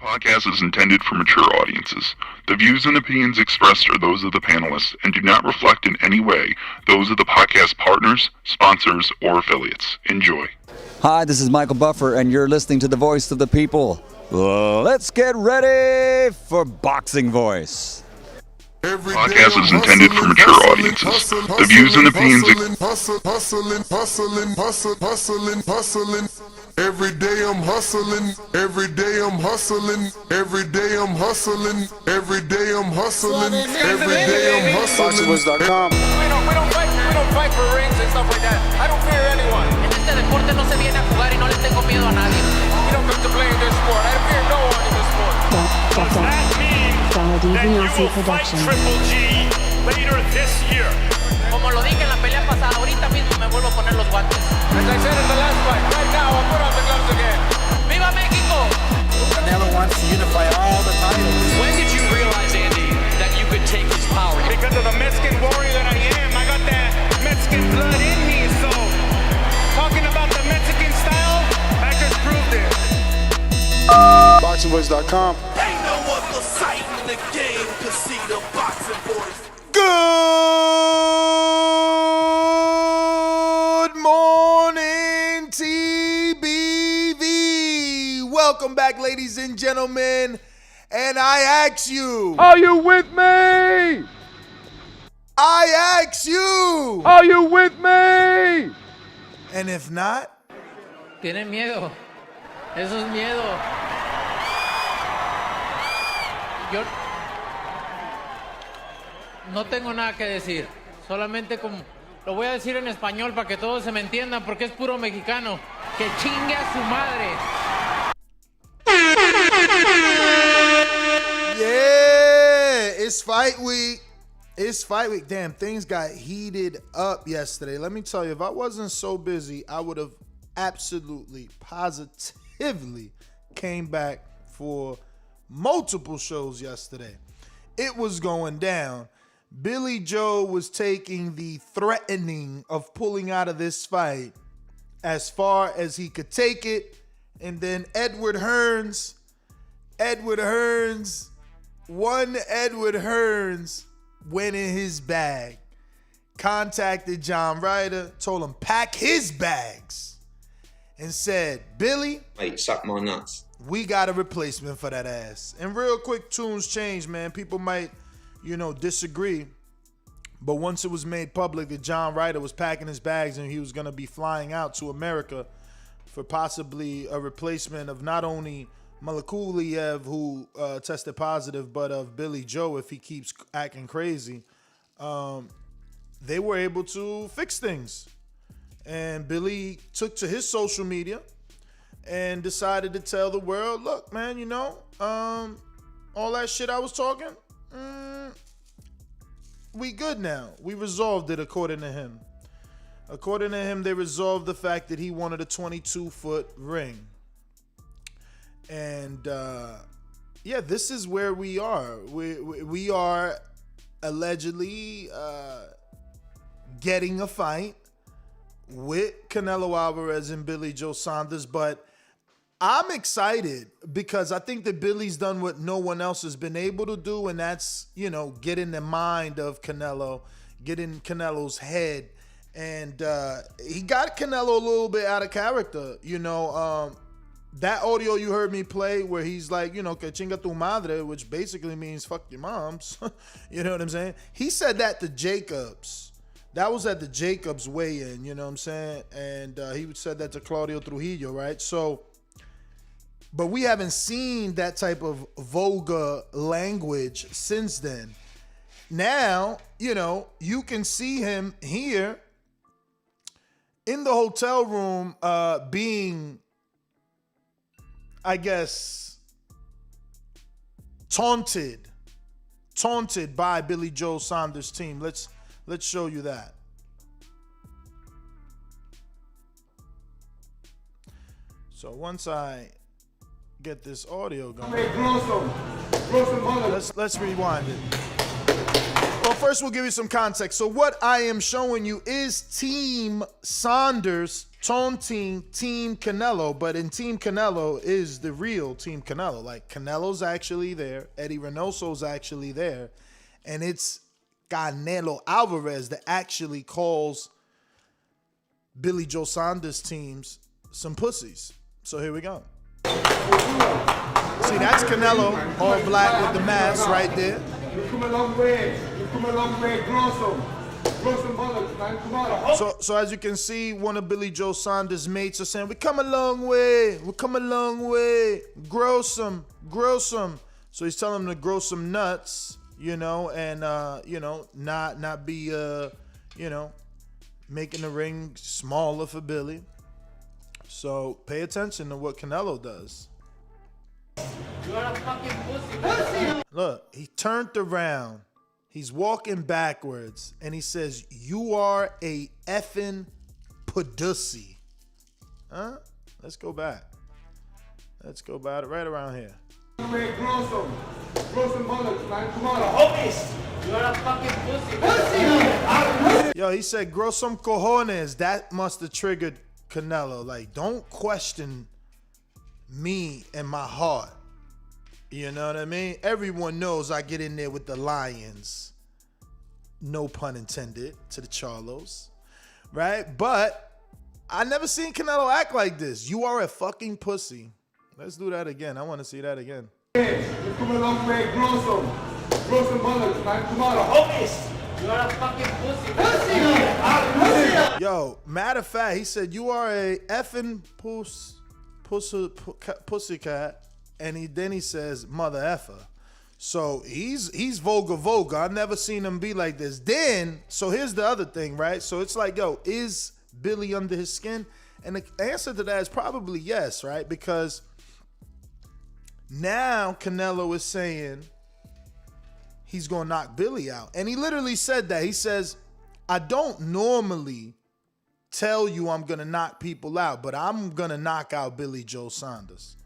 Podcast is intended for mature audiences. The views and opinions expressed are those of the panelists and do not reflect in any way those of the podcast partners, sponsors, or affiliates. Enjoy. Hi, this is Michael Buffer, and you're listening to the Voice of the People. Let's get ready for Boxing Voice. Podcast is intended for mature audiences. The views and opinions hustling. Every day I'm hustling. Every day I'm hustling. Every day I'm hustling. Every day I'm hustling. Every day I'm hustling. Boxingvoice.com. We don't fight for rings and stuff like that. I don't fear anyone. En este deporte no se viene a jugar y no le tengo miedo a nadie. We don't come to play in this sport. I fear no one in this sport. Does that mean that you will fight Triple G later this year? Como lo dije en la pelea pasada, ahorita mismo me vuelvo a poner los guantes. As I said in the last fight, right now I'll put on the gloves again. ¡Viva México! Canelo wants to unify all the titles. When did you realize, Andy, that you could take his power? Because of the Mexican warrior that I am, I got that Mexican blood in me. So, talking about the Mexican style, I just proved it. Boxingvoice.com. Ain't no other sight in the game to see the Boxing Voice. Good morning, TBV. Welcome back, ladies and gentlemen. And I ask you, are you with me? I ask you, are you with me? And if not, Tienen miedo. Eso es miedo. Yo no tengo nada que decir. Solamente como lo voy a decir en español para que todos se me entiendan porque es puro mexicano. Que chingue a su madre. yeah, it's fight week. It's fight week. Damn, things got heated up yesterday. Let me tell you, if I wasn't so busy, I would have absolutely, positively came back for multiple shows yesterday. It was going down. Billy Joe was taking the threatening of pulling out of this fight as far as he could take it. And then Edward Hearns went in his bag, contacted John Ryder, told him pack his bags, and said, Billy, mate, suck my nuts. We got a replacement for that ass. And real quick, tunes change, man. People might, disagree. But once it was made public that John Ryder was packing his bags and he was going to be flying out to America for possibly a replacement of not only Malakuliev, who tested positive, but of Billy Joe if he keeps acting crazy, they were able to fix things. And Billy took to his social media and decided to tell the world, look, man, all that shit I was talking, we good now. We resolved it, according to him. According to him, they resolved the fact that he wanted a 22-foot ring. And, this is where we are. We are allegedly getting a fight with Canelo Alvarez and Billy Joe Saunders, but I'm excited because I think that Billy's done what no one else has been able to do, and that's, get in the mind of Canelo, get in Canelo's head. And he got Canelo a little bit out of character, that audio you heard me play where he's like, que chinga tu madre, which basically means fuck your moms. You know what I'm saying? He said that to Jacobs. That was at the Jacobs weigh-in, you know what I'm saying? And he said that to Claudio Trujillo, right? So, but we haven't seen that type of vulgar language since then. Now, you can see him here in the hotel room being, I guess, taunted by Billy Joe Saunders' team. Let's show you that. So once I get this audio going, let's rewind it. Well, first we'll give you some context. So what I am showing you is Team Saunders taunting Team Canelo, but in Team Canelo is the real Team Canelo. Like, Canelo's actually there, Eddie Reynoso's actually there, and it's Canelo Alvarez that actually calls Billy Joe Saunders teams some pussies. So here we go. See, that's Canelo, all black with the mask right there. You've come a long way. You've come a long way. Grow some bullets, man. Come on. So as you can see, one of Billy Joe Saunders' mates are saying, we come a long way. We come a long way. Grow some. So he's telling them to grow some nuts, and, not be, making the ring smaller for Billy. So pay attention to what Canelo does. You are a fucking pussy. Look, he turned around. He's walking backwards, and he says, you are a effing pudussy. Huh? Let's go back. Let's go about it right around here. Grow some bullets, man. Come on. You are a fucking pussy. Yo, he said, grow some cojones. That must have triggered Canelo. Like, don't question me and my heart. You know what I mean? Everyone knows I get in there with the lions. No pun intended to the Charlos. Right? But I never seen Canelo act like this. You are a fucking pussy. Let's do that again. I want to see that again. You've come a long way. Grow some bullets, man. Come on. You are a fucking pussy. Yo, matter of fact, he said, you are a effing pussycat. And then he says, mother effer. So he's vulgar. I never seen him be like this. Then, so here's the other thing, right? So it's like, yo, is Billy under his skin? And the answer to that is probably yes, right? Because now Canelo is saying he's going to knock Billy out. And he literally said that. He says, I don't normally tell you I'm going to knock people out, but I'm going to knock out Billy Joe Saunders.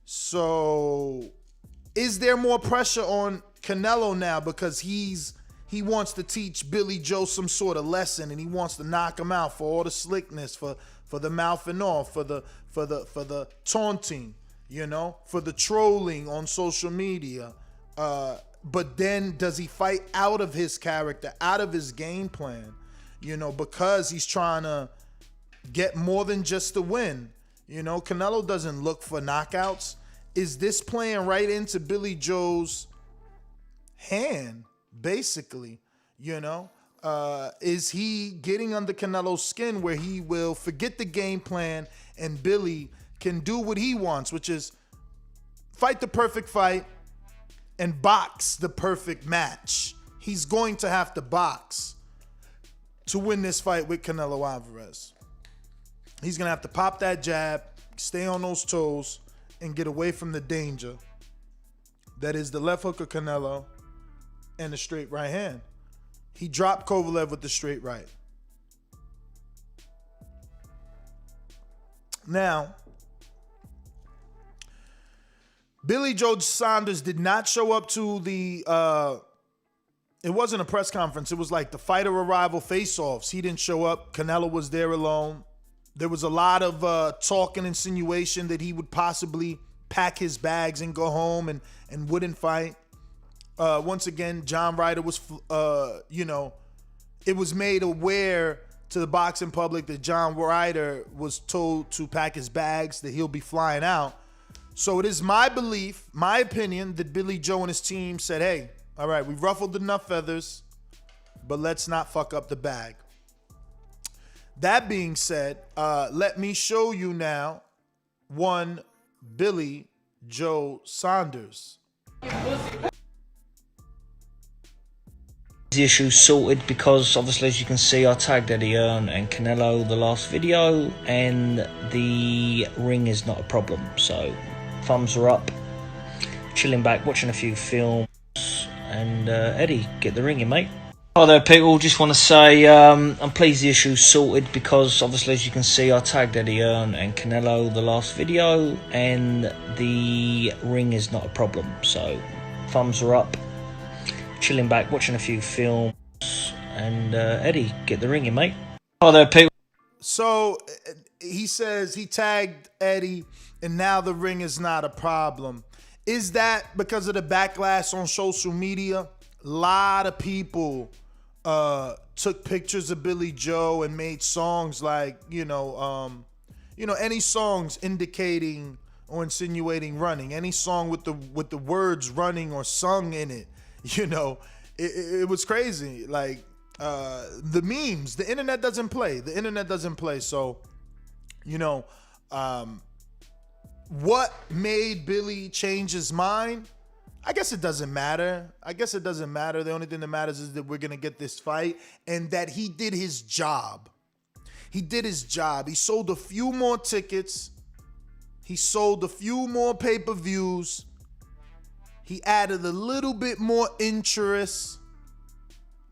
So is there more pressure on Canelo now because he wants to teach Billy Joe some sort of lesson, and he wants to knock him out for all the slickness, for the mouth and all, for the taunting, for the trolling on social media. But then does he fight out of his character, out of his game plan, because he's trying to get more than just a win? Canelo doesn't look for knockouts. Is this playing right into Billy Joe's hand, basically? Is he getting under Canelo's skin where he will forget the game plan and Billy can do what he wants, which is fight the perfect fight and box the perfect match? He's going to have to box to win this fight with Canelo Alvarez. He's going to have to pop that jab, stay on those toes, and get away from the danger that is the left hook of Canelo and the straight right hand. He dropped Kovalev with the straight right. Now, Billy Joe Saunders did not show up to the, it wasn't a press conference. It was like the fighter arrival face-offs. He didn't show up. Canelo was there alone. There was a lot of talk and insinuation that he would possibly pack his bags and go home and wouldn't fight. Once again, John Ryder was, it was made aware to the boxing public that John Ryder was told to pack his bags, that he'll be flying out. So it is my belief, my opinion, that Billy Joe and his team said, hey, all right, we've ruffled enough feathers, but let's not fuck up the bag. That being said, let me show you now one Billy Joe Saunders. The issue sorted because obviously, as you can see, I tagged Eddie Earn and Canelo the last video, and the ring is not a problem. So thumbs are up, chilling back, watching a few films, and Eddie, get the ring in, mate. Hi there, people. Just want to say I'm pleased the issue's sorted because obviously, as you can see, I tagged Eddie Earn and Canelo the last video, and the ring is not a problem. So thumbs are up, chilling back, watching a few films, and Eddie, get the ring in, mate. Hi there, people. So he says he tagged Eddie, and now the ring is not a problem. Is that because of the backlash on social media? A lot of people took pictures of Billy Joe and made songs like, any songs indicating or insinuating running, any song with the words running or sung in it. It was crazy. Like the memes, the internet doesn't play. So, what made Billy change his mind? I guess it doesn't matter. The only thing that matters is that we're going to get this fight and that he did his job. He sold a few more tickets. He sold a few more pay-per-views. He added a little bit more interest.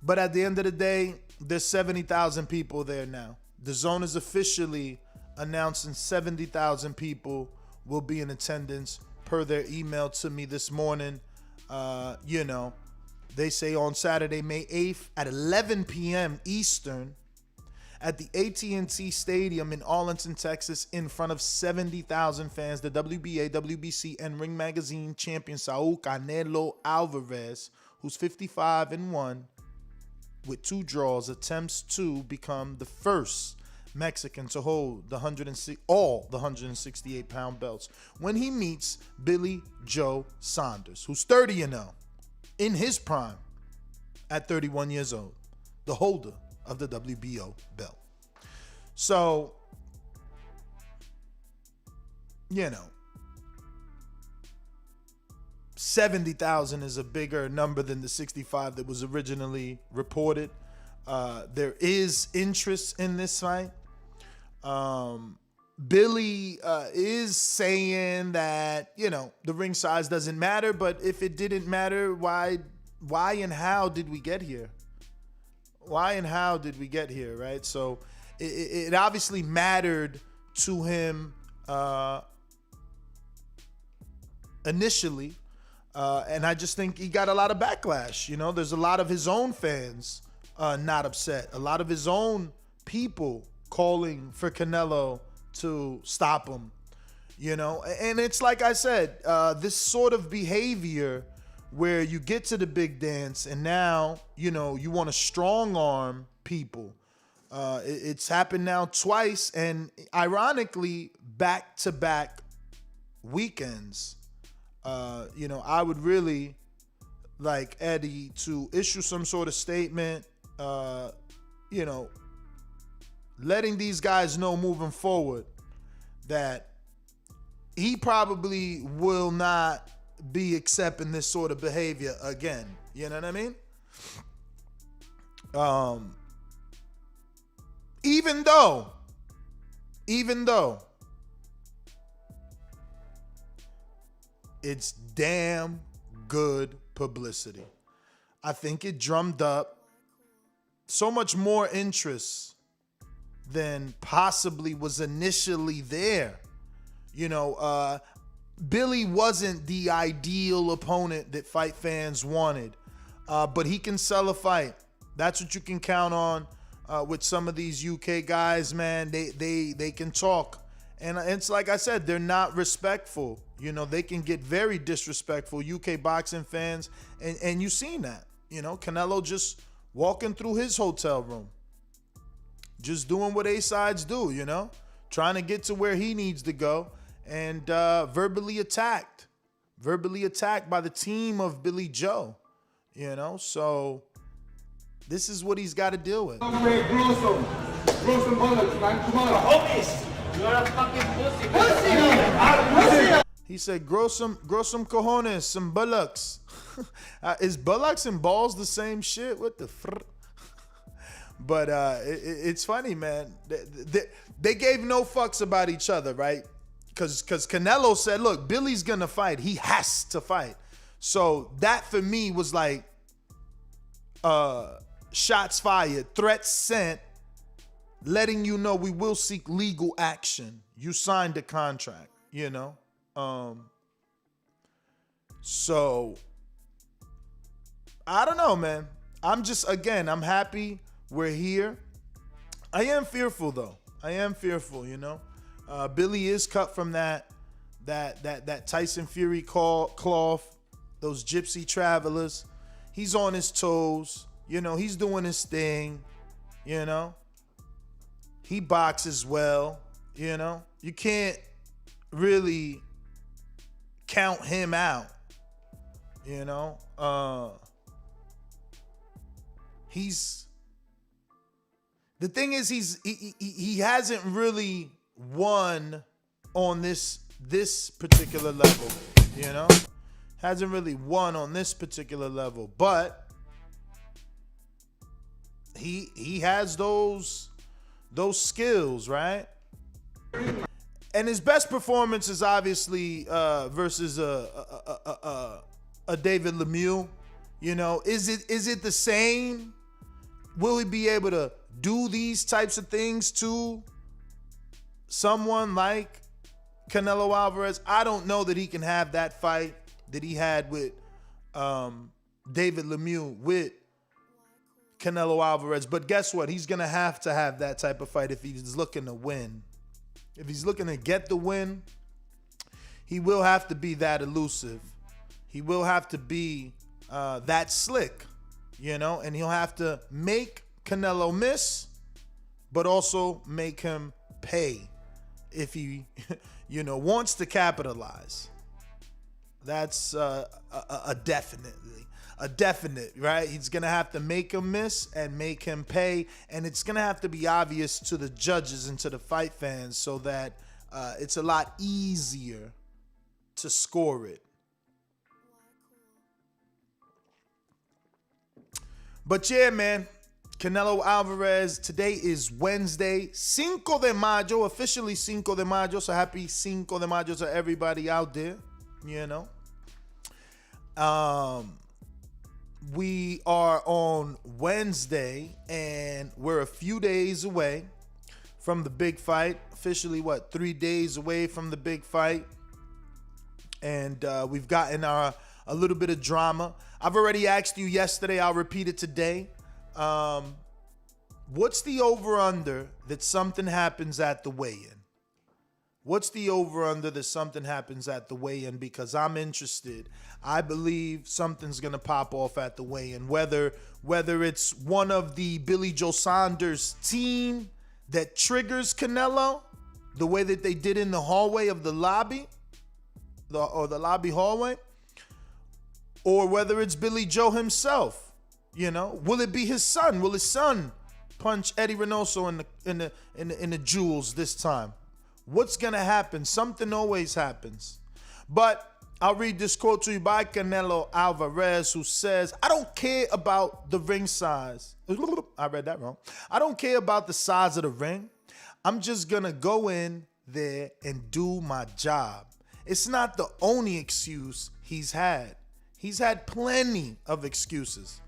But at the end of the day, there's 70,000 people there now. The Zone is officially announcing 70,000 people will be in attendance per their email to me this morning. They say on Saturday, May 8th at 11 p.m. Eastern at the AT&T Stadium in Arlington, Texas, in front of 70,000 fans, the WBA, WBC, and Ring Magazine champion Saul Canelo Alvarez, who's 55-1 with 2 draws, attempts to become the first Mexican to hold all the 168-pound belts when he meets Billy Joe Saunders, who's 30-0 in his prime at 31 years old, the holder of the WBO belt. So, 70,000 is a bigger number than the 65 that was originally reported. There is interest in this fight. Billy is saying that, the ring size doesn't matter, but if it didn't matter, why and how did we get here? Right? So it obviously mattered to him initially, and I just think he got a lot of backlash. There's a lot of his own fans not upset, a lot of his own people calling for Canelo to stop him, and it's like I said, this sort of behavior where you get to the big dance and now, you want to strong arm people. It's happened now twice, and ironically, back-to-back weekends. I would really like Eddie to issue some sort of statement, letting these guys know moving forward that he probably will not be accepting this sort of behavior again. You know what I mean? Even though it's damn good publicity. I think it drummed up so much more interest than possibly was initially there. Billy wasn't the ideal opponent that fight fans wanted, but he can sell a fight. That's what you can count on with some of these UK guys, man. They can talk, and it's like I said, they're not respectful. They can get very disrespectful, UK boxing fans, and you've seen that. Canelo just walking through his hotel room, just doing what A-sides do, trying to get to where he needs to go, and verbally attacked by the team of Billy Joe, so this is what he's got to deal with. Grow some bullets, man. Come on. Homies, you're a fucking pussy. He said, grow some cojones, some bullocks. Is bullocks and balls the same shit? What the frick? But it's funny, man. They gave no fucks about each other, right? Because Canelo said, look, Billy's going to fight. He has to fight. So that for me was like shots fired, threats sent, letting you know we will seek legal action. You signed a contract, So I don't know, man. I'm happy we're here. I am fearful, though. I am fearful, Billy is cut from that Tyson Fury cloth, those gypsy travelers. He's on his toes, he's doing his thing, He boxes well, You can't really count him out, The thing is, he hasn't really won on this particular level, Hasn't really won on this particular level, but he has those skills, right? And his best performance is obviously versus a David Lemieux. Is it the same? Will he be able to do these types of things to someone like Canelo Alvarez? I don't know that he can have that fight that he had with David Lemieux with Canelo Alvarez. But guess what? He's going to have that type of fight if he's looking to win. If he's looking to get the win, he will have to be that elusive. He will have to be that slick, and he'll have to make Canelo miss, but also make him pay if he, wants to capitalize. That's a definite, right? He's going to have to make him miss and make him pay, and it's going to have to be obvious to the judges and to the fight fans so that it's a lot easier to score it. But yeah, man, Canelo Alvarez, today is Wednesday, Cinco de Mayo, officially Cinco de Mayo, so happy Cinco de Mayo to everybody out there, We are on Wednesday, and we're a few days away from the big fight. Officially, 3 days away from the big fight. And we've gotten a little bit of drama. I've already asked you yesterday. I'll repeat it today. What's the over-under that something happens at the weigh-in? What's the over-under that something happens at the weigh-in? Because I'm interested. I believe something's going to pop off at the weigh-in. Whether it's one of the Billy Joe Saunders team that triggers Canelo, the way that they did in the hallway of the lobby, the lobby hallway, or whether it's Billy Joe himself. Will it be his son? Will his son punch Eddie Reynoso in the jewels this time? What's going to happen? Something always happens. But I'll read this quote to you by Canelo Alvarez, who says, I don't care about the ring size. I read that wrong. I don't care about the size of the ring. I'm just going to go in there and do my job. It's not the only excuse he's had. He's had plenty of excuses.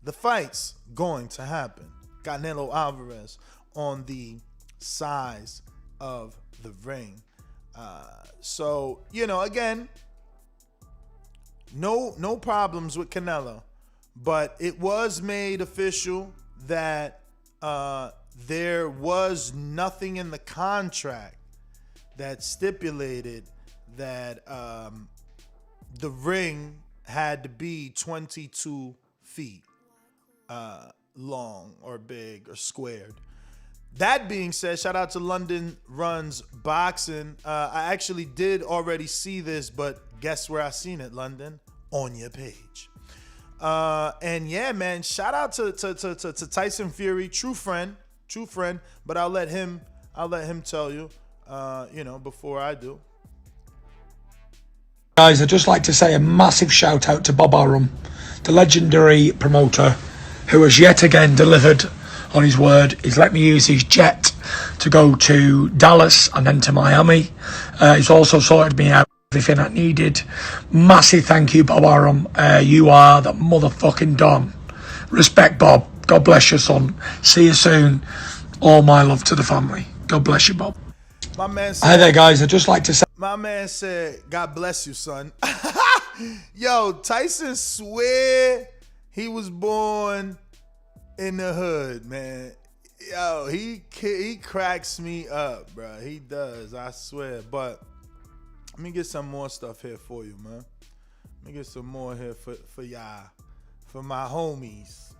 The fight's going to happen. Canelo Alvarez on the size of the ring. So, again, no problems with Canelo, but it was made official that there was nothing in the contract that stipulated that the ring had to be 22 feet long or big or squared. That being said, shout out to London Runs Boxing. I actually did already see this, but guess where I seen it, London? On your page. And yeah, man, shout out to Tyson Fury, true friend. But I'll let him tell you, before I do. Guys, I'd just like to say a massive shout out to Bob Arum, the legendary promoter, who has yet again delivered on his word. He's let me use his jet to go to Dallas and then to Miami. He's also sorted me out everything I needed. Massive thank you, Bob Arum. You are the motherfucking Don. Respect, Bob. God bless you, son. See you soon. All my love to the family. God bless you, Bob. My man said, hi there, guys. I'd just like to say, my man said, God bless you, son. Yo, Tyson swear he was born in the hood, man. Yo, he cracks me up, bro. He does, I swear. But let me get some more stuff here for you, man. Let me get some more here for y'all, for my homies.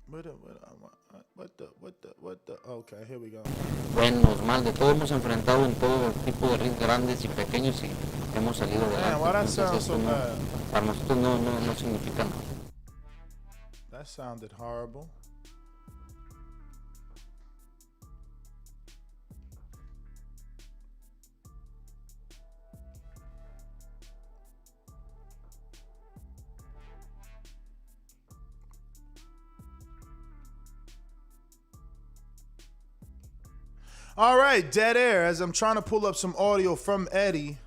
What the? Okay, here we go. Buenos, mal, de todo hemos enfrentado en todo tipo de rings grandes y pequeños y hemos salido de Man, why that sound so bad? Para nosotros no significa nada. That sounded horrible. All right, dead air as I'm trying to pull up some audio from Eddie,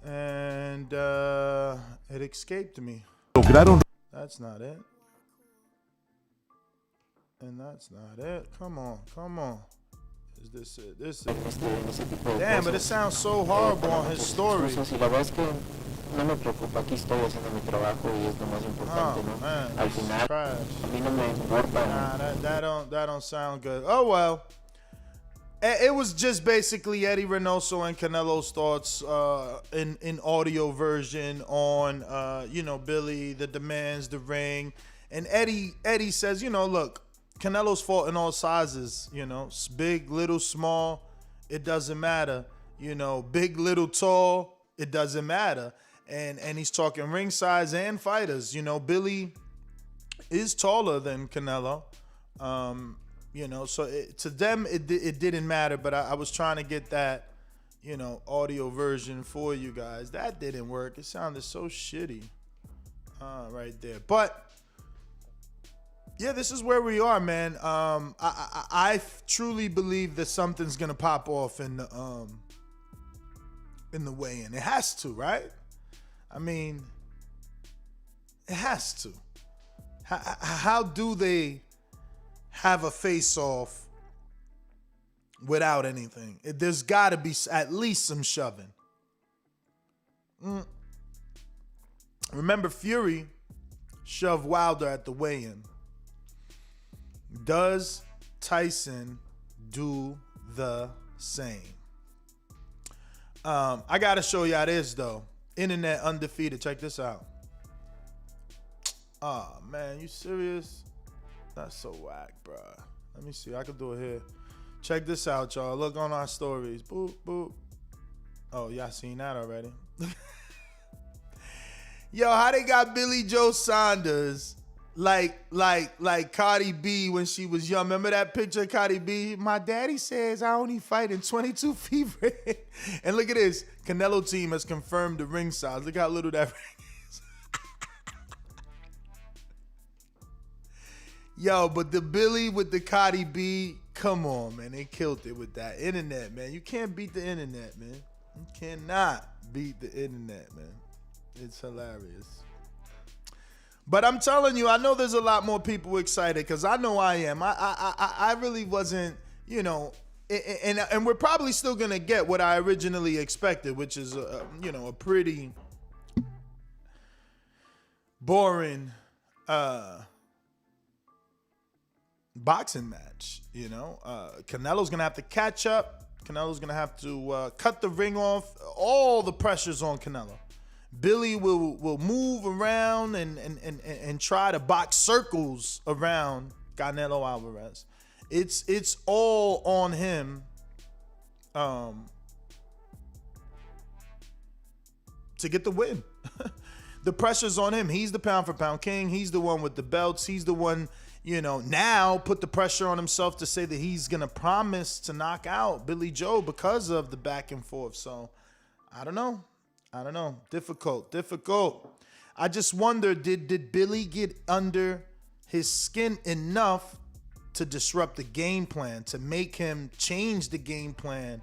and it escaped me. That's not it. And that's not it. Come on. Is this it? This is it. Damn, but it sounds so horrible on his story. No me preocupa, aquí estoy haciendo mi trabajo y es lo más importante, ¿no? Man, Al final, a mí no me importa. Nah, that don't sound good. Oh well. It was just basically Eddie Reynoso and Canelo's thoughts in audio version on Billy, the demands, the ring. And Eddie says, look, Canelo's fought in all sizes, big, little, small, it doesn't matter. Big, little, tall, it doesn't matter. And he's talking ring size and fighters. Billy is taller than Canelo. So to them, it didn't matter, but I was trying to get that, audio version for you guys. That didn't work. It sounded so shitty right there. But, yeah, this is where we are, man. I truly believe that something's going to pop off in the weigh-in. It has to, right? I mean, it has to. How do they have a face-off without anything? There's got to be at least some shoving. Remember, Fury shoved Wilder at the weigh-in. Does Tyson do the same? I got to show y'all this, though. Internet undefeated. Check this out. Oh, man, you serious? That's so whack, bro. Let me see. I can do it here. Check this out, y'all. Look on our stories. Boop, boop. Oh, y'all seen that already. Yo, how they got Billy Joe Saunders like Cardi B when she was young. Remember that picture of Cardi B? My daddy says I only fight in 22 fever. And look at this. Canelo team has confirmed the ring size. Look how little that ring is. Yo, but the Billy with the Cardi B, come on, man. They killed it with that. Internet, man. You can't beat the internet, man. You cannot beat the internet, man. It's hilarious. But I'm telling you, I know there's a lot more people excited because I know I am. I really wasn't, and we're probably still going to get what I originally expected, which is, a pretty boring boxing match. Canelo's going to have to catch up. Canelo's going to have to cut the ring off. All the pressure's on Canelo. Billy will move around and try to box circles around Canelo Alvarez. It's all on him to get the win. The pressure's on him. He's the pound for pound king. He's the one with the belts. He's the one, now put the pressure on himself to say that he's going to promise to knock out Billy Joe because of the back and forth. So I don't know. Difficult. I just wonder, did Billy get under his skin enough to disrupt the game plan, to make him change the game plan?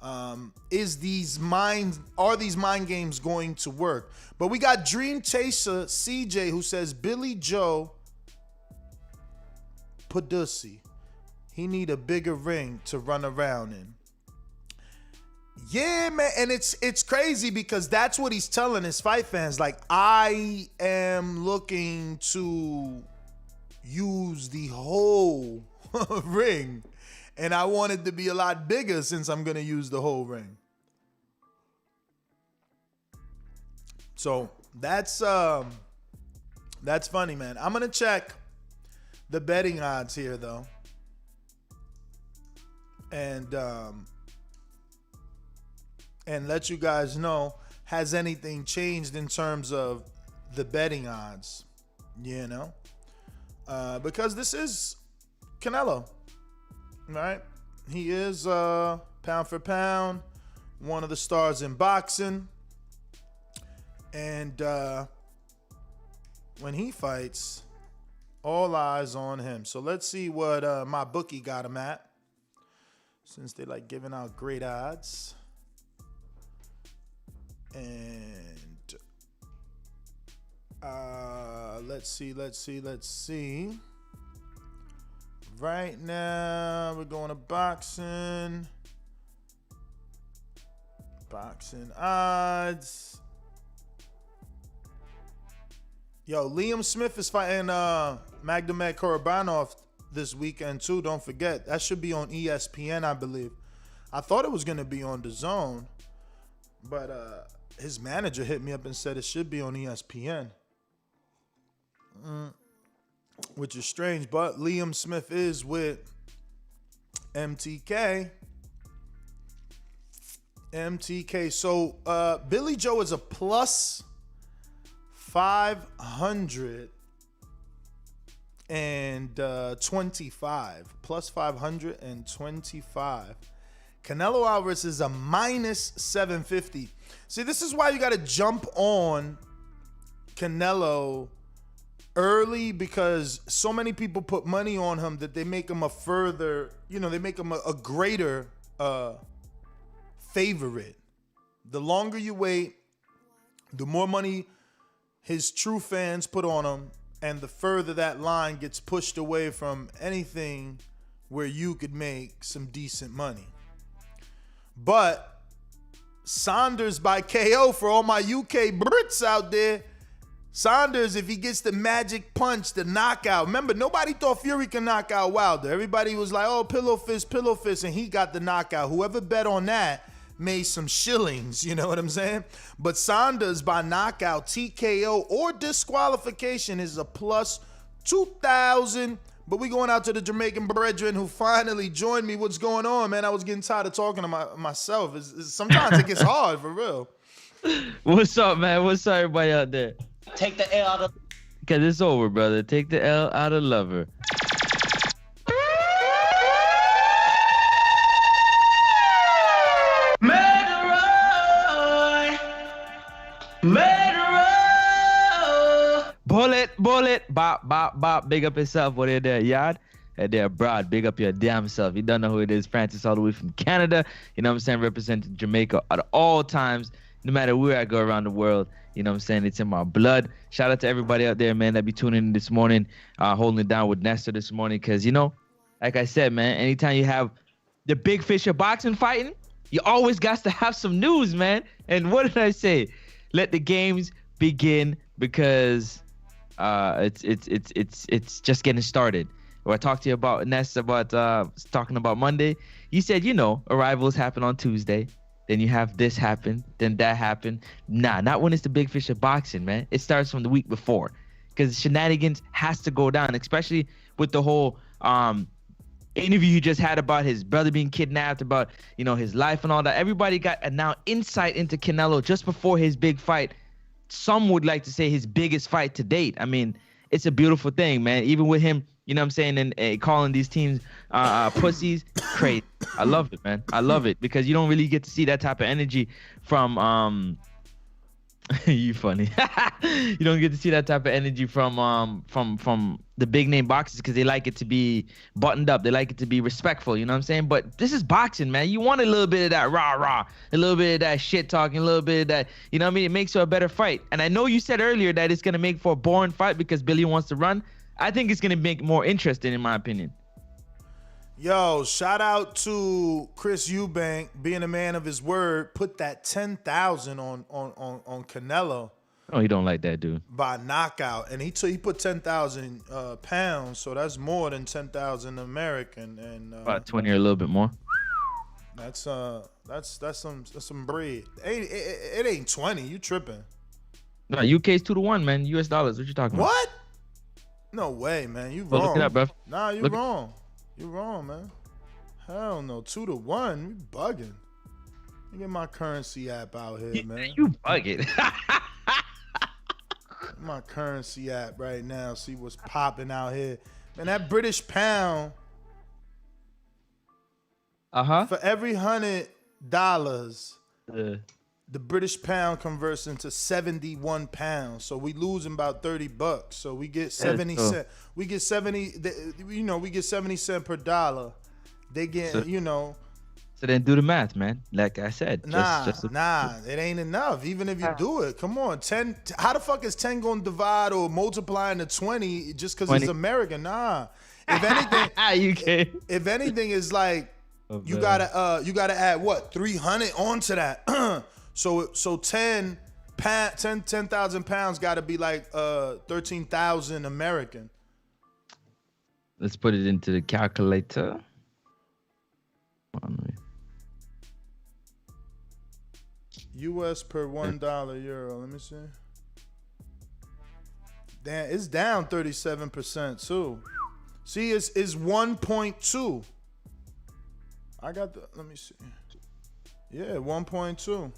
Are these mind games going to work? But we got Dream Chaser CJ who says Billy Joe Pudusi. He need a bigger ring to run around in. Yeah, man, and it's crazy because that's what he's telling his fight fans. Like, I am looking to use the whole ring, and I want it to be a lot bigger since I'm gonna use the whole ring. So that's funny, man. I'm gonna check the betting odds here though, and let you guys know, has anything changed in terms of the betting odds, you know? Because this is Canelo, right? He is pound for pound one of the stars in boxing, and when he fights, all eyes on him. So let's see what my bookie got him at, since they like giving out great odds. And let's see. Right now, we're going to boxing odds. Yo, Liam Smith is fighting Magdamed Korbanov this weekend too. Don't forget, that should be on ESPN, I believe. I thought it was going to be on DAZN, but his manager hit me up and said it should be on ESPN, which is strange. But Liam Smith is with MTK. So Billy Joe is a plus 525. Plus 525. Canelo Alvarez is a minus 750. See, this is why you got to jump on Canelo early, because so many people put money on him that they make him a greater favorite. The longer you wait, the more money his true fans put on him, and the further that line gets pushed away from anything where you could make some decent money. But Saunders by KO, for all my UK Brits out there, Saunders, if he gets the magic punch, the knockout. Remember, nobody thought Fury could knock out Wilder. Everybody was like, oh, pillow fist, and he got the knockout. Whoever bet on that made some shillings, you know what I'm saying? But Saunders by knockout, TKO, or disqualification is a plus 2,000. But we going out to the Jamaican brethren who finally joined me. What's going on, man? I was getting tired of talking to myself. Sometimes it gets hard, for real. What's up, man? What's up, everybody out there? Take the L out of... Because it's over, brother. Take the L out of lover. Bullet, bop, bop, bop. Big up yourself, what are there, yard? Hey there, broad. Big up your damn self. You don't know who it is. Francis, all the way from Canada. You know what I'm saying? Representing Jamaica at all times, no matter where I go around the world. You know what I'm saying? It's in my blood. Shout out to everybody out there, man, that be tuning in this morning, holding it down with Nestor this morning. Because, you know, like I said, man, anytime you have the big fish of boxing fighting, you always got to have some news, man. And what did I say? Let the games begin, because it's just getting started. When I talked to you about Ness about talking about Monday, you said, you know, arrivals happen on Tuesday, then you have this happen, then that happen. Nah, not when it's the big fish of boxing, man. It starts from the week before, because shenanigans has to go down, especially with the whole interview you just had about his brother being kidnapped, about, you know, his life and all that. Everybody got a now insight into Canelo just before his big fight. Some would like to say his biggest fight to date. I mean, it's a beautiful thing, man. Even with him, you know what I'm saying, and calling these teams pussies, crazy. I love it, man. I love it, because you don't really get to see that type of energy from you funny. You don't get to see that type of energy from the big name boxers, because they like it to be buttoned up. They like it to be respectful, you know what I'm saying? But this is boxing, man. You want a little bit of that rah-rah, a little bit of that shit talking, a little bit of that, you know what I mean? It makes for a better fight. And I know you said earlier that it's going to make for a boring fight because Billy wants to run. I think it's going to make more interesting, in my opinion. Yo, shout out to Chris Eubank being a man of his word. Put that 10,000 on Canelo. Oh, he don't like that dude. By knockout, and he put 10,000 pounds, so that's more than 10,000 American, and about 20 or a little bit more. That's some bread. It ain't 20. You tripping? No, UK's 2-1, man. US dollars. What you talking about? What? No way, man. You wrong. Look it up, bro. Nah, you wrong. You wrong, man. Hell no. 2-1. You bugging. Let me get my currency app out here, man. You bugging. My currency app right now. See what's popping out here. Man, that British pound. For every $100, the British pound converts into 71 pounds. So we losing about $30. So we get 70 cents. We get 70. We get 70 cents per dollar. They get, So then do the math, man. Like I said. Nah, it ain't enough. Even if you do it, come on, 10. How the fuck is 10 gonna divide or multiply into 20 just because it's American? Nah. If anything, if anything, is like you gotta add what 300 onto that. so 10,000 pounds got to be like 13,000 American. Let's put it into the calculator. US per $1 euro. Let me see. Damn, it's down 37% too. See, it's 1.2. I got the. Let me see. Yeah, 1.2.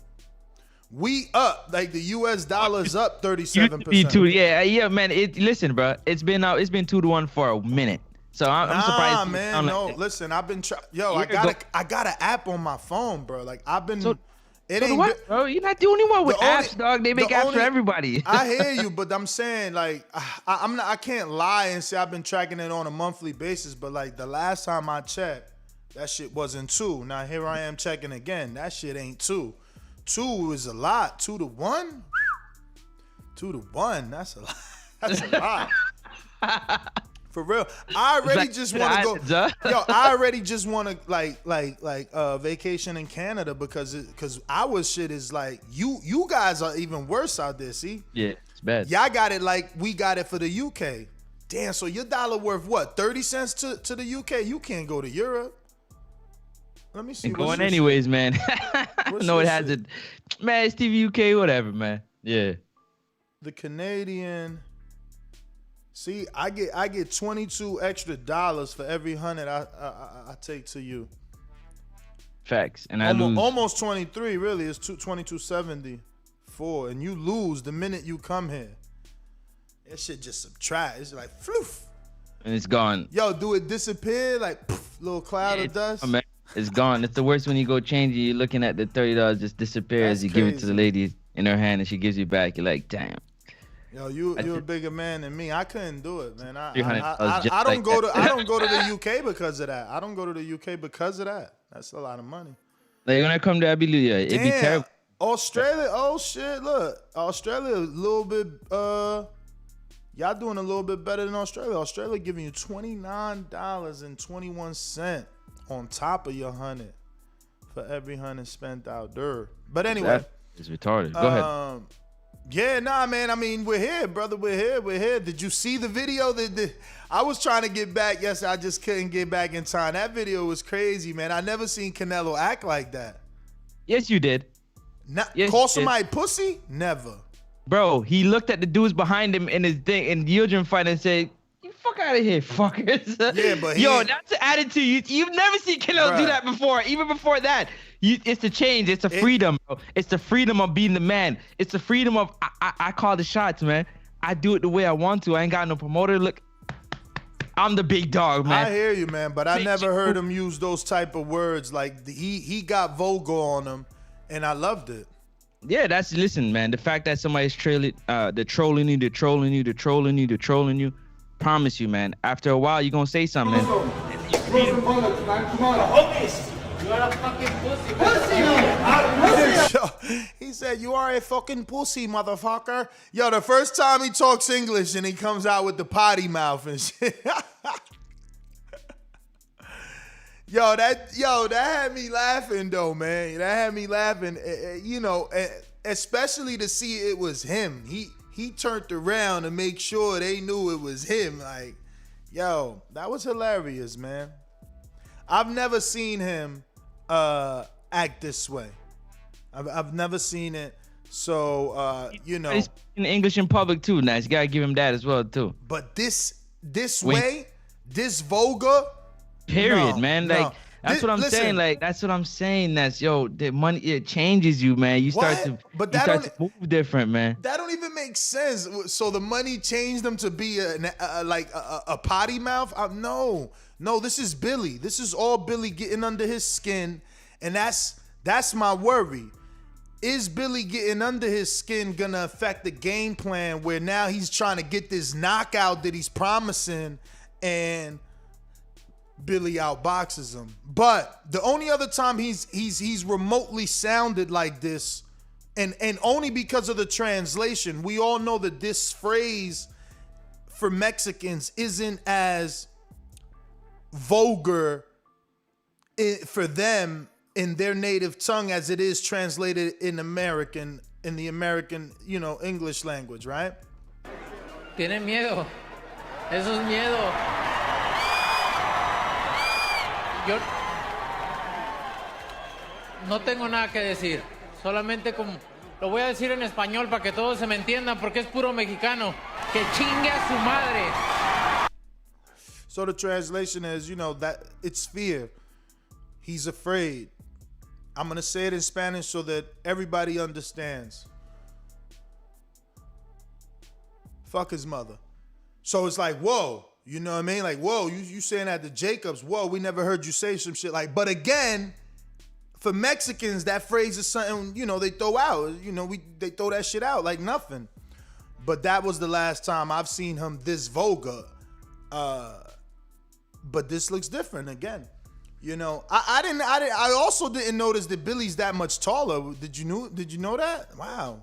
We up, like the US dollar's up 37%. Yeah, man. Listen, bro. It's been 2-1 for a minute. So I'm surprised. Nah, man. No, listen. I've been I got an app on my phone, bro. Like I've been. Bro, you're not the only one with apps, dog. They make apps for everybody. I hear you, but I'm saying like I can't lie and say I've been tracking it on a monthly basis. But like the last time I checked, that shit wasn't 2. Now here I am checking again. That shit ain't 2. 2 is a lot. 2-1. 2-1. That's a lot. That's a lot. For real, I already just want to go. Yo, I already just want to like vacation in Canada because our shit is like you guys are even worse out there. See? Yeah, it's bad. Y'all got it like we got it for the UK. Damn, so your dollar worth what? 30 cents to the UK? You can't go to Europe. Let me see. And going anyways, man. No, it has it. Man, it's TV UK, whatever, man. Yeah. The Canadian. See, I get 22 extra dollars for every 100 I take to you. Facts, and I lose almost 23. Really, it's 22.74, and you lose the minute you come here. That shit just subtract. It's like floof, and it's gone. Yo, do it disappear like poof, little cloud of dust? Oh, man, it's gone. It's the worst when you go change it. You're looking at the $30 just disappear as you give it to the lady in her hand, and she gives you back. You're like, damn. Yo, you're a bigger man than me. I couldn't do it, man. I don't go to the UK because of that. I don't go to the UK because of that. That's a lot of money. Like when I come to Abiluya, it'd be terrible. Australia, oh shit, look. Australia a little bit y'all doing a little bit better than Australia. Australia giving you $29.21 on top of your 100 for every 100 spent out there. But anyway, it's retarded. Go ahead. Yeah, nah, man. I mean, we're here, brother. We're here. Did you see the video? I was trying to get back. Yes, I just couldn't get back in time. That video was crazy, man. I never seen Canelo act like that. Yes, you did. Call somebody pussy? Never. Bro, he looked at the dudes behind him in his thing in the Yildirim fight and said, "You fuck out of here, fuckers." Yeah, but that's the attitude. You've never seen Canelo do that before. Even before that. It's the change. It's the freedom, bro. It's the freedom of being the man. It's the freedom of I call the shots, man. I do it the way I want to. I ain't got no promoter. Look, I'm the big dog, man. I hear you, man, but I never heard him use those type of words. Like he got vulgar on him, and I loved it. Yeah, listen, man. The fact that somebody's trolling you. Promise you, man. After a while, you're gonna say something. You are a fucking pussy. He said, "You are a fucking pussy, motherfucker." Yo, the first time he talks English and he comes out with the potty mouth and shit. that had me laughing though, man. That had me laughing. You know, especially to see it was him. He turned around to make sure they knew it was him. Like, yo, that was hilarious, man. I've never seen him act this way. I've never seen it. So you know, he's in English in public too. Nice, you gotta give him that as well too. But this way, this vulgar. Period, man. Like that's what I'm saying. Like that's what I'm saying. That's the money. It changes you, man. You start to move different, man. That don't even make sense. So the money changed them to be a potty mouth. No. This is Billy. This is all Billy getting under his skin, and that's my worry. Is Billy getting under his skin gonna affect the game plan where now he's trying to get this knockout that he's promising, and Billy outboxes him? But the only other time he's remotely sounded like this, and only because of the translation, we all know that this phrase for Mexicans isn't as vulgar for them in their native tongue as it is translated in the American, English language, right? Tiene miedo. Eso es miedo. Yo no tengo nada que decir. Solamente lo voy a decir en español para que todos se me entiendan, porque es puro mexicano. Que chingue a su madre. So the translation is, that it's fear. He's afraid. I'm going to say it in Spanish so that everybody understands. Fuck his mother. So it's like, whoa, you know what I mean? Like, whoa, you saying that to Jacobs. Whoa, we never heard you say some shit like, but again, for Mexicans, that phrase is something, they throw out. They throw that shit out like nothing. But that was the last time I've seen him this vulgar. But this looks different again. I also didn't notice that Billy's that much taller. Did you know that? Wow.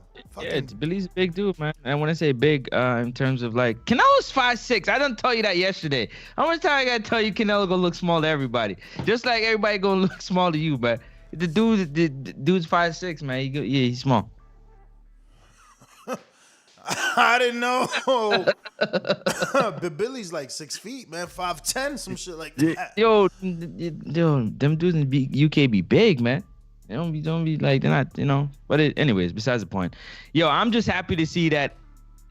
Billy's a big dude, man. And when I say big, in terms of like Canelo's 5'6". I didn't tell you that yesterday. How much time I gotta tell you Canelo gonna look small to everybody? Just like everybody gonna look small to you, but the dude's 5'6", man. He's small. I didn't know. But Billy's like 6 feet, man. 5'10", some shit like that. Yo, them dudes in the UK be big, man. They don't be like, they're not, But anyways, besides the point. Yo, I'm just happy to see that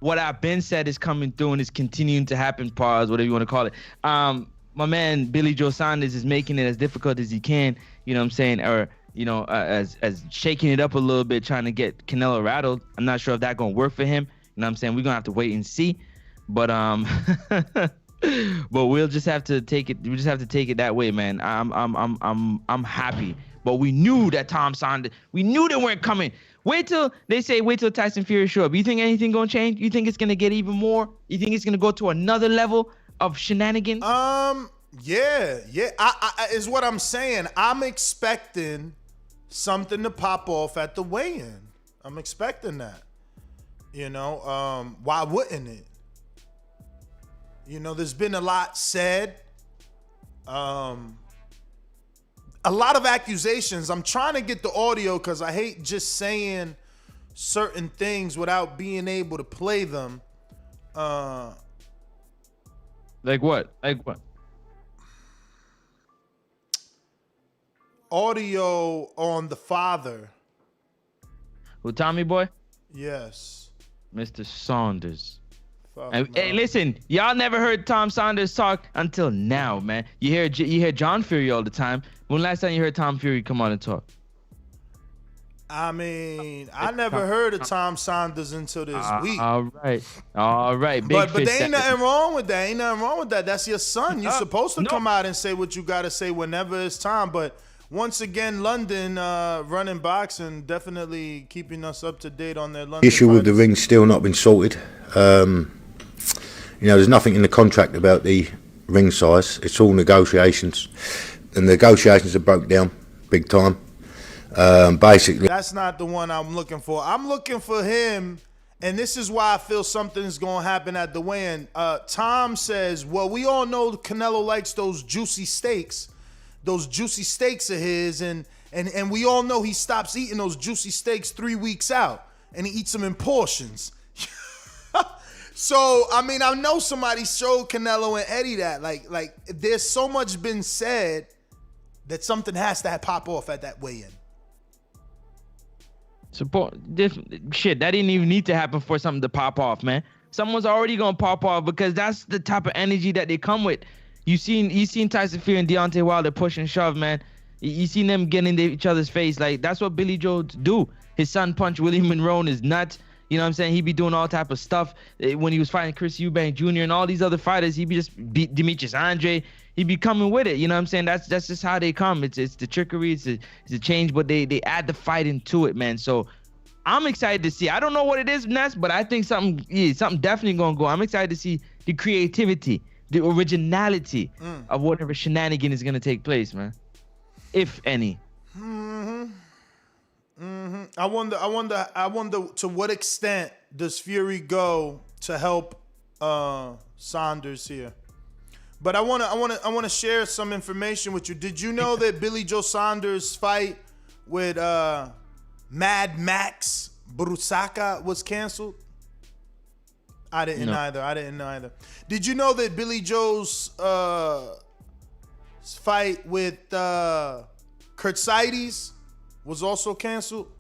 what I've been said is coming through and is continuing to happen. Pause, whatever you want to call it. My man Billy Joe Saunders is making it as difficult as he can. You know what I'm saying? Or as shaking it up a little bit, trying to get Canelo rattled. I'm not sure if that's gonna work for him. You know what I'm saying? We're gonna have to wait and see. But but we'll just have to take it. We just have to take it that way, man. I'm happy. But we knew that Tom Saunders. We knew they weren't coming. Wait till Tyson Fury show up. You think anything gonna change? You think it's gonna get even more? You think it's gonna go to another level of shenanigans? Yeah. I is what I'm saying. I'm expecting something to pop off at the weigh-in. I'm expecting that. Why wouldn't it? There's been a lot said. A lot of accusations. I'm trying to get the audio because I hate just saying certain things without being able to play them. Like what? Audio on the father. Who, Tommy Boy? Yes. Mr. Saunders. Hey, listen, y'all never heard Tom Saunders talk until now, man. You hear John Fury all the time. When last time you heard Tom Fury come on and talk? I mean, I never heard of Tom Saunders until this week. All right. But there ain't nothing wrong with that. That's your son. You're supposed to come out and say what you got to say whenever it's time. But once again, London running boxing, definitely keeping us up to date on their London issue fighters. with the ring still not been sorted. There's nothing in the contract about the ring size. It's all negotiations, and the negotiations are broke down big time. Basically, that's not the one I'm looking for. I'm looking for him, and this is why I feel something's going to happen at the weigh-in. Tom says, well, we all know Canelo likes those juicy steaks. those juicy steaks of his, and we all know he stops eating those juicy steaks 3 weeks out, and he eats them in portions. So, I mean, I know somebody showed Canelo and Eddie that. Like there's so much been said that something has to pop off at that weigh-in. Shit, that didn't even need to happen for something to pop off, man. Someone's already gonna pop off because that's the type of energy that they come with. You seen Tyson Fury and Deontay Wilder push and shove, man. You seen them get into each other's face. Like, that's what Billy Joe do. His son punched Willie Monroe in his nuts. You know what I'm saying? He be doing all type of stuff. When he was fighting Chris Eubank Jr. and all these other fighters, he be just beat Demetrius Andre. He be coming with it. You know what I'm saying? That's just how they come. It's the trickery. It's the change, but they add the fight into it, man. So I'm excited to see. I don't know what it is, Ness, but I think something definitely gonna go. I'm excited to see the creativity, the originality of whatever shenanigan is gonna take place, man. If any. I wonder to what extent does Fury go to help Saunders here. But I want to share some information with you. Did you know that Billy Joe Saunders' fight with Mad Max Brusaka was canceled? I didn't either. Did you know that Billy Joe's fight with Kurtzides was also canceled?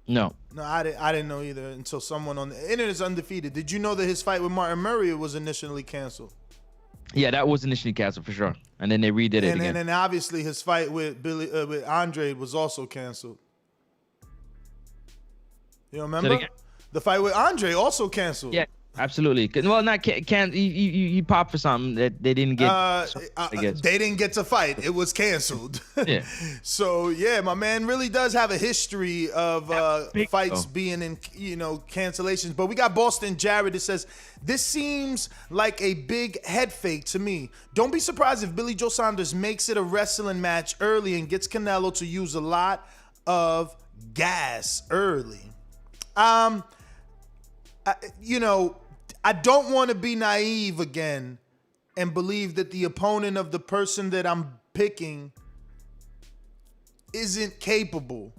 No, I didn't know either until someone on the internet is undefeated. Did you know that his fight with Martin Murray was initially canceled? Yeah, that was initially canceled for sure, and then they redid it again. And obviously his fight with with Andre was also canceled. You remember? The fight with Andre also canceled. Yeah, absolutely. Well, not can't you popped for something that they didn't get. They didn't get to fight. It was canceled. Yeah. So yeah, my man really does have a history of fights being in cancellations. But we got Boston Jared that says this seems like a big head fake to me. Don't be surprised if Billy Joe Saunders makes it a wrestling match early and gets Canelo to use a lot of gas early. I don't want to be naive again and believe that the opponent of the person that I'm picking isn't capable.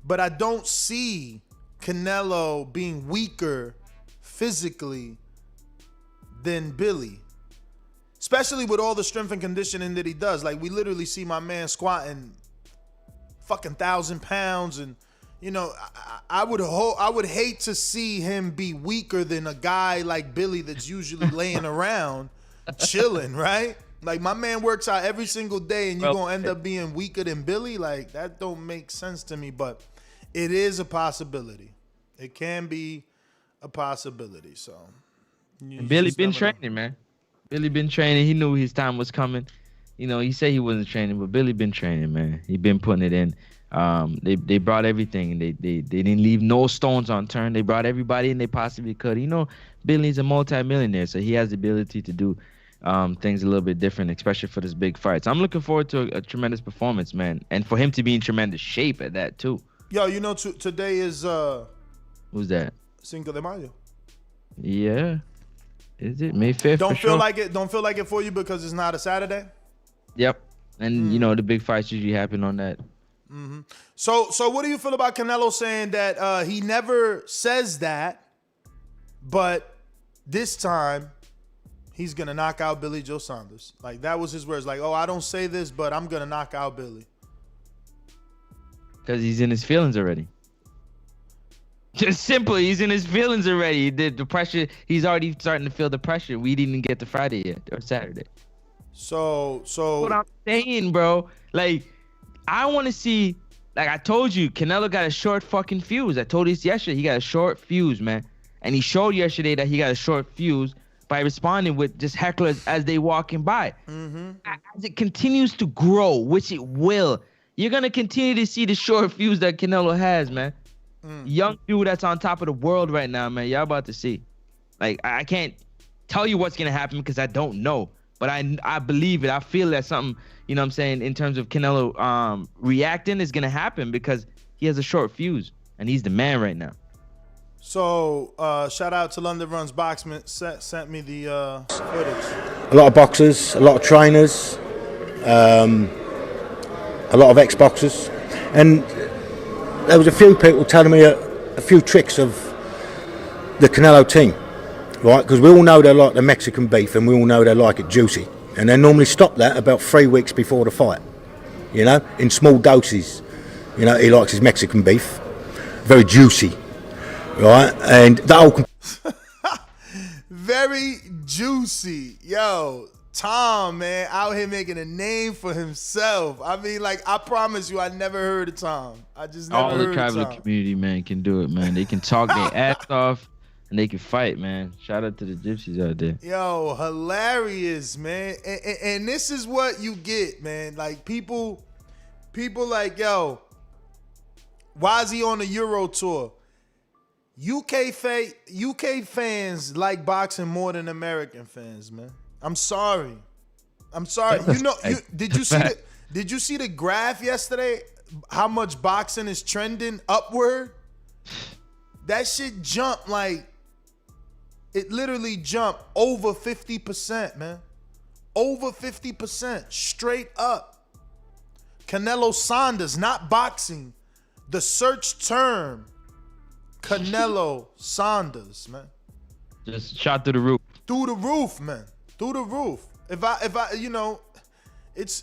But I don't see Canelo being weaker physically than Billy. Especially with all the strength and conditioning that he does. Like, we literally see my man squatting fucking 1,000 pounds, and I would hate to see him be weaker than a guy like Billy that's usually laying around chilling, right? Like, my man works out every single day and you're going to end up being weaker than Billy? Like, that don't make sense to me, but it is a possibility. It can be a possibility, so. Billy been training, man. Billy been training. He knew his time was coming. He said he wasn't training, but Billy been training, man. He been putting it in. They brought everything. They didn't leave no stones unturned. They brought everybody in they possibly could. Billy's a multi-millionaire, so he has the ability to do things a little bit different, especially for this big fight. So I'm looking forward to a tremendous performance, man, and for him to be in tremendous shape at that too. Yo, today is who's that? Cinco de Mayo. Yeah, is it May 5th? Don't feel like it. Don't feel like it for you because it's not a Saturday. Yep, and the big fights usually happen on that. Mm-hmm. So what do you feel about Canelo saying that he never says that, but this time he's gonna knock out Billy Joe Saunders? Like, that was his words. Like, I don't say this, but I'm gonna knock out Billy. Because he's in his feelings already. Just simply, he's in his feelings already. The pressure, he's already starting to feel the pressure. We didn't get to Friday yet, or Saturday. So what I'm saying, bro, like, I want to see, like I told you, Canelo got a short fucking fuse. I told you this yesterday. He got a short fuse, man. And he showed yesterday that he got a short fuse by responding with just hecklers as they walking by. Mm-hmm. As it continues to grow, which it will, you're going to continue to see the short fuse that Canelo has, man. Young dude that's on top of the world right now, man. Y'all about to see. Like, I can't tell you what's going to happen because I don't know. But I believe it. I feel that something, you know what I'm saying, in terms of Canelo reacting is going to happen because he has a short fuse. And he's the man right now. So, shout out to London Runs Boxman. Sent me the footage. A lot of boxers, a lot of trainers, a lot of ex-boxers, and there was a few people telling me a few tricks of the Canelo team, right? Because we all know they like the Mexican beef, and we all know they like it juicy, and they normally stop that about 3 weeks before the fight, you know, in small doses. You know, he likes his Mexican beef, very juicy, right? And that whole very juicy. Yo, Tom, man, out here making a name for himself. I mean, like, I promise you, I never heard of Tom. I just never heard of Tom. All the tribal community, man, can do it, man. They can talk their ass off, and they can fight, man. Shout out to the gypsies out there. Yo, hilarious, man. And this is what you get, man. Like, people like, yo, why is he on the Euro tour? UK fans like boxing more than American fans, man. I'm sorry. You know, did you see the graph yesterday? How much boxing is trending upward? That shit jumped like, it literally jumped over 50%, man. Over 50%, straight up. Canelo Saunders, not boxing. The search term, Canelo Saunders, man. Just shot through the roof. Through the roof, man. Through the roof. If I, you know, it's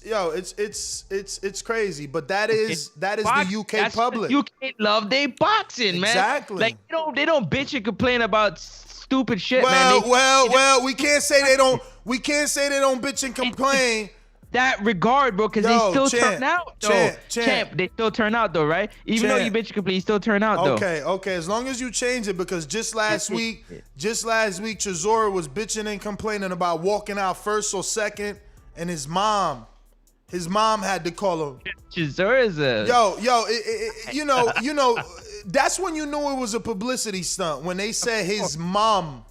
crazy. But that is the UK public. UK love they boxing, man. Exactly. Like they don't bitch and complain about stupid shit, man. Well, we can't say they don't. We can't say they don't bitch and complain. That regard, bro, because they still turn out, though. Champ, they still turn out, though, right? Even though you bitch and complain, you still turn out, though. Okay. As long as you change it, because just last week, Chisora was bitching and complaining about walking out first or second, and his mom had to call him. Chisora's a you know, that's when you knew it was a publicity stunt, when they said his mom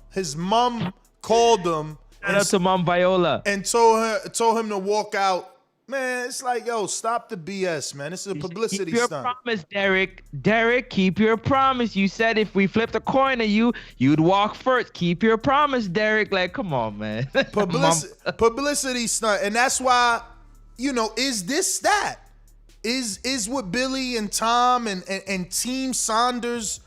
called him. Shout out to Mom Viola. And told him to walk out. Man, it's like, yo, stop the BS, man. This is a publicity stunt. Keep your promise, Derek. Derek, keep your promise. You said if we flipped a coin at you, you'd walk first. Keep your promise, Derek. Like, come on, man. Publicity stunt. And that's why, you know, is this that? Is what Billy and Tom and Team Saunders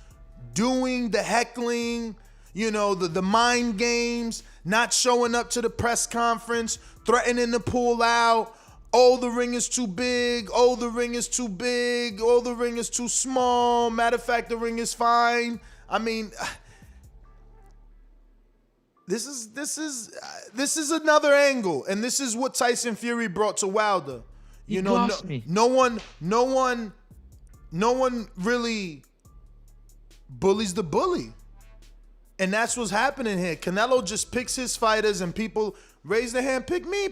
doing, the heckling, you know, the mind games, not showing up to the press conference, threatening to pull out. Oh, the ring is too big. Oh, the ring is too big. Oh, the ring is too small. Matter of fact, the ring is fine. I mean, this is another angle, and this is what Tyson Fury brought to Wilder. You know, no one really bullies the bully. And that's what's happening here. Canelo just picks his fighters, and people raise their hand, pick me.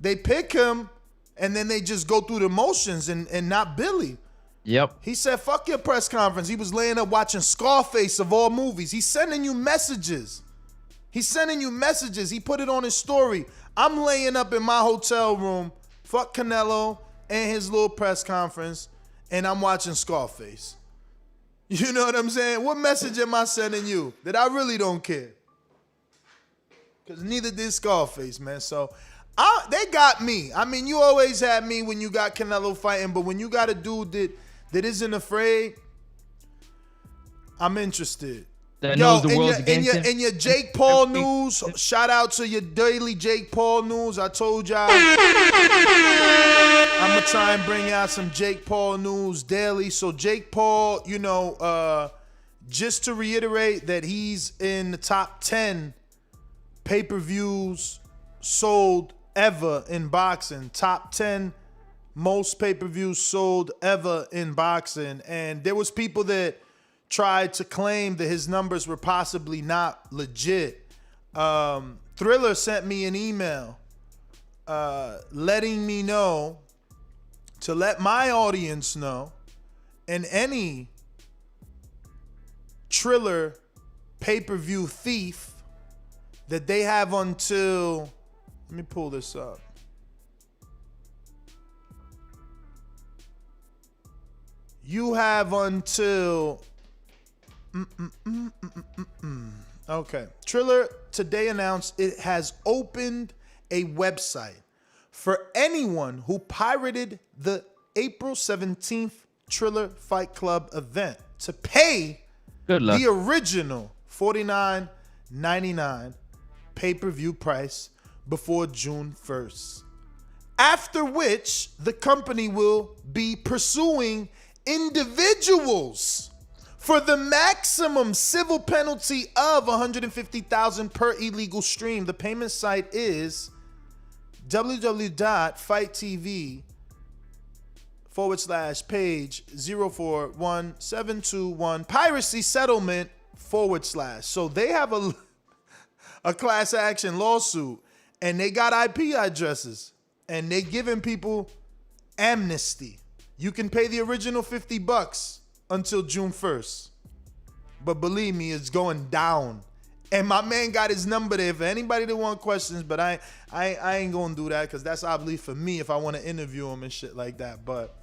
They pick him, and then they just go through the motions and not Billy. Yep. He said, fuck your press conference. He was laying up watching Scarface of all movies. He's sending you messages. He put it on his story. I'm laying up in my hotel room, fuck Canelo and his little press conference, and I'm watching Scarface. You know what I'm saying? What message am I sending you? That I really don't care. Because neither did Scarface, man. So they got me. I mean, you always had me when you got Canelo fighting, but when you got a dude that isn't afraid, I'm interested. That knows the world's against him. In your Jake Paul news, shout out to your daily Jake Paul news. I told y'all I'm going to try and bring out some Jake Paul news daily. So Jake Paul, you know, just to reiterate that he's in the top 10 pay-per-views sold ever in boxing. Top 10 most pay-per-views sold ever in boxing. And there was people that tried to claim that his numbers were possibly not legit. Thriller sent me an email letting me know to let my audience know, and any Triller pay-per-view thief, that they have until, let me pull this up. You have until, okay. Triller today announced it has opened a website for anyone who pirated the April 17th Triller Fight Club event to pay the original $49.99 pay-per-view price before June 1st. After which, the company will be pursuing individuals for the maximum civil penalty of $150,000 per illegal stream. The payment site is www.fighttv/page 041721 piracy settlement / So they have a class action lawsuit, and they got IP addresses, and they giving people amnesty. You can pay the original $50 until June 1st. But believe me, it's going down. And my man got his number there for anybody that want questions, but I ain't gonna do that because that's obviously for me if I want to interview him and shit like that. But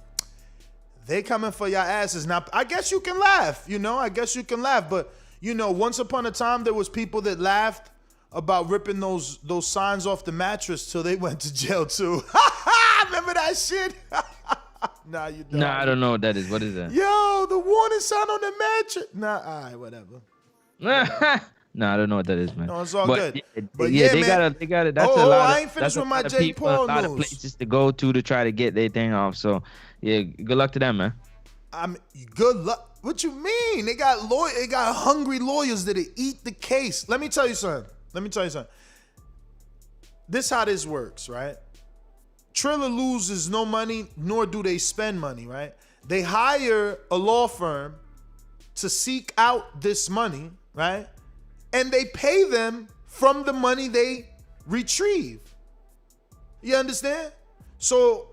they coming for your asses. Now, I guess you can laugh, I guess you can laugh. But, once upon a time, there was people that laughed about ripping those signs off the mattress till they went to jail too. Remember that shit? Nah, you don't. Nah, I don't know what that is. What is that? Yo, the warning sign on the mattress. Nah, all right, whatever. No, I don't know what that is, man. No, it's all good. But yeah, they got it. That's a lot. I ain't finished with my Jake Paul news. A lot of places to go to try to get their thing off. So, yeah, good luck to them, man. Good luck. What you mean? They got hungry lawyers that'll eat the case. Let me tell you something. This how this works, right? Triller loses no money, nor do they spend money, right? They hire a law firm to seek out this money, right? And they pay them from the money they retrieve. You understand? So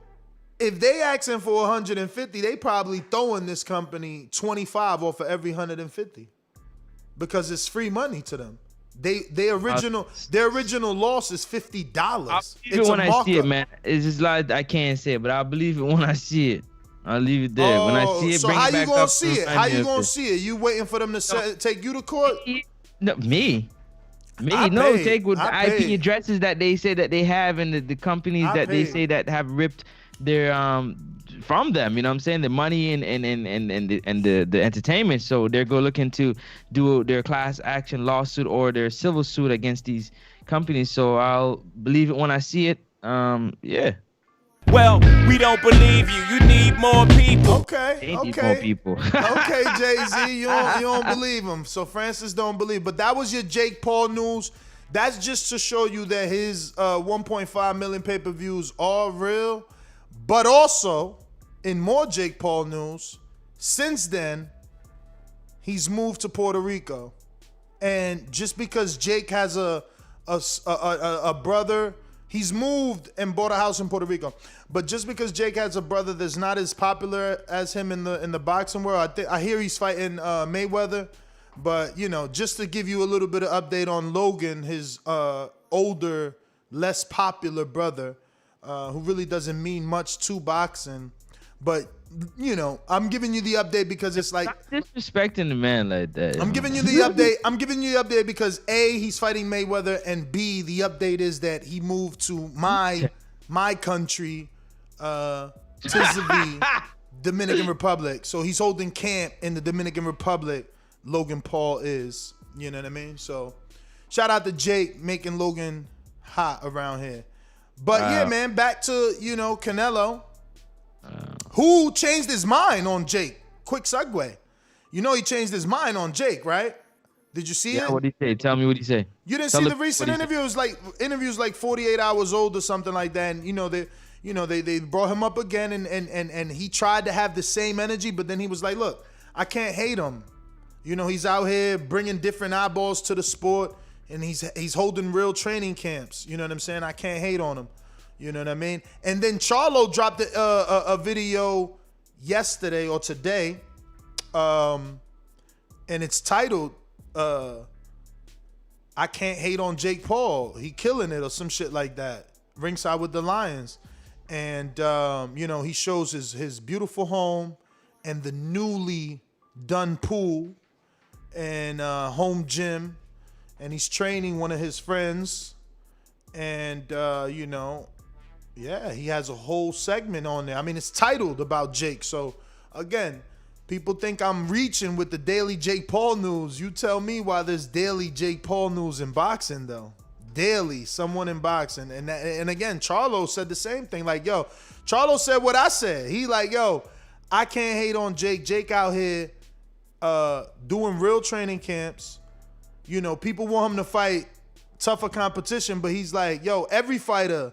if they asking for 150, they probably throwing this company 25 off of every 150 because it's free money to them. Their original loss is $50. Even when I see it, man, it's just like I can't say it, but I believe it when I see it. I'll leave it there. When I see it, so how you gonna see it? How you gonna see it? You waiting for them to take you to court? No, me. Take with the IP addresses that they say that they have and the companies that they say that have ripped their from them. You know what I'm saying? The money and the entertainment. So they're looking to do their class action lawsuit or their civil suit against these companies. So I'll believe it when I see it. Yeah. Well, we don't believe you. You need more people. Okay. Need more people. Okay, Jay-Z, you don't believe him. So Francis don't believe. But that was your Jake Paul news. That's just to show you that his 1.5 million pay-per-views are real. But also, in more Jake Paul news, since then, he's moved to Puerto Rico. And just because Jake has a brother, he's moved and bought a house in Puerto Rico. But just because Jake has a brother that's not as popular as him in the boxing world, I hear he's fighting Mayweather. But, just to give you a little bit of update on Logan, his older, less popular brother, who really doesn't mean much to boxing. But, I'm giving you the update because it's like... Stop disrespecting the man like that. I'm giving you the update. I'm giving you the update because A, he's fighting Mayweather, and B, the update is that he moved to my country, Tizavi, Dominican Republic. So he's holding camp in the Dominican Republic. Logan Paul is, you know what I mean? So shout out to Jake making Logan hot around here. But yeah, man, back to, Canelo, who changed his mind on Jake. Quick segue. He changed his mind on Jake, right? Did you see it? What did he say? Tell me what he said. You didn't see the recent interviews, interviews like 48 hours old or something like that. And they brought him up again, and he tried to have the same energy, but then he was like, look, I can't hate him. He's out here bringing different eyeballs to the sport, and he's holding real training camps. You know what I'm saying? I can't hate on him. You know what I mean? And then Charlo dropped a video yesterday or today, and it's titled, I can't hate on Jake Paul. He killing it or some shit like that. Ringside with the Lions. And, he shows his beautiful home and the newly done pool and home gym. And he's training one of his friends. And, Yeah, he has a whole segment on there. I mean, it's titled about Jake. So, again, people think I'm reaching with the daily Jake Paul news. You tell me why there's daily Jake Paul news in boxing, though. Daily, someone in boxing. And again, Charlo said the same thing. Like, yo, Charlo said what I said. He like, yo, I can't hate on Jake. Jake out here doing real training camps. You know, people want him to fight tougher competition, but he's like, yo, every fighter,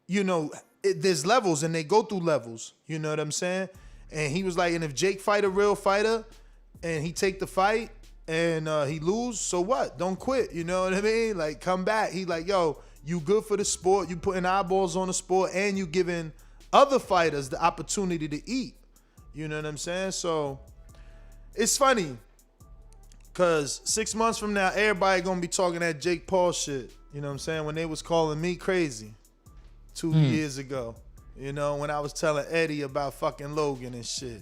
you know, there's levels and they go through levels. You know what I'm saying? And he was like, and if Jake fight a real fighter and he take the fight and he lose, so what? Don't quit. You know what I mean? Like, come back. He like, yo, you good for the sport. You putting eyeballs on the sport and you giving other fighters the opportunity to eat. You know what I'm saying? So it's funny because 6 months from now, everybody going to be talking that Jake Paul shit. You know what I'm saying? When they was calling me crazy 2 years ago. You know, when I was telling Eddie about fucking Logan and shit.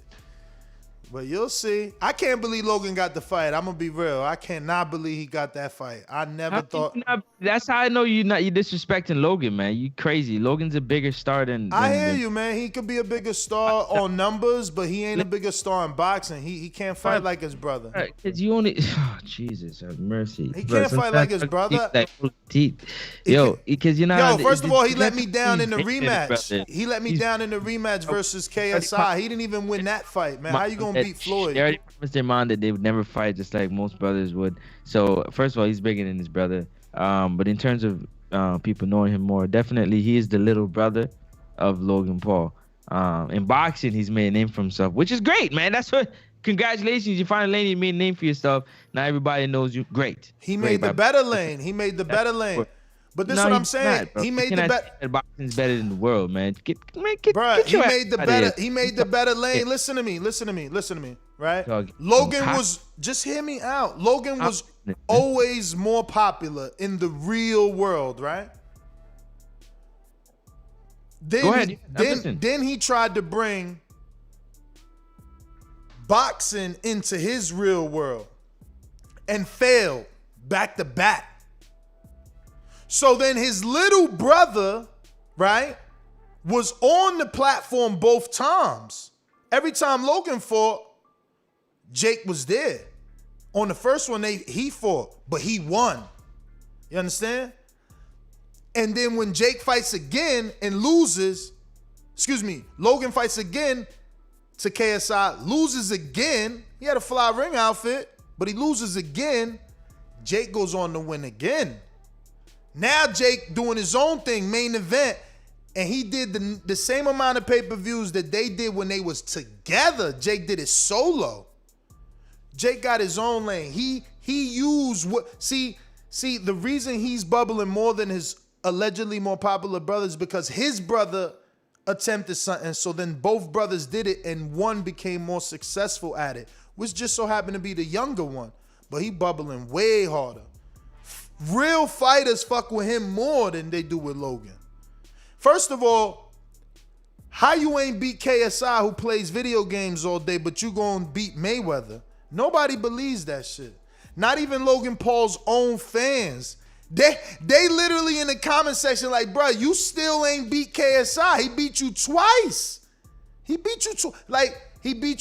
But you'll see. I can't believe Logan got the fight. I'm gonna be real. I cannot believe he got that fight. I never thought. That's how I know you disrespecting Logan, man. You crazy. Logan's a bigger star than I hear you, man. He could be a bigger star on numbers, but he ain't a bigger star in boxing. He can't fight like his brother. Cause you only, Jesus have mercy. He can't fight like his brother. Yo, because you know. Yo, first of all, he let me down in the rematch. He let me down in the rematch versus KSI. He didn't even win that fight, man. How you gonna beat Floyd? They already promised their mom that they would never fight, just like most brothers would. So first of all, he's bigger than his brother. But in terms of people knowing him more, definitely he is the little brother of Logan Paul. In boxing, he's made a name for himself, which is great, man. That's what. Congratulations, you finally made a name for yourself. Now everybody knows you. Great. He made the better lane. He made the better lane. But this is what I'm saying. He made the better. Boxing's better than the world, man. He made the better lane. Listen to me. Right? Logan was, just hear me out. Logan was always more popular in the real world, right? Go ahead. Then he tried to bring boxing into his real world and failed back to back. So then his little brother, right, was on the platform both times. Every time Logan fought, Jake was there. On the first one, he fought, but he won. You understand? And then when Jake fights again and loses, Logan fights again to KSI, loses again. He had a fly ring outfit, but he loses again. Jake goes on to win again. Now Jake doing his own thing, main event, and he did the same amount of pay-per-views that they did when they was together. Jake did it solo. Jake got his own lane. He used what see the reason he's bubbling more than his allegedly more popular brother is because his brother attempted something, so then both brothers did it and one became more successful at it, which just so happened to be the younger one, but he bubbling way harder. Real fighters fuck with him more than they do with Logan. First of all, how you ain't beat KSI who plays video games all day, but you gonna beat Mayweather? Nobody believes that shit. Not even Logan Paul's own fans. They literally in the comment section like, bro, you still ain't beat KSI. He beat you twice. He beat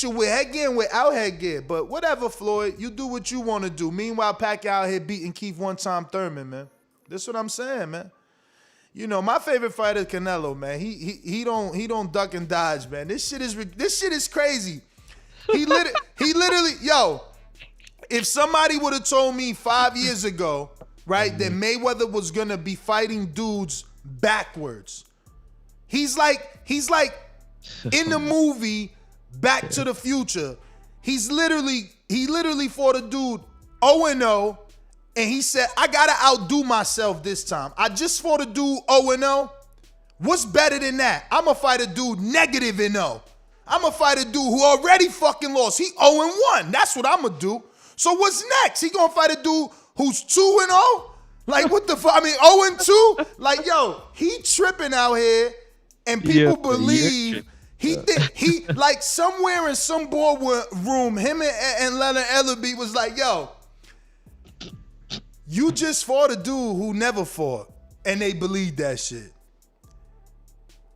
you with headgear and without headgear. But whatever, Floyd. You do what you want to do. Meanwhile, Pacquiao out here beating Keith one-time Thurman, man. That's what I'm saying, man. You know, my favorite fighter is Canelo, man. He don't duck and dodge, man. This shit is crazy. He literally, yo, if somebody would have told me 5 years ago, right, that Mayweather was gonna be fighting dudes backwards. He's like in the movie Back to the Future. He literally fought a dude 0-0, and he said, I gotta outdo myself this time. I just fought a dude 0-0. What's better than that? I'ma fight a dude -0. I'ma fight a dude who already fucking lost. He 0-1. That's what I'ma do. So what's next? He gonna fight a dude who's 2-0? Like, what the fuck? I mean, 0-2? Like, yo, he tripping out here, and people believe he like somewhere in some boardroom, him and Leonard Ellerbe was like, yo, you just fought a dude who never fought, and they believe that shit.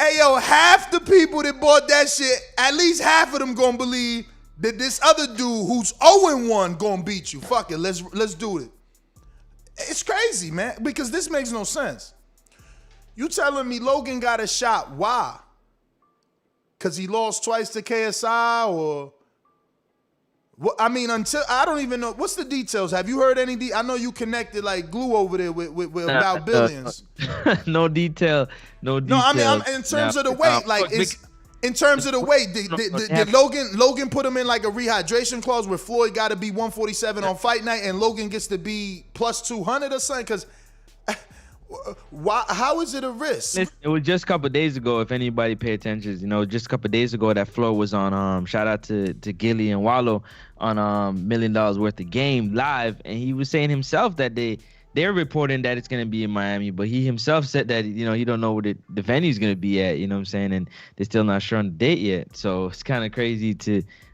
Hey, yo, half the people that bought that shit, at least half of them gonna believe that this other dude who's 0-1 gonna beat you. Fuck it, let's do it. It's crazy, man, because this makes no sense. You telling me Logan got a shot? Why? Because he lost twice to KSI, or what? I mean, until I don't even know what's the details. Have you heard any? I know you connected like glue over there with about billions. No detail. No, I mean, in terms of the weight, like in terms of the weight, did Logan put him in like a rehydration clause where Floyd got to be 147 on fight night and Logan gets to be plus 200 or something? Because why? How is it a risk? It was just a couple of days ago. If anybody pay attention, just a couple of days ago that Flo was on. Shout out to Gilly and Wallow on $1 million worth of game live, and he was saying himself that they're reporting that it's going to be in Miami, but he himself said that, he don't know where the venue's going to be at, you know what I'm saying? And they're still not sure on the date yet. So it's kind of crazy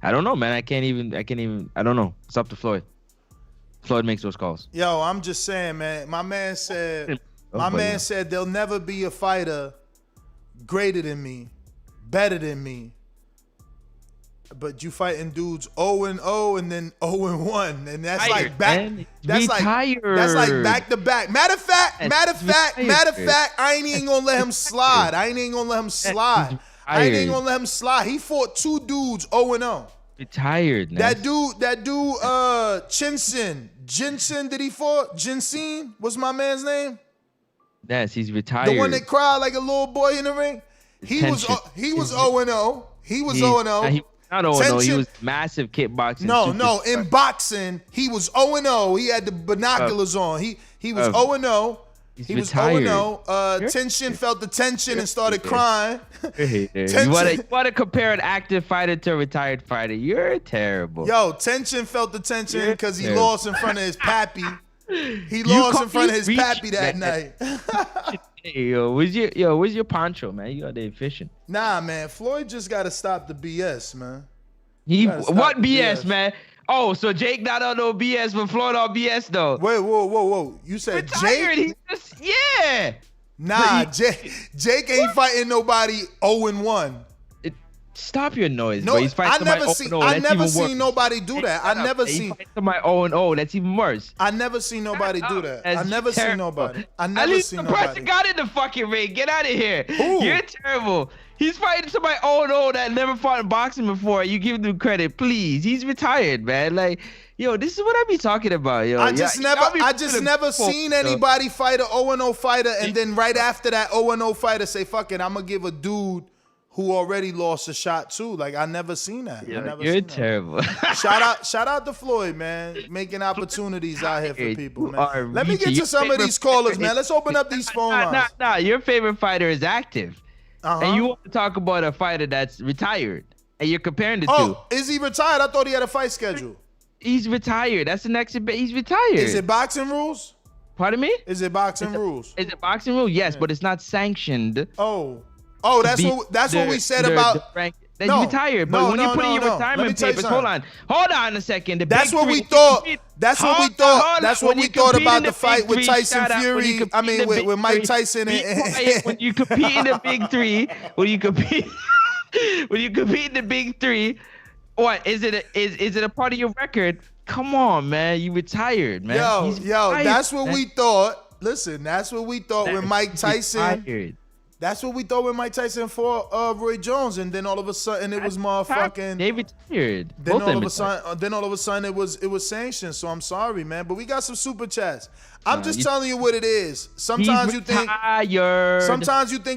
I don't know, man. I don't know. It's up to Floyd. Floyd makes those calls. Yo, I'm just saying, man. My man said there'll never be a fighter greater than me, better than me. But you fighting dudes 0-0 and then 0-1, and that's like back. That's like back to back. Matter of fact, I ain't even gonna let him slide. He fought two dudes 0-0. Retired. That dude, Jensen. Did he fought? Jensen was my man's name. Yes, he's retired. The one that cried like a little boy in the ring. He was 0-0. He was 0-0. Not 0-0, he was massive kickboxing. No, in boxing, he was 0-0. He had the binoculars on. He was 0-0. He was 0-0. Tension felt the tension and started crying. You want to compare an active fighter to a retired fighter? You're terrible. Yo, Tension felt the tension because he lost in front of his pappy. He lost in front of his pappy that night. Where's your poncho, man? You out there fishing. Nah, man. Floyd just got to stop the BS, man. What BS, man? Oh, so Jake not on no BS, but Floyd on BS, though. Wait, whoa. You said retired, Jake? Yeah. Nah, Jake ain't fighting nobody 0-1. Stop your noise, no, bro. He's fighting I never seen nobody do that. I never seen somebody 0-0. That's even worse. I never seen nobody do that. I never seen nobody. At least the person got in the fucking ring. Get out of here. Who? You're terrible. He's fighting somebody 0-0 that never fought in boxing before. You give him credit, please. He's retired, man. Like, yo, this is what I be talking about, yo. I just never seen anybody fight a 0-0 fighter and then right after that 0-0 fighter say, fuck it, I'm gonna give a dude who already lost a shot too. Like, I never seen that. You're terrible. Shout out to Floyd, man, making opportunities out here for people, man. Let me get to some of these callers, man. Let's open up these phone lines. Nah. Your favorite fighter is active, and you want to talk about a fighter that's retired, and you're comparing the two. Oh, is he retired? I thought he had a fight schedule. He's retired. That's the next debate. He's retired. Is it boxing rules? Pardon me? Is it boxing rules? Is it boxing rules? Yes, but it's not sanctioned. Oh, that's what we said about. Then you retired, but when you put in your retirement papers, hold on a second. That's what we thought. That's what we thought. That's what we thought about the fight with Tyson Fury. I mean, with Mike Tyson when you compete in the big three, when you compete in the big three, what is it? Is it a part of your record? Come on, man, you retired, man. Yo, that's what we thought. Listen, that's what we thought when Mike Tyson. Retired. That's what we thought when Mike Tyson fought Roy Jones, and then all of a sudden it was motherfucking. They retired. Then all of a sudden it was sanctioned. So I'm sorry, man, but we got some super chats. I'm just telling you what it is. Sometimes you think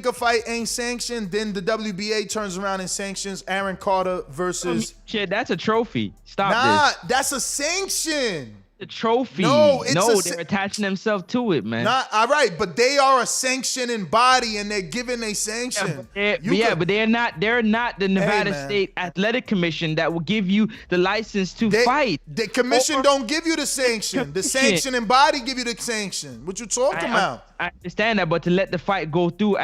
a fight ain't sanctioned, then the WBA turns around and sanctions Aaron Carter versus. Shit, that's a trophy. Stop this. Nah, that's a sanction. The trophy. No, they're attaching themselves to it, man. All right, but they are a sanctioning body and they're giving a sanction. But they're not the Nevada State Athletic Commission that will give you the license to fight. The commission don't give you the sanction. The sanctioning body give you the sanction. What you talking about? I understand that, but to let the fight go through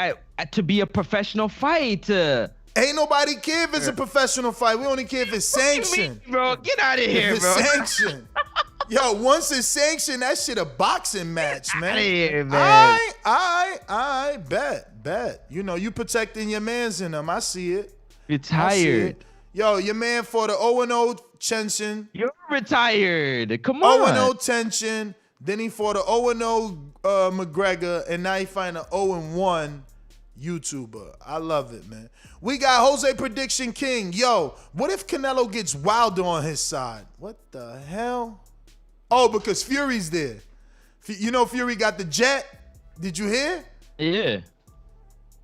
to be a professional fight. Ain't nobody care if it's a professional fight. We only care if it's sanctioned. Bro, get out of here, bro. If it's sanctioned. Yo, once it's sanctioned, that shit a boxing match, man. Here, man. I bet. You know, you protecting your mans in them. I see it. Retired. Yo, your man for the 0-0 tension. You're retired. Come on. 0-0 tension. Then he fought a 0-0 McGregor, and now he find an 0-1 YouTuber. I love it, man. We got Jose Prediction King. Yo, what if Canelo gets Wilder on his side? What the hell? Oh, because Fury's there. You know Fury got the jet? Did you hear? Yeah.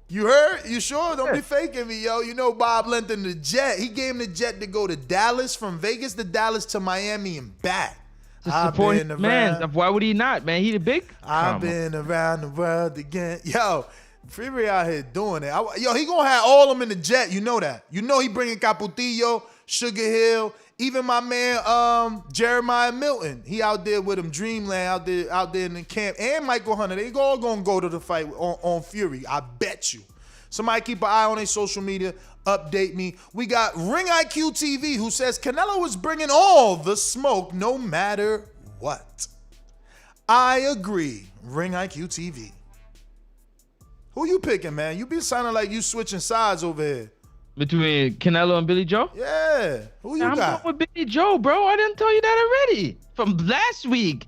You heard? You sure? Don't be faking me, yo. You know Bob lent him the jet. He gave him the jet to go to Dallas, from Vegas to Dallas to Miami and back. To support his man. Why would he not, man? He the big. I've been around the world again. Yo, Fury out here doing it. Yo, he gonna have all of them in the jet. You know that. You know he bringing Caputillo, Sugar Hill, even my man Jeremiah Milton. He out there with him, Dreamland out there in the camp, and Michael Hunter. They all gonna go to the fight on Fury. I bet you. Somebody keep an eye on their social media. Update me. We got Ring IQ TV, who says Canelo is bringing all the smoke no matter what. I agree. Ring IQ TV. Who you picking, man? You be sounding like you switching sides over here. Between Canelo and Billy Joe? Yeah. Who you got? I'm going with Billy Joe, bro. I didn't tell you that already. From last week.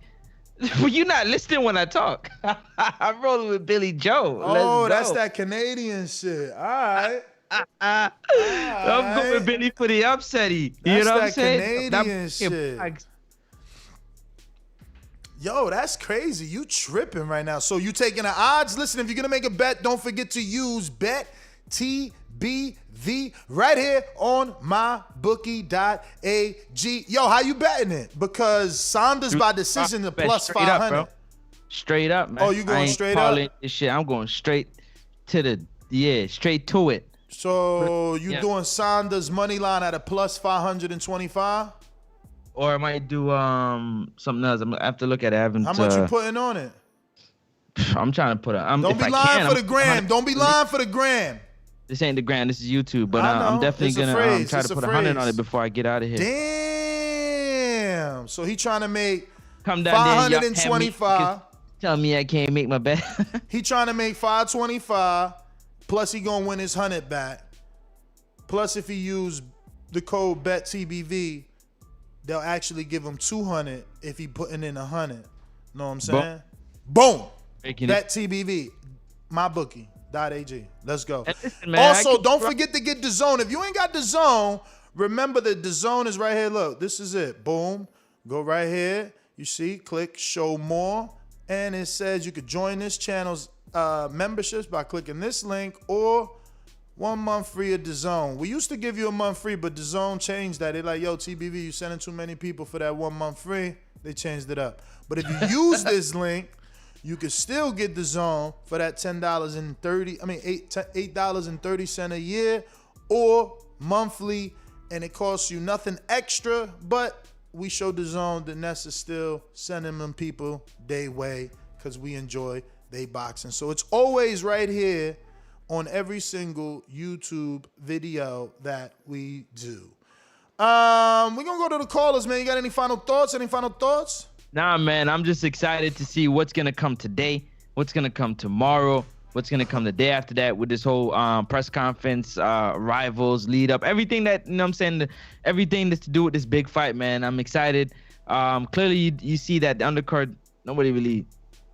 You not listening when I talk. I'm rolling with Billy Joe. Oh, that's that Canadian shit. All right. I'm going with Billy for the upsetty. You know what I'm saying? Canadian shit. Yo, that's crazy. You tripping right now. So you taking the odds? Listen, if you're going to make a bet, don't forget to use BetTBV right here on mybookie.ag. Yo, how you betting it? Because Saunders by decision to plus 500. Straight up, man. Oh, you going straight up? This shit. I'm going straight to the, straight to it. So you doing Saunders money line at a plus 525? Or I might do something else. I have to look at it. I haven't. How much you putting on it? I'm trying to put a. Don't be lying for the gram. Don't be lying for the gram. This ain't the gram. This is YouTube. But I'm definitely gonna try to put 100 on it before I get out of here. Damn. So he trying to make come down 525. Tell me I can't make my bet. He trying to make 525. Plus he gonna win his 100 back. Plus if he use the code BetTBV, they'll actually give him 200 if he putting in 100. Know what I'm saying? Boom. BetTBV, mybookie.ag. Let's go. Listen, man, also, don't forget to get DAZN. If you ain't got DAZN, remember that DAZN is right here. Look, this is it. Boom. Go right here. You see, click show more. And it says you could join this channel's memberships by clicking this link, or 1 month free of DAZN. We used to give you a month free, but DAZN changed that. They're like, yo, TBV, you sending too many people for that 1 month free. They changed it up. But if you use this link, you can still get DAZN for that $8.30 a year, or monthly, and it costs you nothing extra. But we show DAZN that Ness is still sending them people their way because we enjoy they boxing. So it's always right here on every single YouTube video that we do. We're going to go to the callers, man. You got any final thoughts? Nah, man. I'm just excited to see what's going to come today, what's going to come tomorrow, what's going to come the day after that with this whole press conference, rivals, lead up, everything that, you know what I'm saying, everything that's to do with this big fight, man. I'm excited. Clearly, you see that the undercard, nobody really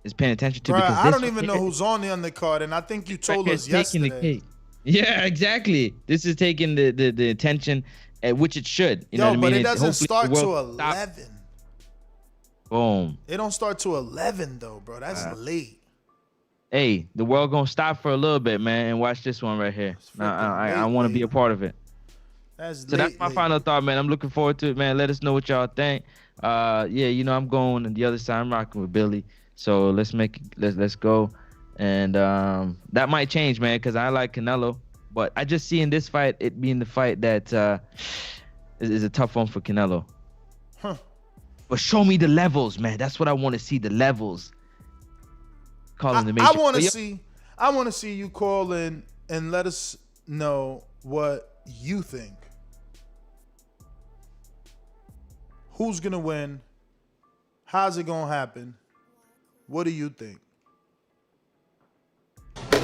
is paying attention to. Bruh, I don't even know who's on the undercard, and I think you told us yesterday. The cake. Yeah, exactly. This is taking the attention at which it should. You know what I mean? But it doesn't start to 11. Boom. It don't start to 11 though, bro. That's late. Hey, the world gonna stop for a little bit, man, and watch this one right here. I want to be a part of it. That's my final thought, man. I'm looking forward to it, man. Let us know what y'all think. Yeah, you know, I'm going on the other side. I'm rocking with Billy. So let's go. And that might change, man, because I like Canelo. But I just see in this fight, it being the fight that is a tough one for Canelo. Huh. But show me the levels, man. That's what I want to see, the levels. Calling the major. I want to see you call in and let us know what you think. Who's going to win How's it gonna happen? What do you think? The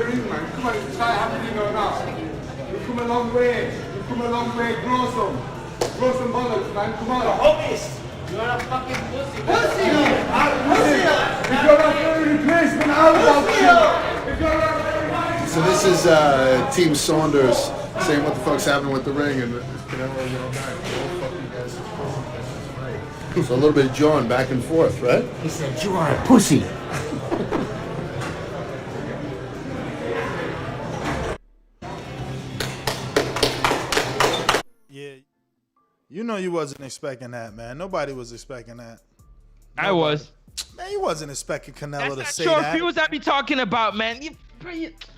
ring, man. Come on, it's not happening now. You've come a long way. You've come a long way. Grow some bollocks, man. Come on. Homies, you're a fucking pussy. Pussy! If you're not very replacement, So this is Team Saunders saying what the fuck's happening with the ring, and Canelo, you know, back. Oh, fuck you guys. So a little bit of jawing back and forth, right? He said, "You are a pussy." Yeah, you know you wasn't expecting that, man. Nobody was expecting that. I was. Man, you wasn't expecting Canelo to say Short that. fuse I be talking about, man.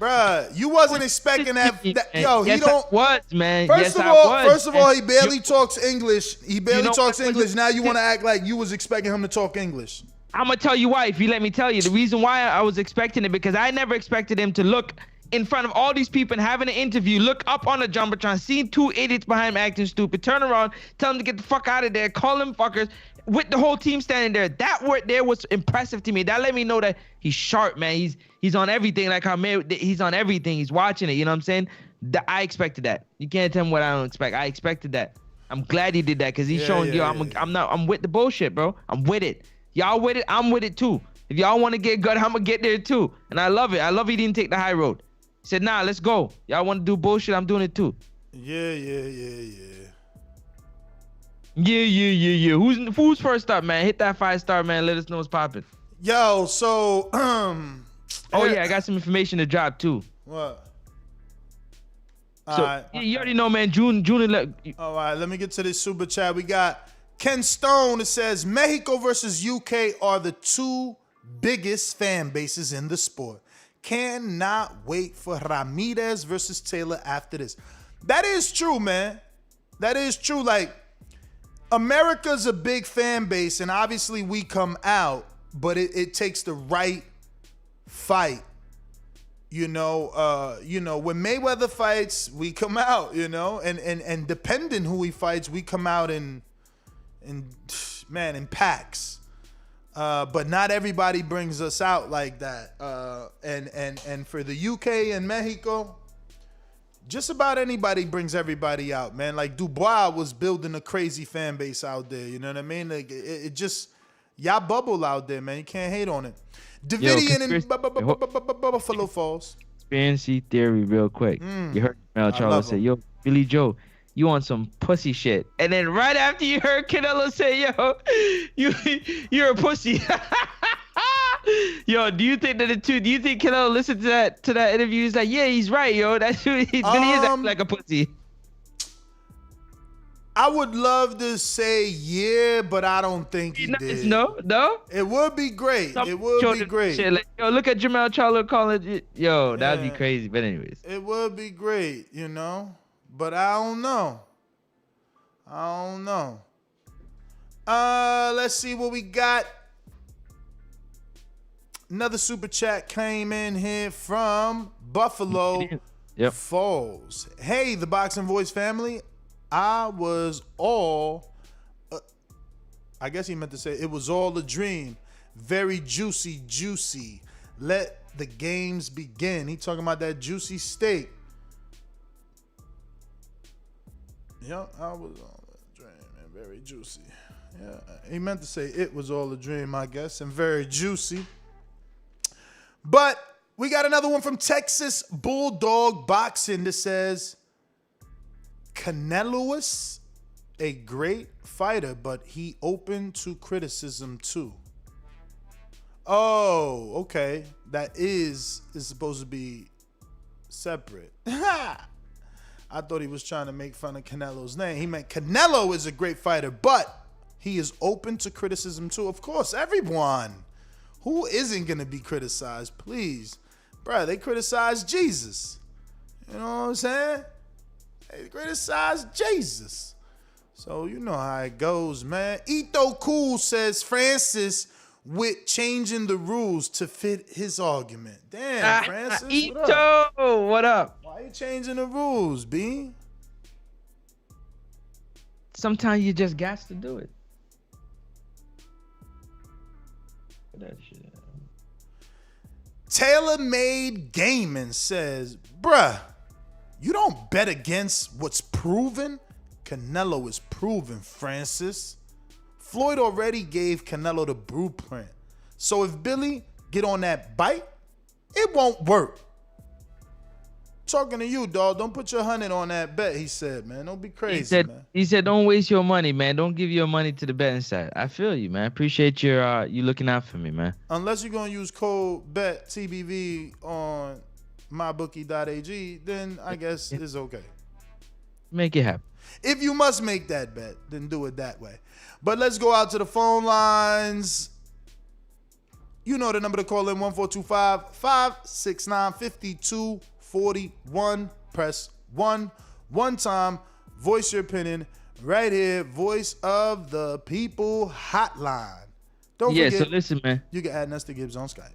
Bruh, you wasn't expecting that. Yo, yes, he don't. I was, man. First Yes, of all, he barely talks English. He barely know talks what? English. Now you want to act like you was expecting him to talk English. I'm gonna tell you why. If you let me tell you, the reason why I was expecting it, because I never expected him to look in front of all these people and having an interview, look up on the jumbotron, see two idiots behind him acting stupid, turn around, tell them to get the fuck out of there, call them fuckers, with the whole team standing there. That word there was impressive to me. That let me know that he's sharp, man. He's on everything. Like how he's on everything. He's watching it. You know what I'm saying? I expected that. You can't tell me what I don't expect. I expected that. I'm glad he did that because he's showing I'm with the bullshit, bro. I'm with it. Y'all with it? I'm with it too. If y'all want to get good, I'm gonna get there too. And I love it. I love he didn't take the high road. He said, nah, let's go. Y'all want to do bullshit? I'm doing it too. Yeah. Who's first up, man? Hit that 5-star, man. Let us know what's popping. Yo, so yeah, I got some information to drop too. What? So you already know, man. June. All right, let me get to this super chat. We got Ken Stone. It says Mexico versus UK are the two biggest fan bases in the sport. Cannot wait for Ramirez versus Taylor after this. That is true, man. That is true. Like, America's a big fan base, and obviously we come out, but it takes the right fight. You know, when Mayweather fights, we come out, you know, and depending who he fights, we come out in packs. But not everybody brings us out like that. And for the UK and Mexico, just about anybody brings everybody out, man. Like Dubois was building a crazy fan base out there. You know what I mean? Like it just, y'all bubble out there, man. You can't hate on it. Davidian and Buffalo Falls. Conspiracy theory, real quick. You heard Mel Charles say, "Yo, Billy Joe, you on some pussy shit," and then right after you heard Canelo say, "Yo, you're a pussy." Yo, do you think that do you think Canelo listened to that interview? He's like, yeah, he's right, yo. That's who he Billy is acting like a pussy. I would love to say yeah, but I don't think he did. No. It would be great. It would be great. Shit, like, yo, look at Jamel Charlo calling it. Yo, that'd be crazy. But anyways, it would be great, you know. But I don't know. Let's see what we got. Another super chat came in here from Buffalo Falls. Hey, the Boxing Voice family. I guess he meant to say it was all a dream. Very juicy. Let the games begin. He talking about that juicy steak. Yeah, I was all a dream and very juicy. Yeah, he meant to say it was all a dream, I guess, and very juicy. But we got another one from Texas Bulldog Boxing that says, Canelo is a great fighter, but he open to criticism too. Oh, okay. That is supposed to be separate. I thought he was trying to make fun of Canelo's name. He meant Canelo is a great fighter, but he is open to criticism too. Of course, everyone. Who isn't going to be criticized? Please. Bruh, they criticized Jesus. You know what I'm saying? They criticized Jesus. So you know how it goes, man. Ito Cool says Francis with changing the rules to fit his argument. Damn, Francis. Ito, what up? Why you changing the rules, B? sometimes you just got to do it. That shit. Tailor-Made Gaming says, bruh, you don't bet against what's proven. Canelo is proven, Francis. Floyd already gave Canelo the blueprint. So if Billy get on that bite, it won't work. Talking to you, dog. Don't put your 100 on that bet, he said, man. Don't be crazy, man. He said, don't waste your money, man. Don't give your money to the betting side. I feel you, man. Appreciate your you looking out for me, man. Unless you're going to use code BETTBV on mybookie.ag, then I guess it's okay. Make it happen. If you must make that bet, then do it that way. But let's go out to the phone lines. You know the number to call in, 1425-569-5241. Press 1. One time, voice your opinion right here. Voice of the People hotline. Don't forget, so listen, man. You can add Nestor Gibbs on Skype.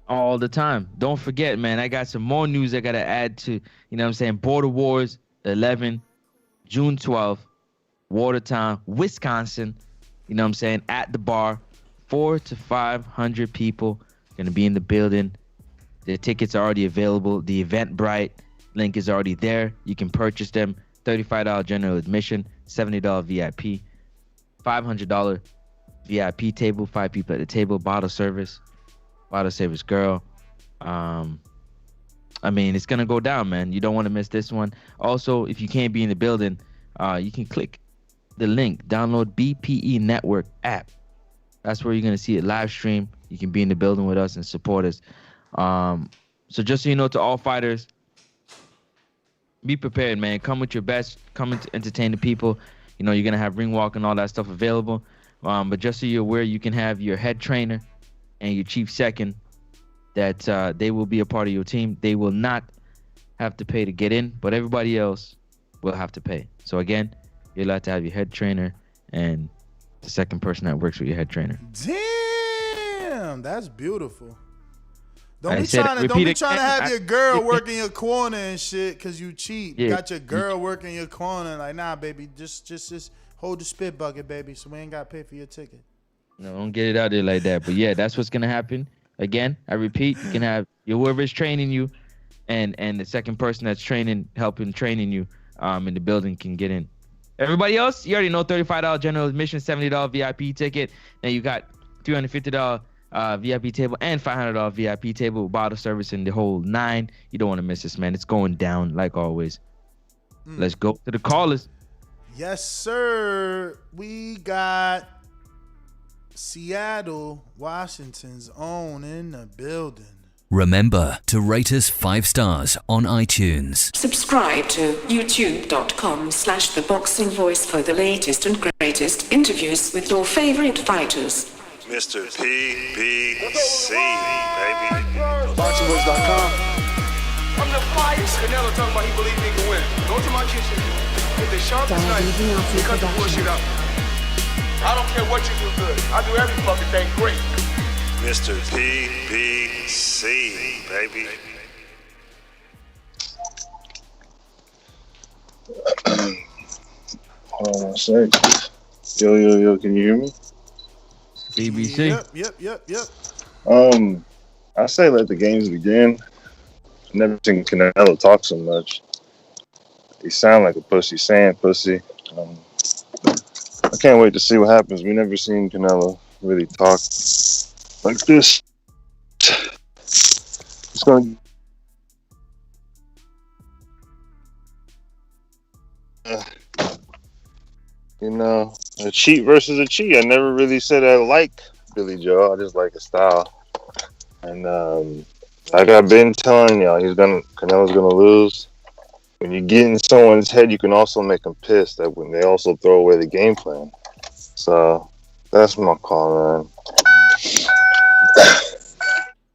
All the time. Don't forget, man. I got some more news I got to add to, you know what I'm saying, Border Wars 11, June 12th, Watertown, Wisconsin. You know what I'm saying, at the bar. 400 to 500 people going to be in the building. The tickets are already available. The Eventbrite link is already there. You can purchase them. $35 general admission, $70 VIP, $500 VIP table, 5 people at the table, bottle service girl. I mean, it's going to go down, man. You don't want to miss this one. Also, if you can't be in the building, you can click the link, download BPE Network app. That's where you're going to see it live stream. You can be in the building with us and support us. So just so you know, to all fighters, be prepared, man. Come with your best. Come to entertain the people. You know, you're going to have ring walk and all that stuff available. But just so you're aware, you can have your head trainer and your chief second that they will be a part of your team. They will not have to pay to get in, but everybody else will have to pay. So again, you're allowed to have your head trainer and the second person that works with your head trainer. Damn, that's beautiful. Don't be trying to have your girl working your corner and shit because you cheat. Yeah. Got your girl working your corner. Like, nah, baby, just hold the spit bucket, baby, so we ain't got to pay for your ticket. No, don't get it out there like that. But yeah, that's what's going to happen. Again, I repeat, you can have whoever's training you and the second person that's training you in the building can get in. Everybody else, you already know, $35 general admission, $70 VIP ticket. Then you got $350 VIP table and $500 VIP table, bottle service, and the whole 9. You don't want to miss this, man. It's going down like always. Let's go to the callers. Yes, sir. We got Seattle, Washington's own in the building. Remember to rate us 5 stars on iTunes. Subscribe to youtube.com/theboxingvoice for the latest and greatest interviews with your favorite fighters. Mr. PBC, baby. BoxingVoice.com. I'm the flyest. Canelo talking about he believes he can win. Go to my kitchen. Get the sharpest knife. Cut the bullshit up. I don't care what you do good. I do every fucking thing great. Mr. PBC, baby. Hold on one sec. Yo, can you hear me? BBC. Yep. I say let the games begin. Never seen Canelo talk so much. He sound like a pussy, saying pussy. I can't wait to see what happens. We never seen Canelo really talk like this. It's going to... You know, a cheat versus a cheat. I never really said I like Billy Joe. I just like his style. And like I've been telling y'all, Canelo's gonna lose. When you get in someone's head, you can also make them pissed. That when they also throw away the game plan. So that's my call, man.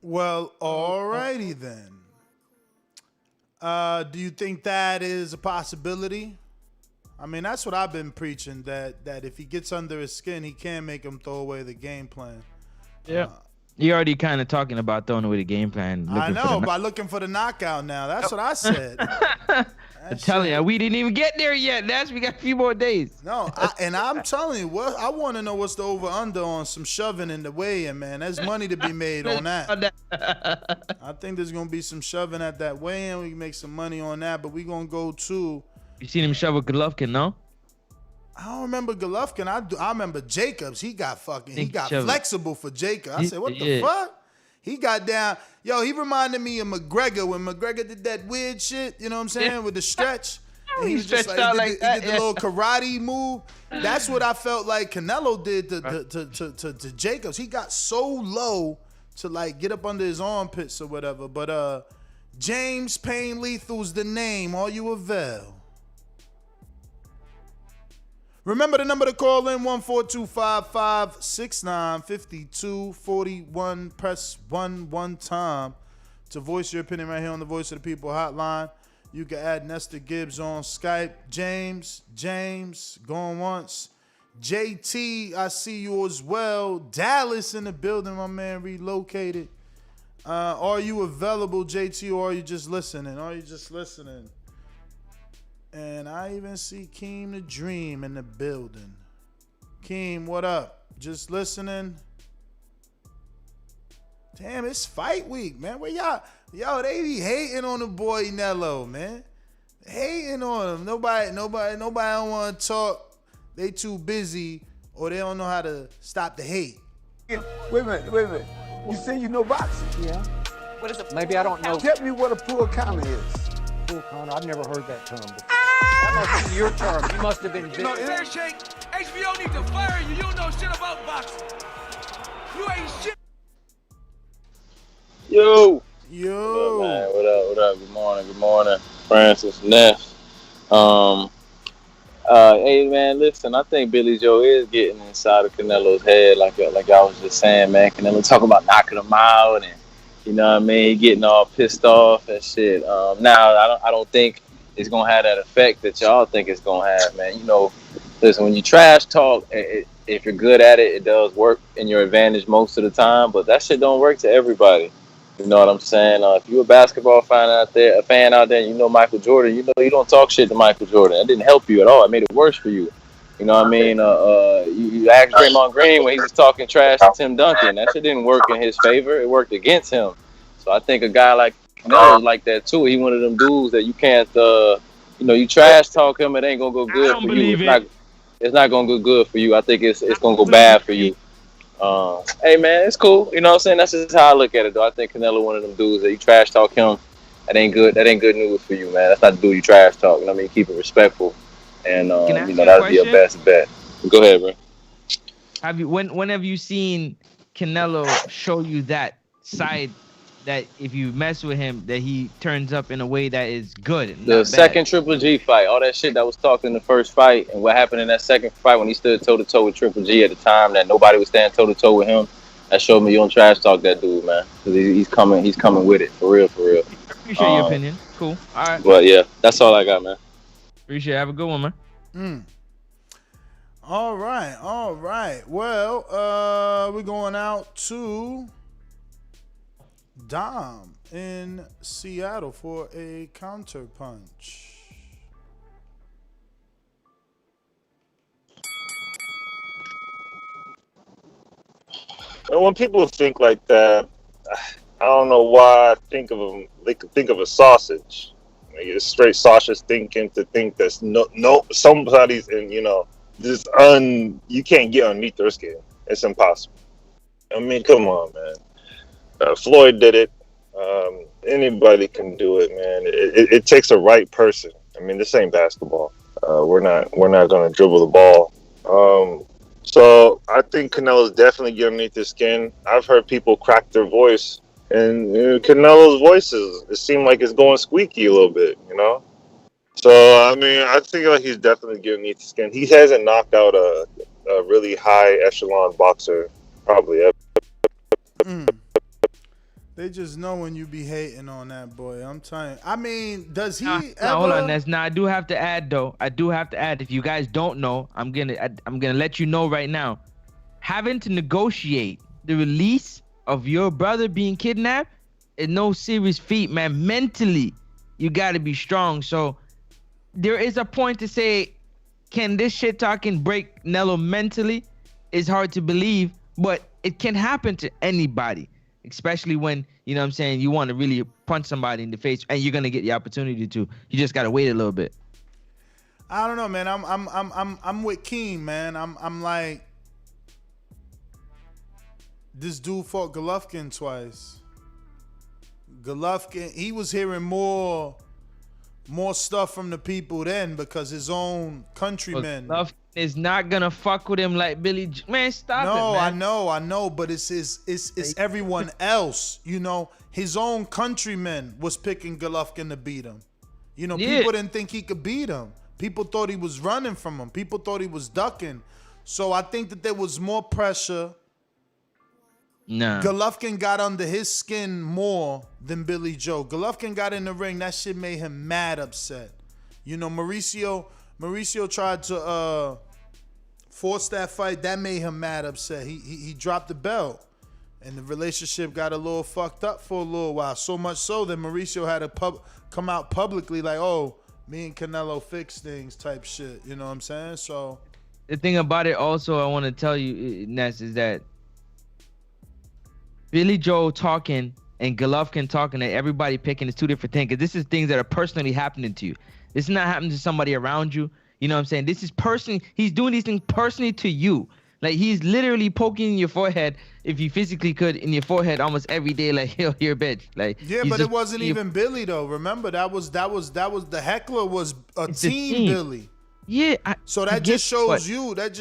Well, alrighty then. Do you think that is a possibility? I mean, that's what I've been preaching, that if he gets under his skin, he can make him throw away the game plan. Yeah. You're already kind of talking about throwing away the game plan. I know, by looking for the knockout now. That's what I said. I'm telling you, we didn't even get there yet. We got a few more days. No, I'm telling you, what I want to know what's the over/under on some shoving in the weigh-in, man. There's money to be made on that. I think there's gonna be some shoving at that weigh-in. We can make some money on that, but we gonna go to. You seen him shove with Golovkin, no? I don't remember Golovkin. I remember Jacobs. He got flexible for Jacobs. I said, what the fuck? He got down. Yo, he reminded me of McGregor when McGregor did that weird shit, you know what I'm saying, with the stretch. And he was just like, he did the little karate move. That's what I felt like Canelo did to Jacobs. He got so low to like get up under his armpits or whatever. But James Payne Lethal's the name. All you avail. Remember the number to call in, 14255-695241. Press 1 time to voice your opinion right here on the Voice of the People hotline. You can add Nestor Gibbs on Skype. James, going once. JT, I see you as well. Dallas in the building, my man, relocated. Are you available, JT, or are you just listening? And I even see Keem the Dream in the building. Keem, what up? Just listening. Damn, it's fight week, man. Where y'all? Yo, they be hating on the boy Nello, man. Hating on him. Nobody don't want to talk. They too busy, or they don't know how to stop the hate. Wait a minute. You say you know boxing? Yeah. What is it? Maybe I don't know. Tell me what a pool counter is. Pool counter? I've never heard that term before. That must be your term. You must have been. Fair shake. HBO needs to fire you. You don't know shit about boxing. You ain't shit. Yo. What up, man? What up? Good morning. Francis, Neff. Hey, man, listen, I think Billy Joe is getting inside of Canelo's head, like I was just saying, man. Canelo talking about knocking him out, and you know what I mean, he getting all pissed off and shit. Now I don't think it's gonna have that effect that y'all think it's gonna have, man. You know, listen, when you trash talk, if you're good at it, it does work in your advantage most of the time, but that shit don't work to everybody. You know what I'm saying? If you're a basketball fan out there, and you know Michael Jordan, you know you don't talk shit to Michael Jordan. It didn't help you at all. It made it worse for you. You know what I mean? You asked Draymond Green when he was talking trash to Tim Duncan. That shit didn't work in his favor. It worked against him. So I think a guy like Canelo's like that too. He one of them dudes that you can't, you trash talk him. It ain't gonna go good for you. It's not gonna go good for you. I think it's gonna go bad for you. Hey man, it's cool. You know what I'm saying? That's just how I look at it though. I think Canelo one of them dudes that you trash talk him. That ain't good news for you, man. That's not the dude you trash talk. You know what I mean? Keep it respectful. And that'll be your best bet. Go ahead, bro. When have you seen Canelo show you that side that if you mess with him, that he turns up in a way that is good? The second Triple G fight, all that shit that was talked in the first fight, and what happened in that second fight when he stood toe to toe with Triple G at the time that nobody was standing toe to toe with him. That showed me you don't trash talk that dude, man. Cause he's coming with it for real. Appreciate your opinion. Cool. All right. But yeah, that's all I got, man. Appreciate it. Have a good one, man. All right. Well, we're going out to Dom in Seattle for a counter punch. When people think like that, I don't know why I think of them. They could think of a sausage, like it's straight sausage thinking. To think that's no somebody's in you can't get underneath their skin. It's impossible. I mean, come on, man. Floyd did it. Anybody can do it, man. It takes a right person. I mean, this ain't basketball. We're not gonna dribble the ball. So I think Canelo's definitely getting underneath his skin. I've heard people crack their voice, and Canelo's voice it seemed like it's going squeaky a little bit, you know. So I mean, I think like he's definitely getting underneath his skin. He hasn't knocked out a really high echelon boxer probably ever. They just know when you be hating on that boy. I'm telling you. I mean, does he ever... hold on, Ness. Now I do have to add though. If you guys don't know, I'm gonna let you know right now. Having to negotiate the release of your brother being kidnapped is no serious feat, man. Mentally, you got to be strong. So there is a point to say, can this shit talking break Nello mentally? It's hard to believe, but it can happen to anybody, especially when, you know what I'm saying, you want to really punch somebody in the face and you're going to get the opportunity to. You just got to wait a little bit. I don't know, man. I'm with Keem, man. I'm like, this dude fought Golovkin twice. Golovkin, he was hearing more stuff from the people then because his own countrymen. Golovkin is not gonna fuck with him like Billy. Man, stop it, man. I know, but it's everyone else. You know, his own countrymen was picking Golovkin to beat him. You know, people didn't think he could beat him. People thought he was running from him. People thought he was ducking. So I think that there was more pressure. Nah. Golovkin got under his skin more than Billy Joe. Golovkin got in the ring. That shit made him mad upset. You know, Mauricio tried to force that fight. That made him mad upset. He dropped the belt. And the relationship got a little fucked up for a little while. So much so that Mauricio had to come out publicly like, oh, me and Canelo fixed things type shit. You know what I'm saying? So the thing about it also I want to tell you, Ness, is that Billy Joe talking and Golovkin talking and everybody picking is two different things. Because this is things that are personally happening to you. This is not happening to somebody around you. You know what I'm saying? This is personally, he's doing these things personally to you. Like, he's literally poking in your forehead, if you physically could, in your forehead almost every day, like, yo, here, bitch. Like, yeah, but it wasn't even Billy though. Remember, that was the heckler was a team Billy. Yeah. So that just shows you that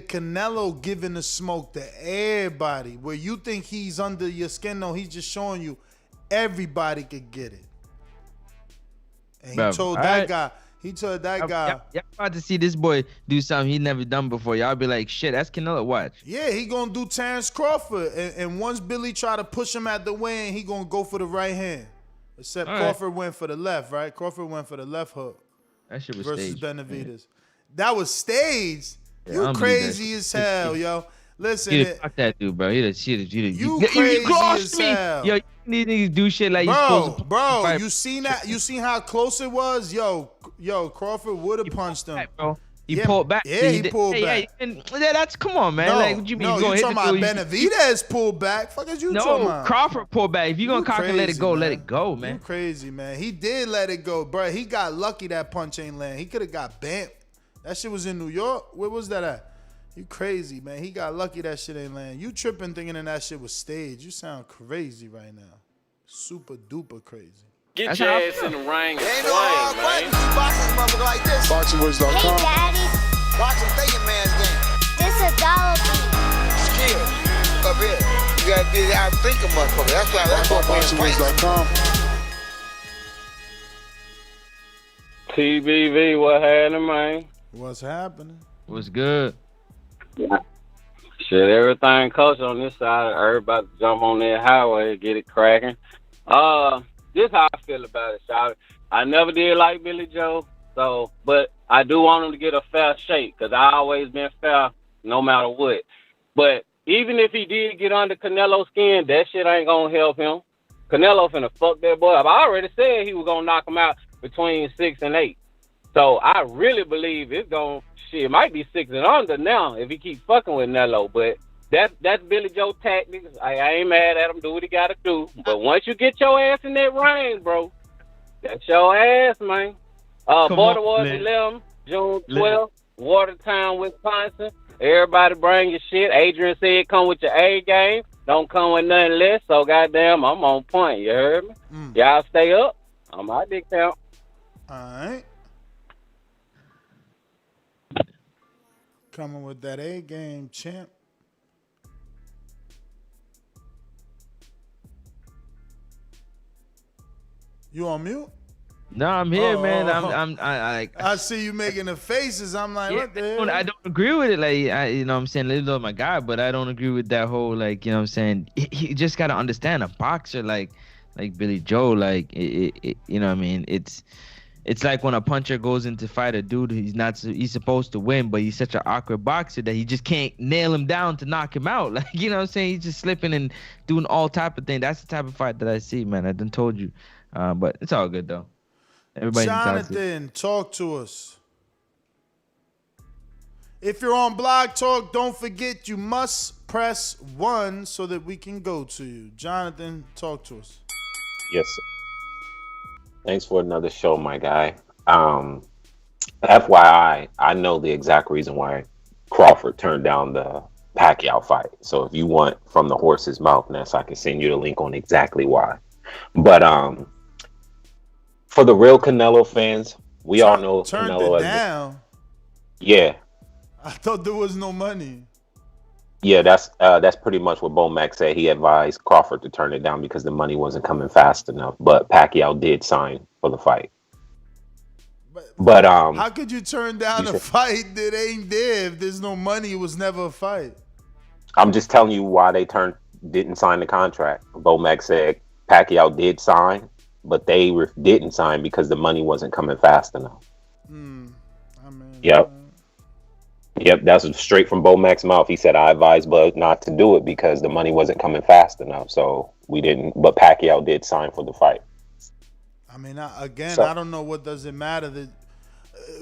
Canelo giving the smoke to everybody. Where you think he's under your skin, no, he's just showing you everybody could get it. And he told that guy. He told that guy. Y'all about to see this boy do something he never done before. Y'all be like, shit, that's Canelo. Watch. Yeah, he gonna do Terrence Crawford. And once Billy try to push him at the weigh-in, he gonna go for the right hand. Except Crawford went for the left, right? Crawford went for the left hook. That shit was versus staged, Benavidez. Man. That was staged. Yeah, You crazy as hell, yo. Listen, fuck that dude, bro. You crazy crossed as me. hell. Yo, these niggas do shit like you supposed to. Bro, you seen that? You seen how close it was? Yo, Crawford would have punched him. Bro. He pulled back. Yeah, he pulled back. Yeah, that's come on, man. No, like, what you mean? No, you talking about Benavidez pulled back? Fuck is you talking about? No, Crawford pulled back. If you gonna cock and let it go, man. let it go, man. You crazy, man. He did let it go, bro. He got lucky that punch ain't land. He could have got bent. That shit was in New York. Where was that at? You crazy, man. He got lucky that shit ain't land. You tripping thinking that shit was staged. You sound crazy right now. Super duper crazy. Get your ass in the ring and Ain't no hard questions. Boxing motherfucker like this. BoxingWords.com. Hey, Daddy. Boxing thinking man's game. This a dollar beat. Skill. Up here. You gotta get it out thinking motherfucker. That's what BoxingWords.com. TBV, what happening, man? What's happening? What's good? Shit, everything culture on this side. Everybody jump on that highway, get it cracking. This how I feel about it, shout. I never did like Billy Joe, but I do want him to get a fair shake because I always been fair no matter what. But even if he did get under Canelo's skin, that shit ain't gonna help him. Canelo finna fuck that boy up. I already said he was gonna knock him out between 6 and 8. So I really believe it's gonna it might be 6 and under now if he keep fucking with Nello. But that's Billy Joe tactics. I ain't mad at him. Do what he gotta do. But once you get your ass in that ring, bro, that's your ass, man. Border Wars 11, June 12th, Watertown, Wisconsin. Everybody bring your shit. Adrian said come with your A game. Don't come with nothing less. So goddamn, I'm on point. You heard me? Y'all stay up. I'm out dick count. All right. Coming with that A game, champ. You on mute? No, I'm here, man. I see you making the faces. I'm like, what the hell? I don't agree with it. Like, you know what I'm saying? Little love my guy, but I don't agree with that whole, like, you know what I'm saying? You just got to understand a boxer like Billy Joe, like, you know what I mean? It's like when a puncher goes in to fight a dude, he's supposed to win, but he's such an awkward boxer that he just can't nail him down to knock him out. Like, you know what I'm saying? He's just slipping and doing all type of things. That's the type of fight that I see, man. I done told you. But it's all good, though. Everybody to talk to. Jonathan, talk to us. If you're on Blog Talk, don't forget you must press 1 so that we can go to you. Jonathan, talk to us. Yes, sir. Thanks for another show, my guy. FYI, I know the exact reason why Crawford turned down the Pacquiao fight. So if you want from the horse's mouth, Ness, I can send you the link on exactly why. But for the real Canelo fans, we all know Canelo turned it down. Yeah. I thought there was no money. Yeah, that's pretty much what Bomac said. He advised Crawford to turn it down because the money wasn't coming fast enough. But Pacquiao did sign for the fight. But how could you turn down a fight that ain't there if there's no money? It was never a fight. I'm just telling you why they didn't sign the contract. Bomac said Pacquiao did sign, but they didn't sign because the money wasn't coming fast enough. Yep, that's straight from Bomac's mouth. He said, I advised Bud not to do it because the money wasn't coming fast enough. So we didn't, but Pacquiao did sign for the fight. I mean, I don't know what does it matter that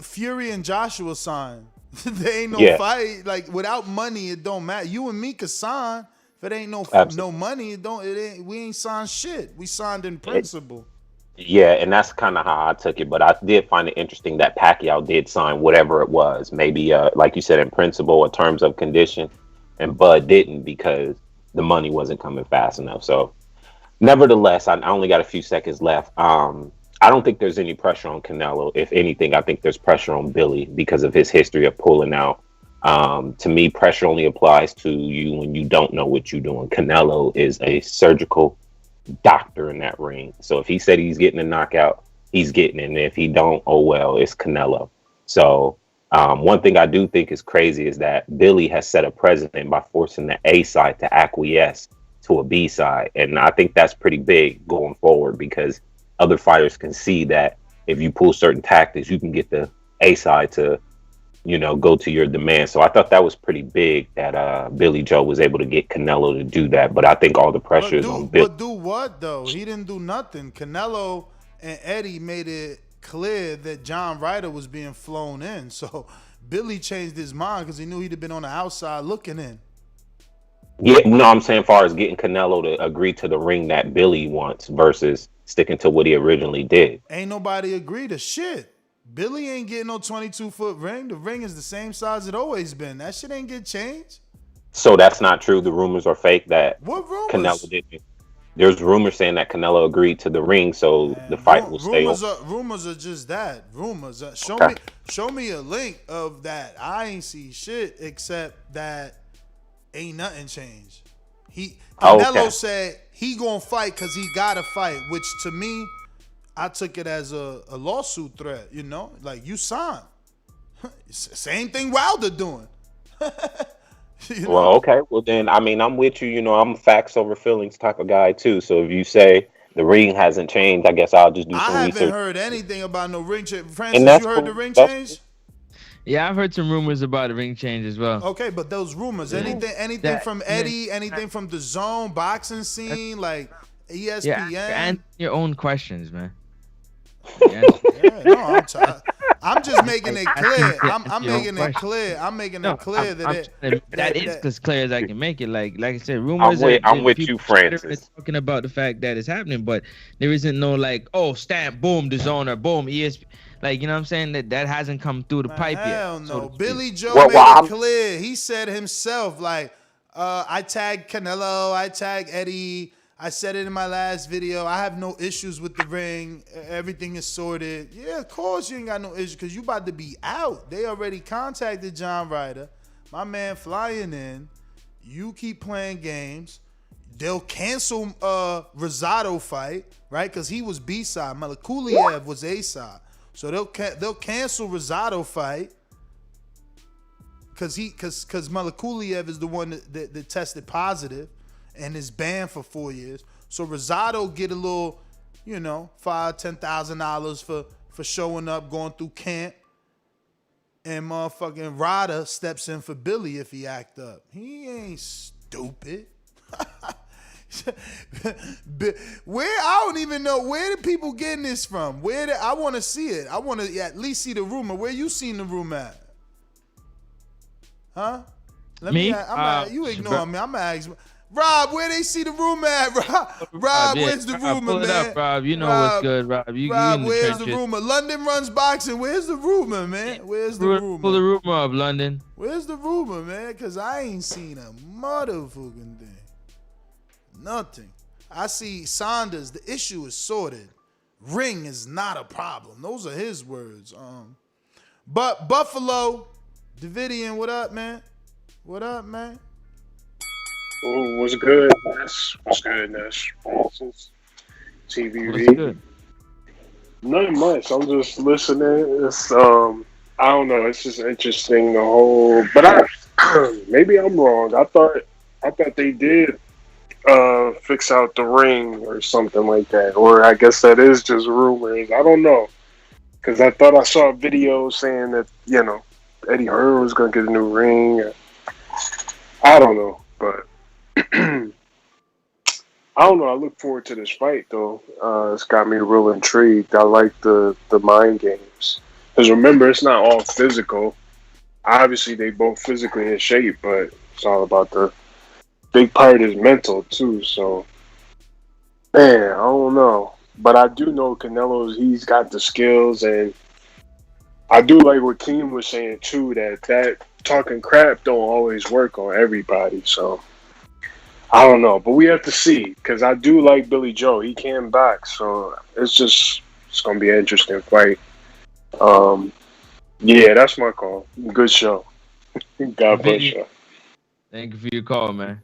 Fury and Joshua signed. There ain't no fight. Like, without money, it don't matter. You and me could sign. If it ain't no money, we ain't signed shit. We signed in principle. Yeah, and that's kind of how I took it. But I did find it interesting that Pacquiao did sign whatever it was. Maybe, like you said, in principle or terms of condition. And Bud didn't because the money wasn't coming fast enough. So, nevertheless, I only got a few seconds left. I don't think there's any pressure on Canelo. If anything, I think there's pressure on Billy because of his history of pulling out. To me, pressure only applies to you when you don't know what you're doing. Canelo is a surgical doctor in that ring. So if he said he's getting a knockout, he's getting it. And if he don't, oh well, it's Canelo. So one thing I do think is crazy is that Billy has set a precedent by forcing the A side to acquiesce to a B side. And I think that's pretty big going forward because other fighters can see that if you pull certain tactics, you can get the A side to, go to your demand. So I thought that was pretty big that Billy Joe was able to get Canelo to do that. But I think all the pressure is on Billy. But do what, though? He didn't do nothing. Canelo and Eddie made it clear that John Ryder was being flown in. So Billy changed his mind because he knew he'd have been on the outside looking in. Yeah, no, I'm saying as far as getting Canelo to agree to the ring that Billy wants versus sticking to what he originally did. Ain't nobody agree to shit. Billy ain't getting no 22-foot ring. The ring is the same size it always been. That shit ain't get changed. So that's not true. The rumors are fake that what rumors? Canelo didn't. There's rumors saying that Canelo agreed to the ring, so the fight will stay on. Rumors are just that. Rumors. Show me a link of that. I ain't see shit except that ain't nothing changed. Canelo said he gonna fight because he gotta fight, which to me, I took it as a lawsuit threat. Like you signed. Same thing Wilder doing. Well, okay. Well, then, I'm with you. I'm a facts over feelings type of guy, too. So if you say the ring hasn't changed, I guess I'll just do some research. I haven't heard anything about no ring change. Francis, you heard the ring change? Yeah, I've heard some rumors about the ring change as well. Okay, but those rumors, anything from Eddie, anything from the Zone boxing scene, like ESPN? Yeah, and your own questions, man. I'm just making it clear. I'm making it clear. I'm making it clear that is as clear as I can make it. Like I said, rumors. I'm with you, Francis. Talking about the fact that it's happening, but there isn't no stamp, boom, the Zone or boom, ESPN. Like, you know what I'm saying? That hasn't come through the pipe yet. Hell no. Billy Joe made it clear. He said himself, I tagged Canelo, I tagged Eddie. I said it in my last video. I have no issues with the ring. Everything is sorted. Yeah, of course you ain't got no issues because you about to be out. They already contacted John Ryder. My man flying in. You keep playing games. They'll cancel Rosado fight, right? Because he was B-side. Malakuliev was A-side. So they'll cancel Rosado fight because Malakuliev is the one that tested positive and is banned for 4 years. So Rosado get a little, $5,000-$10,000 for showing up, going through camp, and motherfucking Ryder steps in for Billy if he act up. He ain't stupid. Where I don't even know where the people getting this from. I want to see it. I want to at least see the rumor. Where you seen the rumor at? Huh? You ignore me. I'm gonna ask Rob, where they see the rumor at? Rob, where's the rumor, pull man? it up, Rob. You know what's good, Rob. You in the where's the trenches. rumor? London runs boxing. Where's the rumor, man? Where's the rumor? Pull the rumor up, London. Where's the rumor, man? Because I ain't seen a motherfucking thing. Nothing. I see Saunders. The issue is sorted. Ring is not a problem. Those are his words. But Buffalo, Davidian, what up, man? What up, man? Oh, what's good? What's good, Nash? TVV. What's good? Nothing much. I'm just listening. It's I don't know. It's just interesting the whole. But maybe I'm wrong. I thought they did fix out the ring or something like that. Or I guess that is just rumors. I don't know. Because I thought I saw a video saying that Eddie Hearn was gonna get a new ring. I don't know, but. I don't know. I look forward to this fight, though. It's got me real intrigued. I like the mind games. Because remember, it's not all physical. Obviously, they both physically in shape, but it's all about the big part is mental, too. So, man, I don't know. But I do know he's got the skills, and I do like what Keem was saying, too, that talking crap don't always work on everybody, so... I don't know, but we have to see, because I do like Billy Joe. He came back, so it's going to be an interesting fight. Yeah, that's my call. Good show. God bless you. Thank you for your call, man.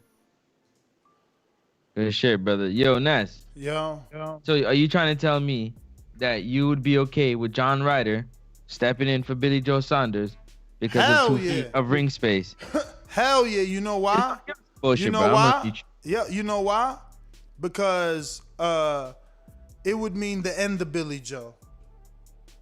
Good shit, brother. Yo, Ness. Yo. So are you trying to tell me that you would be okay with John Ryder stepping in for Billy Joe Saunders because of 2 feet of ring space? Hell yeah. You know why? Bullshit, you know bro. why? Yeah, you know why? Because it would mean the end of Billy Joe.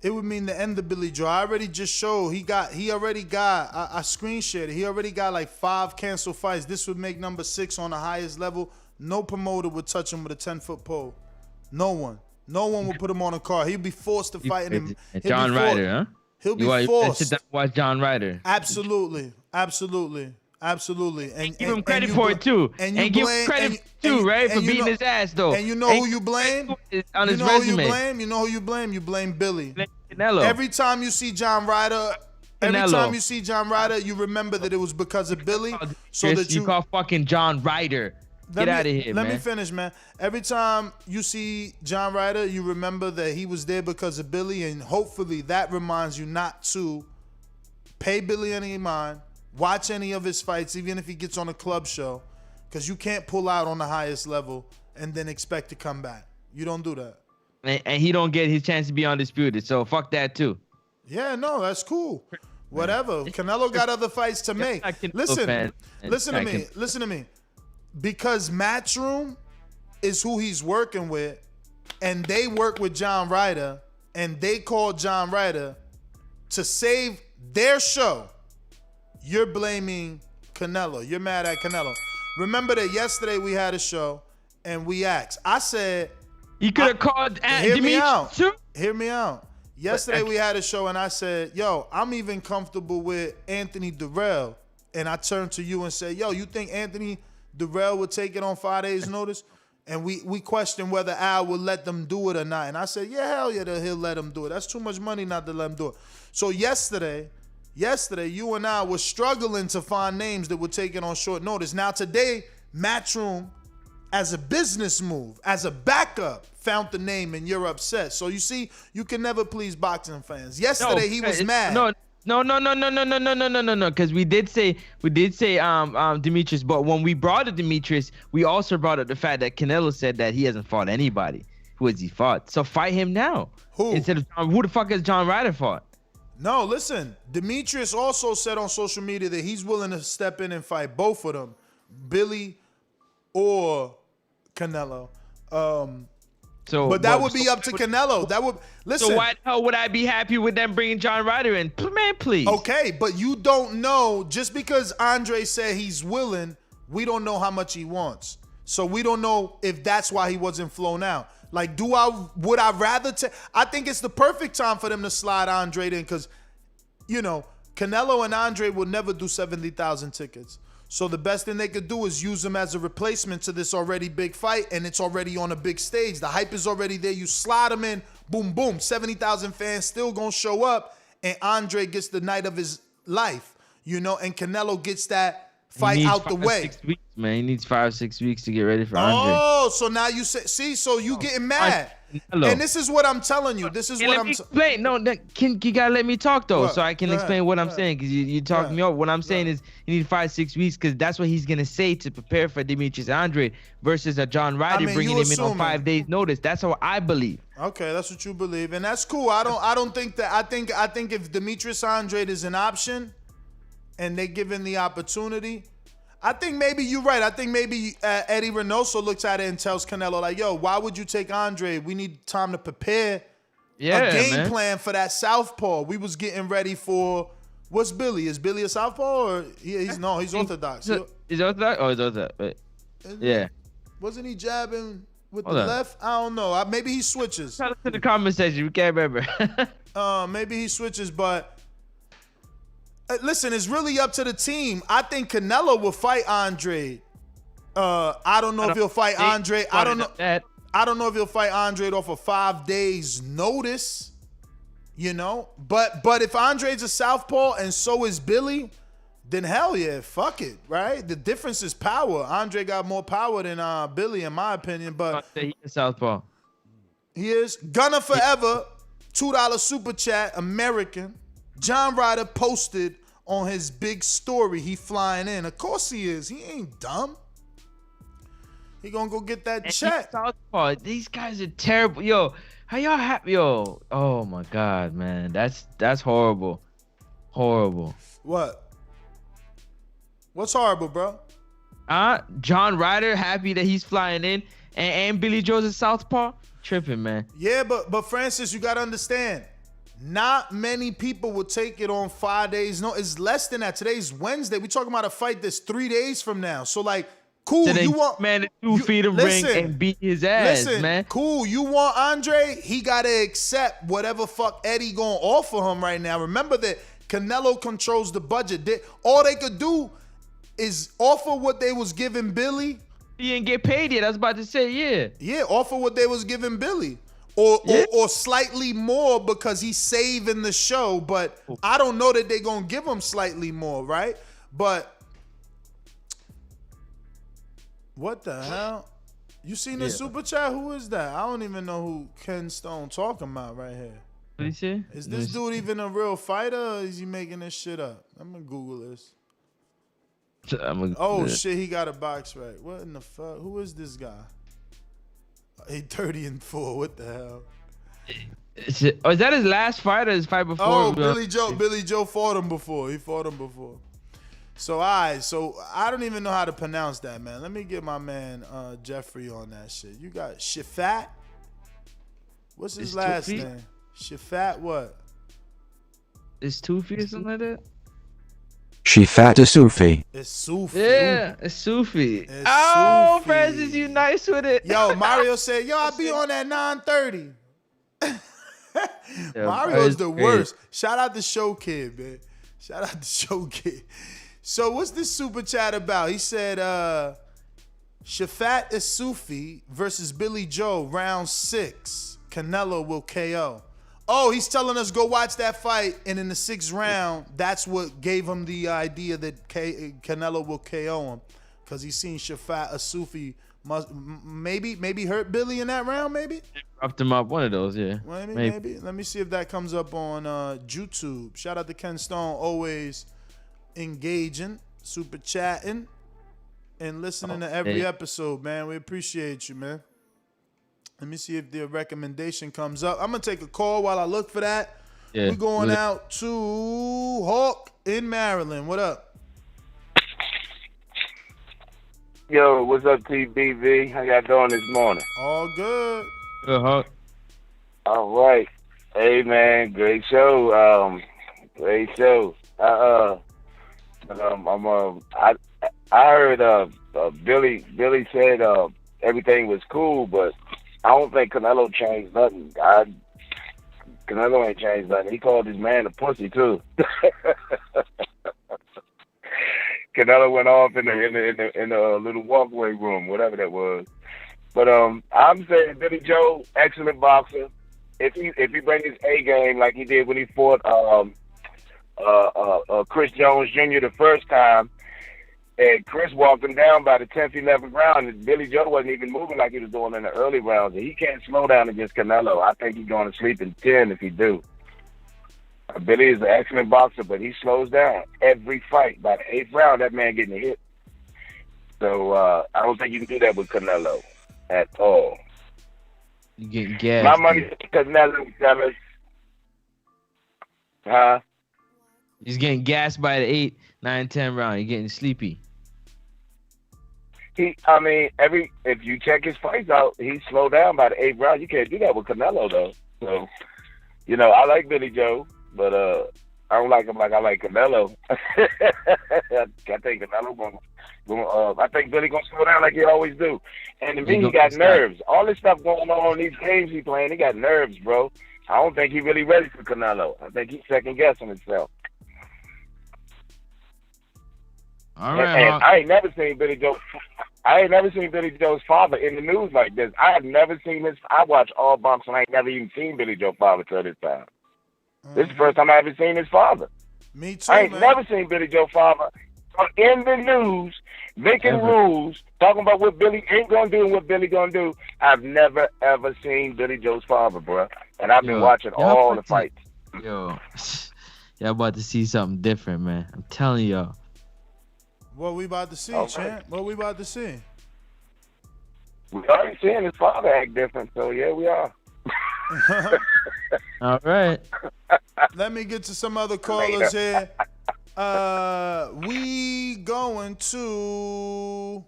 It would mean the end of Billy Joe. I already just showed he already got I screen shared it. He already got like 5 canceled fights. This would make number 6 on the highest level. No promoter would touch him with a 10-foot pole. No one would put him on a card. He'd be forced to fight him. John Ryder, huh? He'll be forced. Sit down and watch John Ryder. Absolutely. And give him credit for it too. And give him credit too, right? For beating his ass though. And you know who you blame? On his resume. You know who you blame? You blame Billy. Canelo. Every time you see John Ryder, you remember that it was because of Billy. So that you call fucking John Ryder. Get out of here, man. Let me finish, man. Every time you see John Ryder, you remember that he was there because of Billy, and hopefully that reminds you not to pay Billy any mind. Watch any of his fights, even if he gets on a club show, because you can't pull out on the highest level and then expect to come back. You don't do that. And he don't get his chance to be undisputed, so fuck that too. Yeah, no, that's cool. Whatever. Canelo got other fights to make. Listen to me. Because Matchroom is who he's working with, and they work with John Ryder, and they called John Ryder to save their show. You're blaming Canelo. You're mad at Canelo. Remember that yesterday we had a show and we asked. I said... You could have called Demetrius too? Hear me out. Yesterday we had a show and I said, yo, I'm even comfortable with Anthony Durrell. And I turned to you and said, yo, you think Anthony Durrell would take it on 5 days notice? And we questioned whether Al would let them do it or not. And I said, yeah, hell yeah, he'll let them do it. That's too much money not to let him do it. So yesterday, you and I were struggling to find names that would take it on short notice. Now today, Matchroom, as a business move, as a backup, found the name and you're upset. So you see, you can never please boxing fans. Yesterday he was mad. No. Because we did say Demetrius, but when we brought up Demetrius, we also brought up the fact that Canelo said that he hasn't fought anybody. Who has he fought? So fight him now. Who? Instead of who the fuck has John Ryder fought? No, listen. Demetrius also said on social media that he's willing to step in and fight both of them, Billy or Canelo. But that would be up to Canelo. That would listen. So why the hell would I be happy with them bringing John Ryder in? Man, please. Okay, but you don't know. Just because Andre said he's willing, we don't know how much he wants. So we don't know if that's why he wasn't flown out. Like, would I rather take? I think it's the perfect time for them to slide Andre in because, you know, Canelo and Andre will never do 70,000 tickets. So the best thing they could do is use him as a replacement to this already big fight, and it's already on a big stage. The hype is already there. You slide him in, boom, boom. 70,000 fans still gonna show up, and Andre gets the night of his life, you know, and Canelo gets that fight out the way. 6 weeks, man. He needs 5-6 weeks to get ready for Andre. Oh, so now you say, see, so you getting mad. And this is what I'm telling you. This is what I'm explain. No, you gotta let me talk though, so I can explain what I'm saying. Because you talked me up. What I'm saying is you need 5-6 weeks because that's what he's gonna say to prepare for Demetrius Andre versus a John Ryder bringing him in on 5 days notice. That's how I believe. Okay, that's what you believe, and that's cool. I don't think that. I think if Demetrius Andre is an option, and they give him the opportunity. I think maybe you're right. I think maybe Eddie Reynoso looks at it and tells Canelo, like, yo, why would you take Andre? We need time to prepare a game plan for that southpaw. We was getting ready for, what's Billy? Is Billy a southpaw? Or he's orthodox. He's orthodox? Oh, he's orthodox. Wait. Yeah. Wasn't he jabbing with the left? I don't know. Maybe he switches. Tell us in the comment section. We can't remember. Maybe he switches, but listen, it's really up to the team. I think Canelo will fight Andre. I don't know if he'll fight Andre. I don't know if he'll fight Andre off of 5 days notice, you know. But if Andre's a southpaw and so is Billy, then hell yeah, fuck it, right? The difference is power. Andre got more power than Billy, in my opinion. But he's a southpaw. He is. Gunner Forever, $2 super chat, American. John Ryder posted on his big story he flying in. Of course he is. He ain't dumb. He gonna go get that check. Southpaw. These guys are terrible. Yo, how y'all happy? Yo, oh my God, man. That's horrible. Horrible. What? What's horrible, bro? John Ryder happy that he's flying in and Billy Joe's a southpaw? Tripping, man. Yeah, but Francis, you gotta understand. Not many people will take it on 5 days. No, it's less than that. Today's Wednesday. We talking about a fight that's 3 days from now. So like, cool. So you want man to 2 feet of ring and beat his ass, man. Cool. You want Andre? He gotta accept whatever fuck Eddie gonna offer him right now. Remember that Canelo controls the budget. All they could do is offer what they was giving Billy. He didn't get paid yet. I was about to say, yeah. Yeah, offer what they was giving Billy. Or slightly more because he's saving the show, but I don't know that they're gonna give him slightly more, right? But what the hell? You seen the super chat? Who is that? I don't even know who Ken Stone talking about right here. What you say? Is this dude even a real fighter, or is he making this shit up? I'm gonna Google this. Shit, he got a box right. What in the fuck? Who is this guy? He 30-4. What the hell? Is that his last fight or his fight before? Oh, Billy Joe fought him before. He fought him before. So I don't even know how to pronounce that, man. Let me get my man Jeffrey on that shit. You got Shafat? What's his last name? Shafat what? Is 2 feet or something like that? Shafat Asufi. It's Sufi. Yeah, it's Sufi. Oh, Sufi. Francis, you nice with it. Yo, Mario said, yo, I'll be on at 9:30. Mario's the worst. Shout out to Show Kid, man. Shout out to Show Kid. So what's this super chat about? He said, Shafat Asufi versus Billy Joe, round 6. Canelo will KO. Oh, he's telling us go watch that fight, and in the 6th round, that's what gave him the idea that Canelo will KO him, because he's seen Shafat Asufi maybe hurt Billy in that round, maybe? Roughed him up, one of those, yeah. Maybe. Let me see if that comes up on YouTube. Shout out to Ken Stone, always engaging, super chatting, and listening to every episode, man. We appreciate you, man. Let me see if the recommendation comes up. I'm going to take a call while I look for that. Yeah. We're going out to Hawk in Maryland. What up? Yo, what's up, TBV? How y'all doing this morning? All good. Good, Hawk. All right. Hey, man, great show. Great show. I heard Billy said everything was cool, but I don't think Canelo changed nothing. Canelo ain't changed nothing. He called his man a pussy too. Canelo went off in the little walkway room, whatever that was. But I'm saying Billy Joe, excellent boxer. If he bring his A game like he did when he fought Chris Jones Jr. the first time, and Chris walked him down by the 10th, 11th round, and Billy Joe wasn't even moving like he was doing in the early rounds. And he can't slow down against Canelo. I think he's going to sleep in 10 if he do. Billy is an excellent boxer, but he slows down every fight. By the 8th round, that man getting a hit. So I don't think you can do that with Canelo at all. You getting gassed. My money is Canelo, fellas. Huh? He's getting gassed by the 8, 9, 10 round. You're getting sleepy. If you check his fights out, he slowed down by the 8th round. You can't do that with Canelo though. So, I like Billy Joe, but I don't like him like I like Canelo. I think Canelo I think Billy gonna slow down like he always do. And to me, he got nerves. All this stuff going on in these games he playing, he got nerves, bro. I don't think he really ready for Canelo. I think he's second guessing himself. All right. And I ain't never seen Billy Joe. I ain't never seen Billy Joe's father in the news like this. I have never seen this. I watch all bumps and I ain't never even seen Billy Joe's father till this time. This is the first time I ever seen his father. Me too, I ain't never seen Billy Joe's father in the news, making rules, talking about what Billy ain't gonna do and what Billy gonna do. I've never ever seen Billy Joe's father, bro. And I've been watching all the fights. Yo, y'all about to see something different, man. I'm telling y'all. What we about to see, champ? What we about to see? We already seen his father act different, so yeah, we are. All right. Let me get to some other callers here. We going to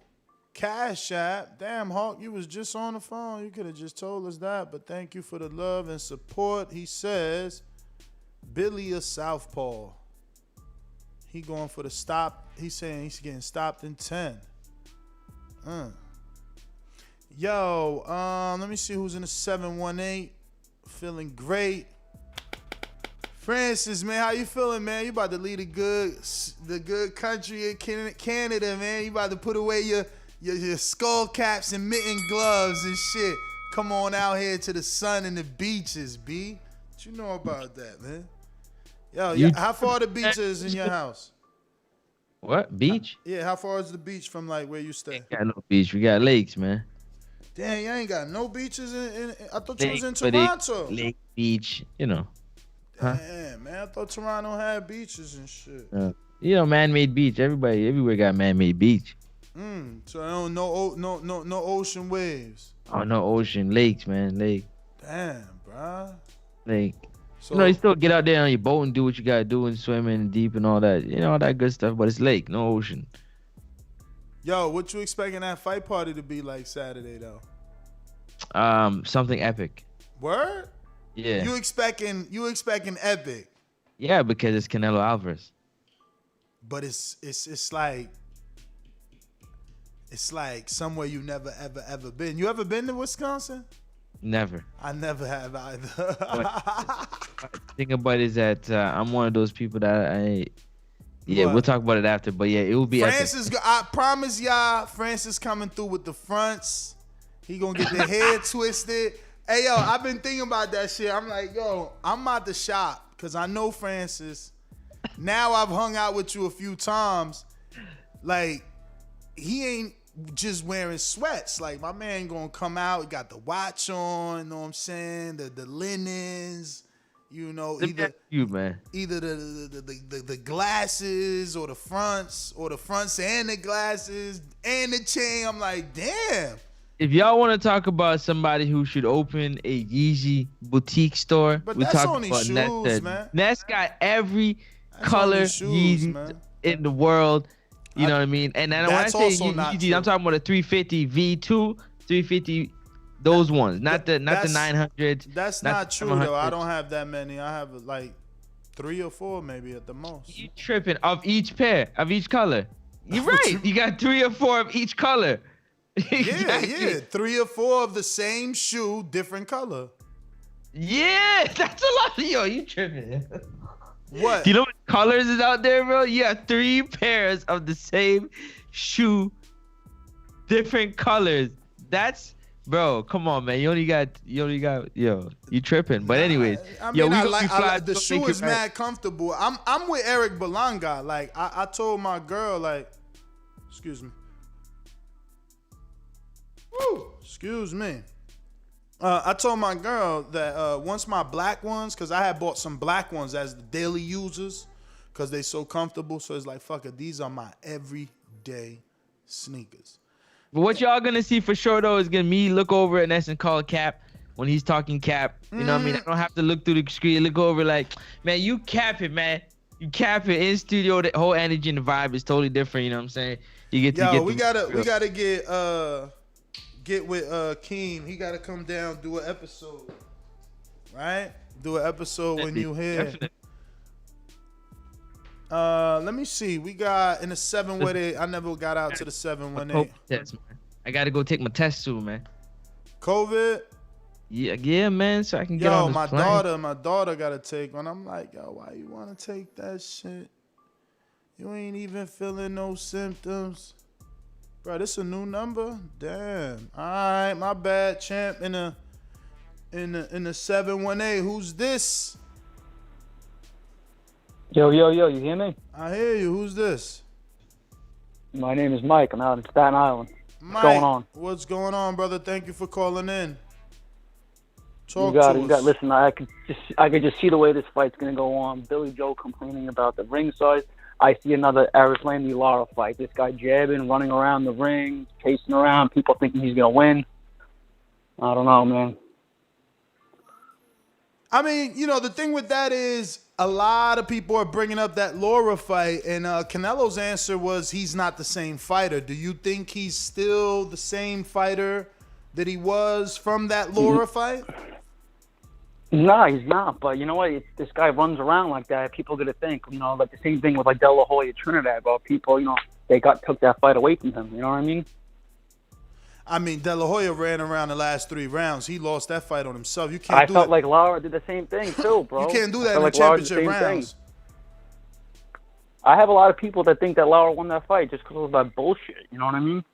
Cash App. Damn, Hawk, you was just on the phone. You could have just told us that, but thank you for the love and support. He says, Billy a southpaw. He going for the stop. He's saying he's getting stopped in 10. Yo, let me see who's in the 718. Feeling great. Francis, man, how you feeling, man? You about to lead the good country of Canada, man. You about to put away your skull caps and mitten gloves and shit. Come on out here to the sun and the beaches, B. What you know about that, man? Yo, how far the beach is in your house? What? Beach? Yeah, how far is the beach from like where you stay? We got no beach. We got lakes, man. Damn, you ain't got no beaches in I thought you was in but Toronto. Lake beach, Damn, man, I thought Toronto had beaches and shit. Man-made beach. Everywhere got man-made beach. So no ocean waves. Oh, no ocean. Lakes, man. Lake. Damn, bruh. Lake. So, you still get out there on your boat and do what you gotta do and swim in deep and all that. All that good stuff, but it's lake, no ocean. Yo, what you expecting that fight party to be like Saturday though? Something epic. Word? Yeah. You expecting epic? Yeah, because it's Canelo Alvarez. But it's like somewhere you never ever been. You ever been to Wisconsin? Never. I never have either. The thing about it is that I'm one of those people that we'll talk about it after. But yeah, it will be Francis. I promise y'all, Francis coming through with the fronts. He gonna get the head twisted. Hey yo, I've been thinking about that shit. I'm like, yo, I'm about to shop because I know Francis. Now I've hung out with you a few times. Like, he ain't just wearing sweats. Like, my man gonna come out, he got the watch on, you know what I'm saying? The linens, either the glasses or the fronts and the glasses and the chain. I'm like, damn. If y'all want to talk about somebody who should open a Yeezy boutique store, but we that's talk only about shoes, man. Ness got every color Yeezy in the world. You know what I mean? And then when I say Yeezy, I'm talking about a 350 V2, 350, those ones, not the 900s. That's not true though. I don't have that many. I have like 3 or 4 maybe at the most. You tripping of each pair, of each color? You're right. You got 3 or 4 of each color. Yeah. 3 or 4 of the same shoe, different color. Yeah, that's a lot. Yo, you tripping. What? You know what colors is out there, bro? You got 3 pairs of the same shoe, different colors. That's, bro, come on, man. You only got, yo, you tripping. But anyways, I yo, mean, the the shoe is mad comfortable. I'm with Eric Belanga. Like, I told my girl, like, excuse me. Woo, excuse me. I told my girl that once my black ones, because I had bought some black ones as the daily users, because they so comfortable. So it's like, fuck it, these are my everyday sneakers. But what y'all gonna see for sure though is gonna me look over at Ness and call Cap when he's talking Cap. You know what I mean? I don't have to look through the screen. Look over like, man, you cap it, man. You cap it in studio. The whole energy and the vibe is totally different. You know what I'm saying? You get to Yo, get. we gotta get with Keem. He gotta come down, do an episode, right? Do an episode when you here. Definitely. Let me see. We got in the 718. I never got out to the 718. Test, man. I gotta go take my test soon, man. COVID? Yeah, man. So I can get on this plane. My daughter gotta take one. I'm like, yo, why you wanna take that shit? You ain't even feeling no symptoms. Bro, this a new number? Damn. All right, my bad, champ. In the 718. Who's this? Yo, you hear me? I hear you. Who's this? My name is Mike. I'm out in Staten Island. Mike, What's going on? What's going on, brother? Thank you for calling in. You got it. Listen, I could just see the way this fight's gonna go on. Billy Joe complaining about the ring size. I see another Arislandy Lara fight. This guy jabbing, running around the ring, chasing around, people thinking he's gonna win. I don't know, man. I mean, the thing with that is a lot of people are bringing up that Lara fight, and Canelo's answer was he's not the same fighter. Do you think he's still the same fighter that he was from that Lara fight? No, he's not. But you know what? If this guy runs around like that, people are gonna think, like the same thing with like De La Hoya Trinidad. But people, they took that fight away from him. You know what I mean? I mean, De La Hoya ran around the last 3 rounds. He lost that fight on himself. You can't. I felt like Lara did the same thing too, bro. You can't do that in the championship rounds. I have a lot of people that think that Lara won that fight just because of that bullshit. You know what I mean?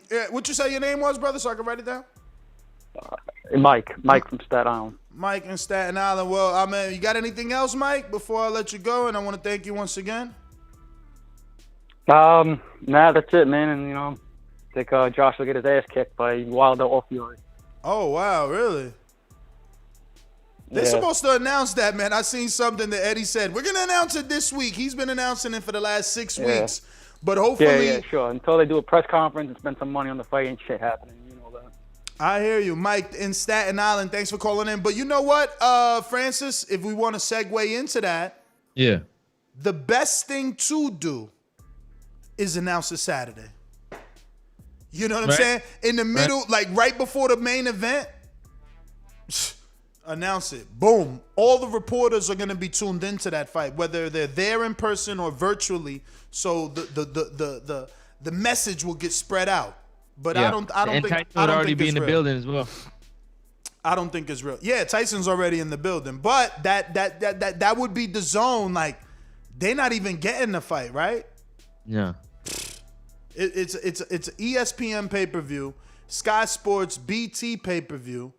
Yeah, what you say your name was, brother, so I can write it down? Mike from Staten Island. Mike in Staten Island. Well, I mean, you got anything else, Mike, before I let you go? And I want to thank you once again. Nah, that's it, man. And, I think Josh will get his ass kicked by Wilder or Fury. Oh, wow, really? They're supposed to announce that, man. I seen something that Eddie said. We're going to announce it this week. He's been announcing it for the last 6 weeks. But hopefully... Yeah, sure. Until they do a press conference and spend some money on the fight, ain't shit happening. You know that. I hear you. Mike in Staten Island, thanks for calling in. But you know what, Francis, if we want to segue into that... Yeah. The best thing to do is announce a Saturday. You know what I'm saying? In the middle, like right before the main event, announce it. Boom. All the reporters are going to be tuned into that fight, whether they're there in person or virtually. So the message will get spread out. But I don't think Tyson would already be in the building as well. I don't think it's real. Yeah, Tyson's already in the building, but that would be the zone. Like they're not even getting the fight, right? Yeah. It's ESPN pay-per-view, Sky Sports, BT pay-per-view.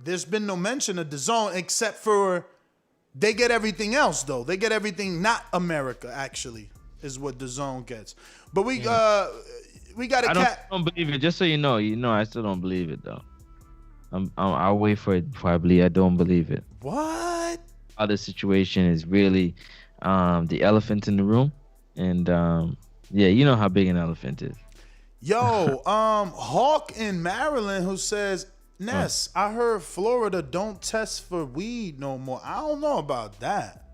There's been no mention of DAZN except for they get everything else though. They get everything not America actually is what DAZN gets. But we got I don't believe it. Just so you know, I still don't believe it though. I'll wait for it before I believe. I don't believe it. What? Other situation is really the elephant in the room, and yeah, you know how big an elephant is. Yo, Hawk in Maryland who says, Ness, I heard Florida don't test for weed no more. I don't know about that.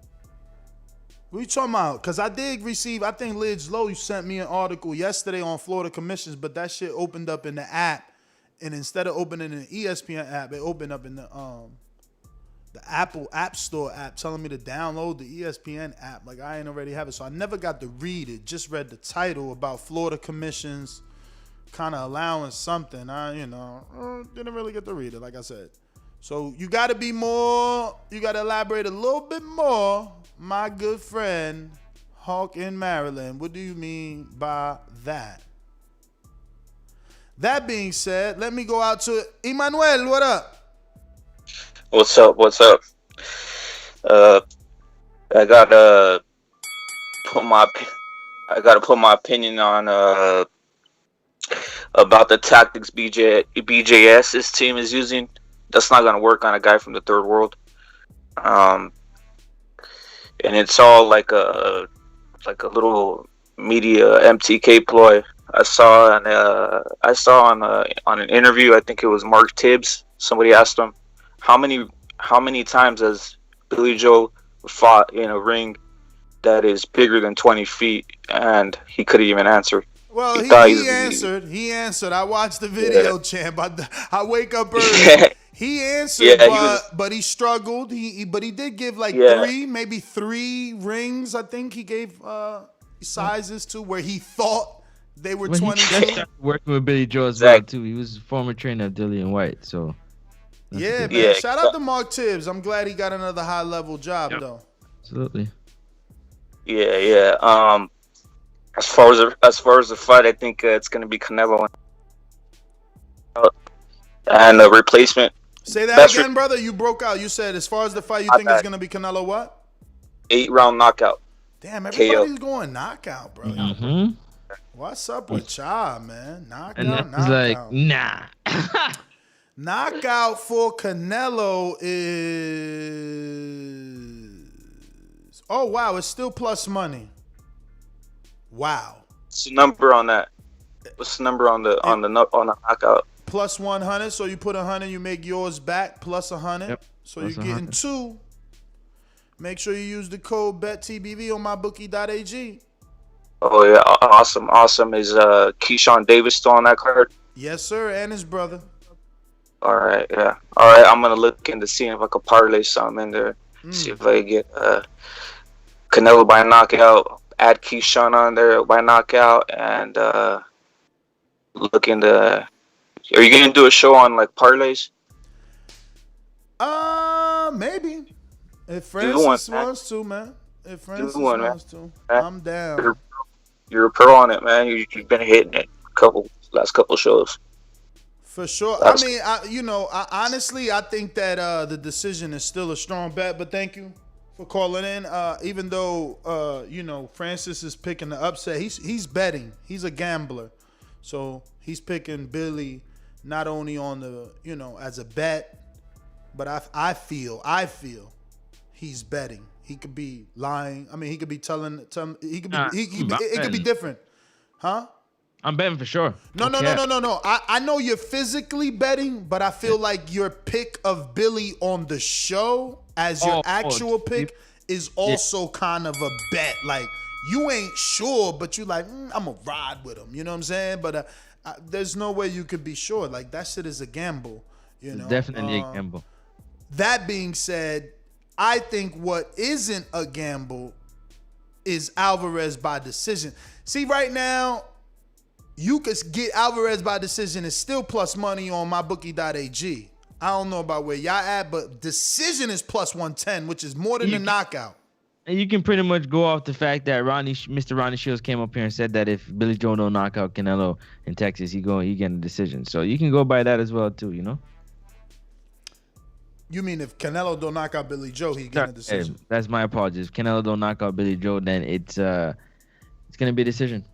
What you talking about? Because I did receive, I think Lidge Lowe, you sent me an article yesterday on Florida commissions, but that shit opened up in the app. And instead of opening in the ESPN app, it opened up in the the Apple App Store app telling me to download the ESPN app. Like, I ain't already have it. So I never got to read it. Just read the title about Florida commissions kind of allowing something. I didn't really get to read it, like I said. So you got to be more, you got to elaborate a little bit more, my good friend, Hawk in Maryland. What do you mean by that? That being said, let me go out to Emmanuel. What up? What's up? What's up? I gotta put my opinion on about the tactics BJS's team is using. That's not gonna work on a guy from the third world. And it's all like a little media MTK ploy. I saw on an interview. I think it was Mark Tibbs. Somebody asked him, how many times has Billy Joe fought in a ring that is bigger than 20 feet? And he couldn't even answer. Well, he answered. He answered. I watched the video, champ. I wake up early. He answered, but he struggled. But he did give maybe three rings. I think he gave sizes to where he thought they were 22. He started working with Billy Joe as well too. He was a former trainer of Dillian White, so. Yeah, man. Shout out to Mark Tibbs. I'm glad he got another high level job though. Absolutely. Yeah. As far as the fight, I think it's going to be Canelo and a replacement. Say that again, brother. You broke out. You said as far as the fight, you think it's going to be Canelo what? 8-round knockout. Damn, everybody's going knockout, bro. Mm-hmm. What's up with y'all, man? Knockout. He's like, nah. Knockout for Canelo is... Oh, wow. It's still plus money. Wow. What's the number on that? What's the number on the knockout? Plus 100. So you put 100, you make yours back plus 100. Yep. So you're getting 2. Make sure you use the code BETTBV on mybookie.ag. Oh, yeah. Awesome. Is Keyshawn Davis still on that card? Yes, sir. And his brother. All right, yeah. All right, I'm going to look into seeing if I could parlay something in there. See if I get Canelo by knockout, add Keyshawn on there by knockout, and look into... Are you going to do a show on, like, parlays? Maybe. If Francis wants to, man. If Francis wants to, I'm down. You're a pro on it, man. You've been hitting it last couple shows. For sure. I mean, honestly, I think that the decision is still a strong bet, but thank you for calling in. Even though, Francis is picking the upset, he's betting. He's a gambler. So he's picking Billy not only on the, as a bet, but I feel he's betting. He could be lying. I mean, he could be telling he could be, it could be different. Huh? I'm betting for sure. No. I know you're physically betting, but I feel like your pick of Billy on the show as your actual pick is also kind of a bet. Like, you ain't sure, but you like, I'm going to ride with him. You know what I'm saying? But there's no way you could be sure. Like, that shit is a gamble. Definitely a gamble. That being said, I think what isn't a gamble is Alvarez by decision. See, right now, you could get Alvarez by decision and still plus money on mybookie.ag. I don't know about where y'all at, but decision is plus 110, which is more than the knockout. And you can pretty much go off the fact that Mr. Ronnie Shields came up here and said that if Billy Joe don't knock out Canelo in Texas, he getting a decision. So you can go by that as well too, You mean if Canelo don't knock out Billy Joe, he getting a decision? Hey, that's my apologies. If Canelo don't knock out Billy Joe, then it's gonna be a decision.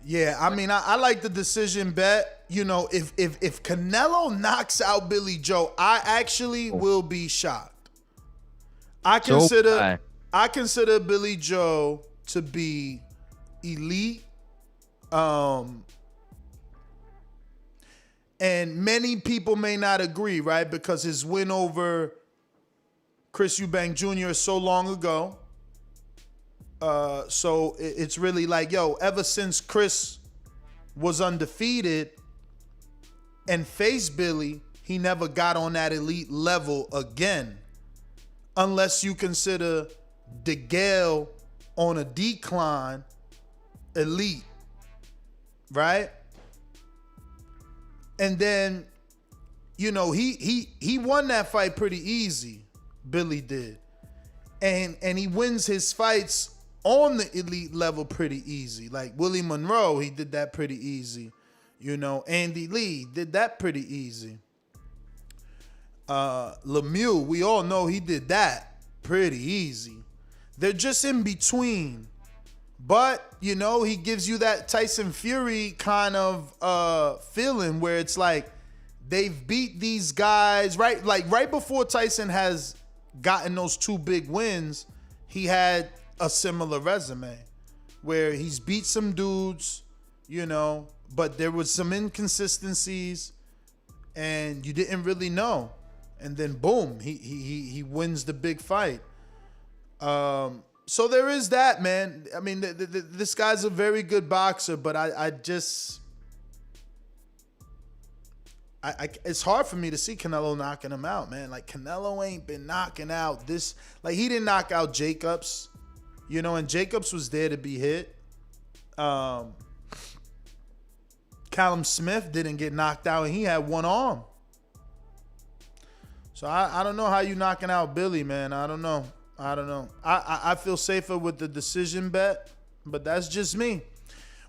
Yeah, I mean, I like the decision bet. If Canelo knocks out Billy Joe, I actually will be shocked. I consider Billy Joe to be elite. And many people may not agree, right? Because his win over Chris Eubank Jr. is so long ago. So it's really like, ever since Chris was undefeated and faced Billy, he never got on that elite level again. unless you consider DeGale on a decline elite, right? And then, you know, he won that fight pretty easy. Billy did. And he wins his fights on the elite level pretty easy. Like Willie Monroe, he did that pretty easy. You know, Andy Lee did that pretty easy. Lemieux, we all know he did that pretty easy. They're just in between. But, you know, he gives you that Tyson Fury kind of feeling where it's like they've beat these guys, right? Like right before Tyson has gotten those 2 big wins, he had a similar resume where he's beat some dudes, you know, but there was some inconsistencies and you didn't really know. And then boom, he wins the big fight. So there is that, man. I mean, this guy's a very good boxer, but I just it's hard for me to see Canelo knocking him out, man. Like Canelo ain't been knocking out this. Like he didn't knock out Jacobs, you know, and Jacobs was there to be hit. Callum Smith didn't get knocked out, and he had one arm. So I don't know how you knocking out Billy, man. I don't know. I feel safer with the decision bet, but that's just me.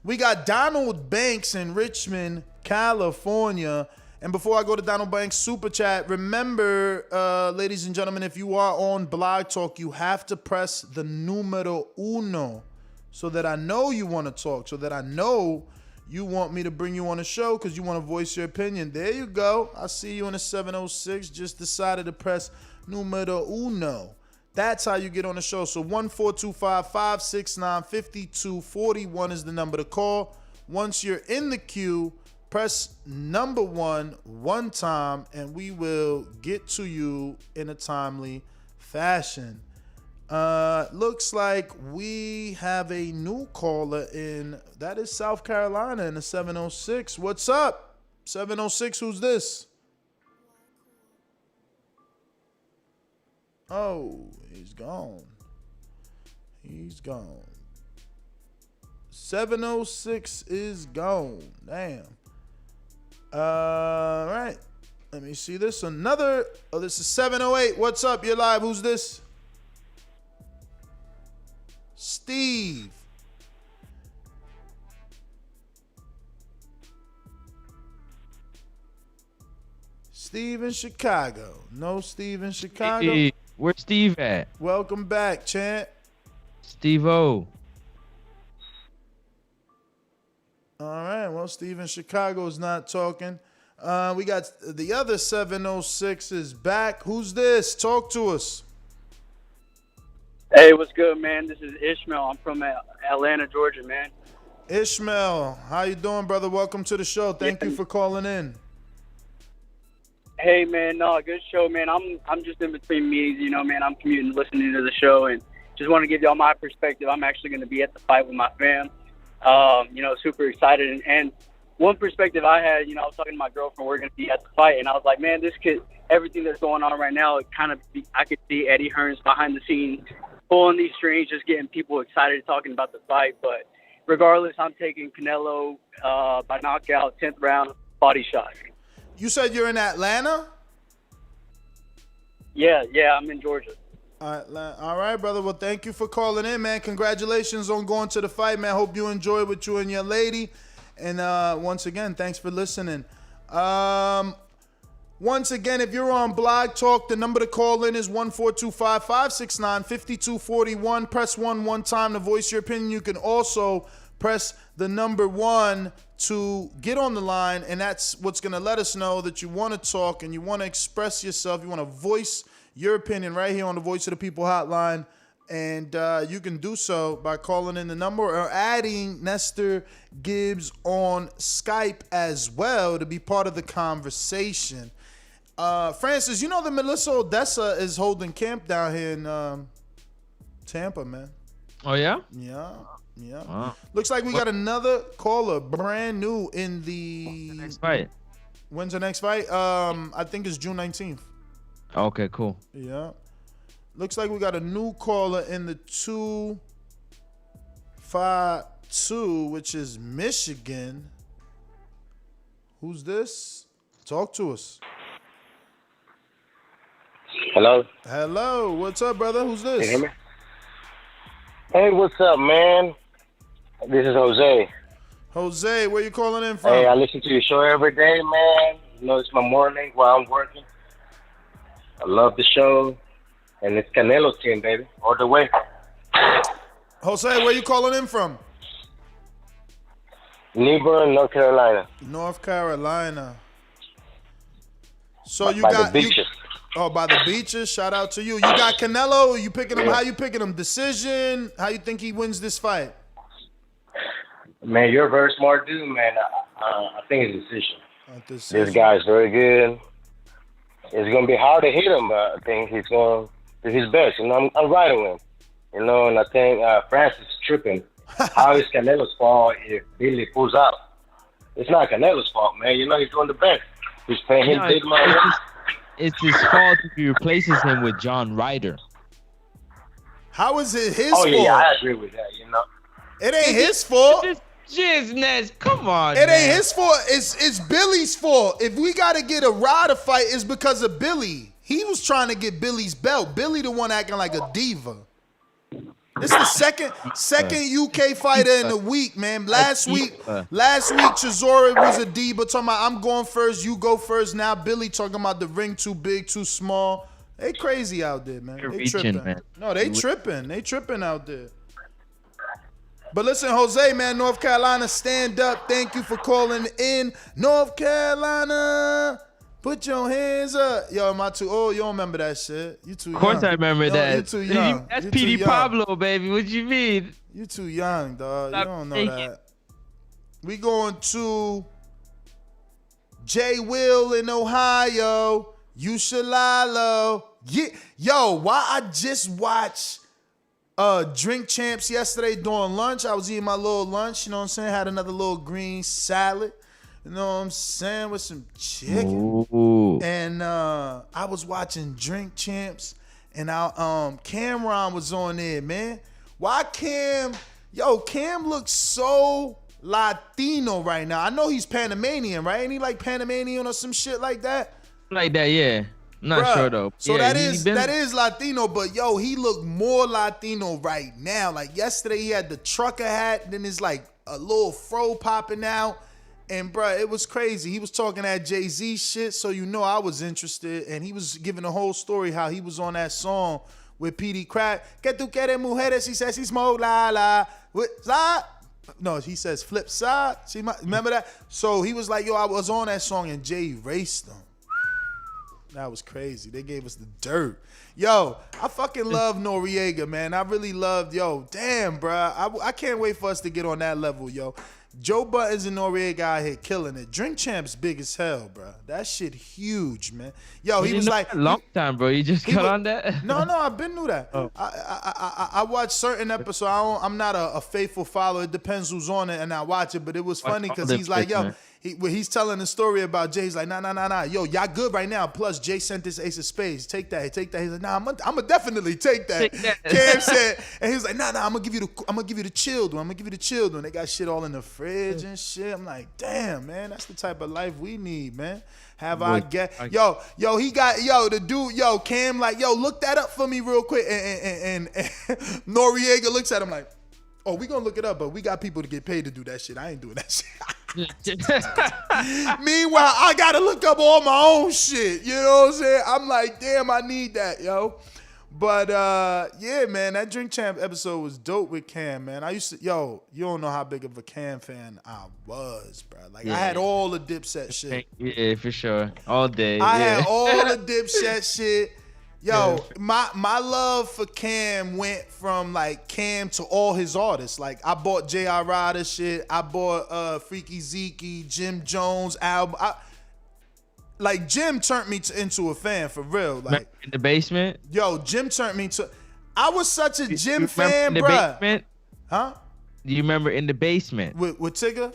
We got Donald Banks in Richmond, California. And before I go to Donald Banks' super chat, remember, ladies and gentlemen, if you are on Blog Talk, you have to press the numero uno so that I know you want to talk, so that I know you want me to bring you on the show because you want to voice your opinion. There you go. I see you in the 706. Just decided to press numero uno. That's how you get on the show. So 1-425-569-5241 is the number to call. Once you're in the queue, press number 1 time, and we will get to you in a timely fashion. Looks like we have a new caller in. That is South Carolina in the 706. What's up? 706, who's this? Oh, he's gone. He's gone. 706 is gone. Damn. All right. Let me see this. Another. Oh, this is 708. What's up? You're live. Who's this? Steve. Steve in Chicago. No Steve in Chicago. Hey, where's Steve at? Welcome back, champ. Steve-O. All right. Well, Steve in Chicago is not talking. We got the other 706 is back. Who's this? Talk to us. Hey, what's good, man? This is Ishmael. I'm from Atlanta, Georgia, man. Ishmael, how you doing, brother? Welcome to the show. Thank you for calling in. Hey, man, no, good show, man. I'm just in between meetings, you know, man. I'm commuting, listening to the show, and just want to give y'all my perspective. I'm actually going to be at the fight with my fam. You know, super excited. And one perspective I had, you know, I was talking to my girlfriend, we're going to be at the fight, and I was like, man, this kid, everything that's going on right now, I could see Eddie Hearns behind the scenes pulling these strings, just getting people excited talking about the fight. But regardless, I'm taking Canelo by knockout, 10th round, body shot. You said you're in Atlanta? Yeah, I'm in Georgia. All right, brother. Well, thank you for calling in, man. Congratulations on going to the fight, man. Hope you enjoy with you and your lady. And once again, thanks for listening. Once again, if you're on Blog Talk, the number to call in is 1-425-569-5241. Press 1 time to voice your opinion. You can also press the number 1 to get on the line, and that's what's going to let us know that you want to talk and you want to express yourself. You want to voice your opinion right here on the Voice of the People hotline, and you can do so by calling in the number or adding Nestor Gibbs on Skype as well to be part of the conversation. Francis, you know that Melissa Odessa is holding camp down here in Tampa, man. Oh, yeah? Yeah. Wow. Looks like we got another caller, brand new in the next fight. When's the next fight? I think it's June 19th. Okay, cool. Yeah. Looks like we got a new caller in the 252, which is Michigan. Who's this? Talk to us. Hello. Hello. What's up, brother? Who's this? Can you hear me? Hey, what's up, man? This is Jose. Jose, where you calling in from? Hey, I listen to your show every day, man. You know, it's my morning while I'm working. I love the show. And it's Canelo team, baby. All the way. Jose, where you calling in from? New Bern, North Carolina. North Carolina. So you by got the beaches. by the beaches. Shout out to you. You got Canelo. You picking him? How you picking him? Decision? How you think he wins this fight? Man, you're a very smart dude, man. I think it's a decision. This guy's very good. It's gonna be hard to hit him, but I think he's going to do his best. You know, I'm riding with him. You know, and I think Francis is tripping. How is Canelo's fault if Billy pulls out? It's not Canelo's fault, man. You know, he's doing the best. He's paying him big money. It's his fault if he replaces him with John Ryder. How is it his fault? Oh, yeah, I agree with that, you know. It ain't his fault. Jizness, come on, It man. ain't his fault. It's Billy's fault. If we got to get a Ryder fight, it's because of Billy. He was trying to get Billy's belt. Billy the one acting like a diva. This is the second UK fighter in the week, man. Last week, Chisora was a diva talking about I'm going first, you go first. Now Billy talking about the ring too big, too small. They crazy out there, man. They tripping. Man. No, they tripping. They tripping out there. But listen, Jose, man, North Carolina, stand up. Thank you for calling in. North Carolina, put your hands up. Yo, am I too old? You don't remember that shit. You too young. Of course I remember that. You too young. That's You PD too young. Pablo, baby. What you mean? You too young, dog. Stop You don't know taking. that. We going to J. Will in Ohio. Ushalalo. Yeah. Yo, why I just watched Drink Champs yesterday during lunch. I was eating my little lunch, you know what I'm saying? Had another little green salad, you know what I'm saying, with some chicken. Ooh. And I was watching Drink Champs, and Cameron was on there, man. Why Cam looks so Latino right now. I know he's Panamanian, right? Ain't he like Panamanian or some shit like that? Like that, yeah. Not Bruh, sure though. So yeah, that is Latino, but yo, he look more Latino right now. Like yesterday, he had the trucker hat, then it's like a little fro popping out, and bruh, it was crazy. He was talking that Jay-Z shit, so you know I was interested, and he was giving the whole story how he was on that song with PD Crack. Que tu quieres mujeres? He says he smoke la la. No, he says flip side. See, remember that? So he was like, yo, I was on that song, and Jay erased them. That was crazy. They gave us the dirt. Yo, I fucking love Noriega, man. I really loved, damn, bruh. I can't wait for us to get on that level, yo. Joe Buttons and Noriega out here killing it. Drink Champs big as hell, bruh. That shit huge, man. Yo, he was like... long time, bro. You just got on that? No, I've been knew that. Oh. I watch certain episodes. I'm not a faithful follower. It depends who's on it, and I watch it. But it was funny because he's like, yo... When he's telling the story about Jay, he's like, nah. Yo, y'all good right now. Plus, Jay sent this ace of spades. Take that. He's like, nah, I'm gonna definitely take that. Cam said, and he was like, nah, I'm gonna give you the chilled one. They got shit all in the fridge and shit. I'm like, damn, man, that's the type of life we need, man. Have I get he got the dude, Cam, like, look that up for me real quick. And Noriega looks at him like, oh, we gonna look it up, but we got people to get paid to do that shit. I ain't doing that shit. Meanwhile, I gotta look up all my own shit. You know what I'm saying? I'm like, damn, I need that, yo. But yeah, man, that Drink Champ episode was dope with Cam, man. I used to, you don't know how big of a Cam fan I was, bro. Like, I had all the Dipset shit. Yeah, for sure. All day. I had all the Dipset shit. Yo, my love for Cam went from like Cam to all his artists. Like, I bought J.R. Ryder shit. I bought Freaky Zeke, Jim Jones album. Like, Jim turned me into a fan for real. Like, in the basement. Yo, Jim turned me to. I was such a Jim fan, bruh. Basement? Huh? Do you remember In the Basement with Tigger?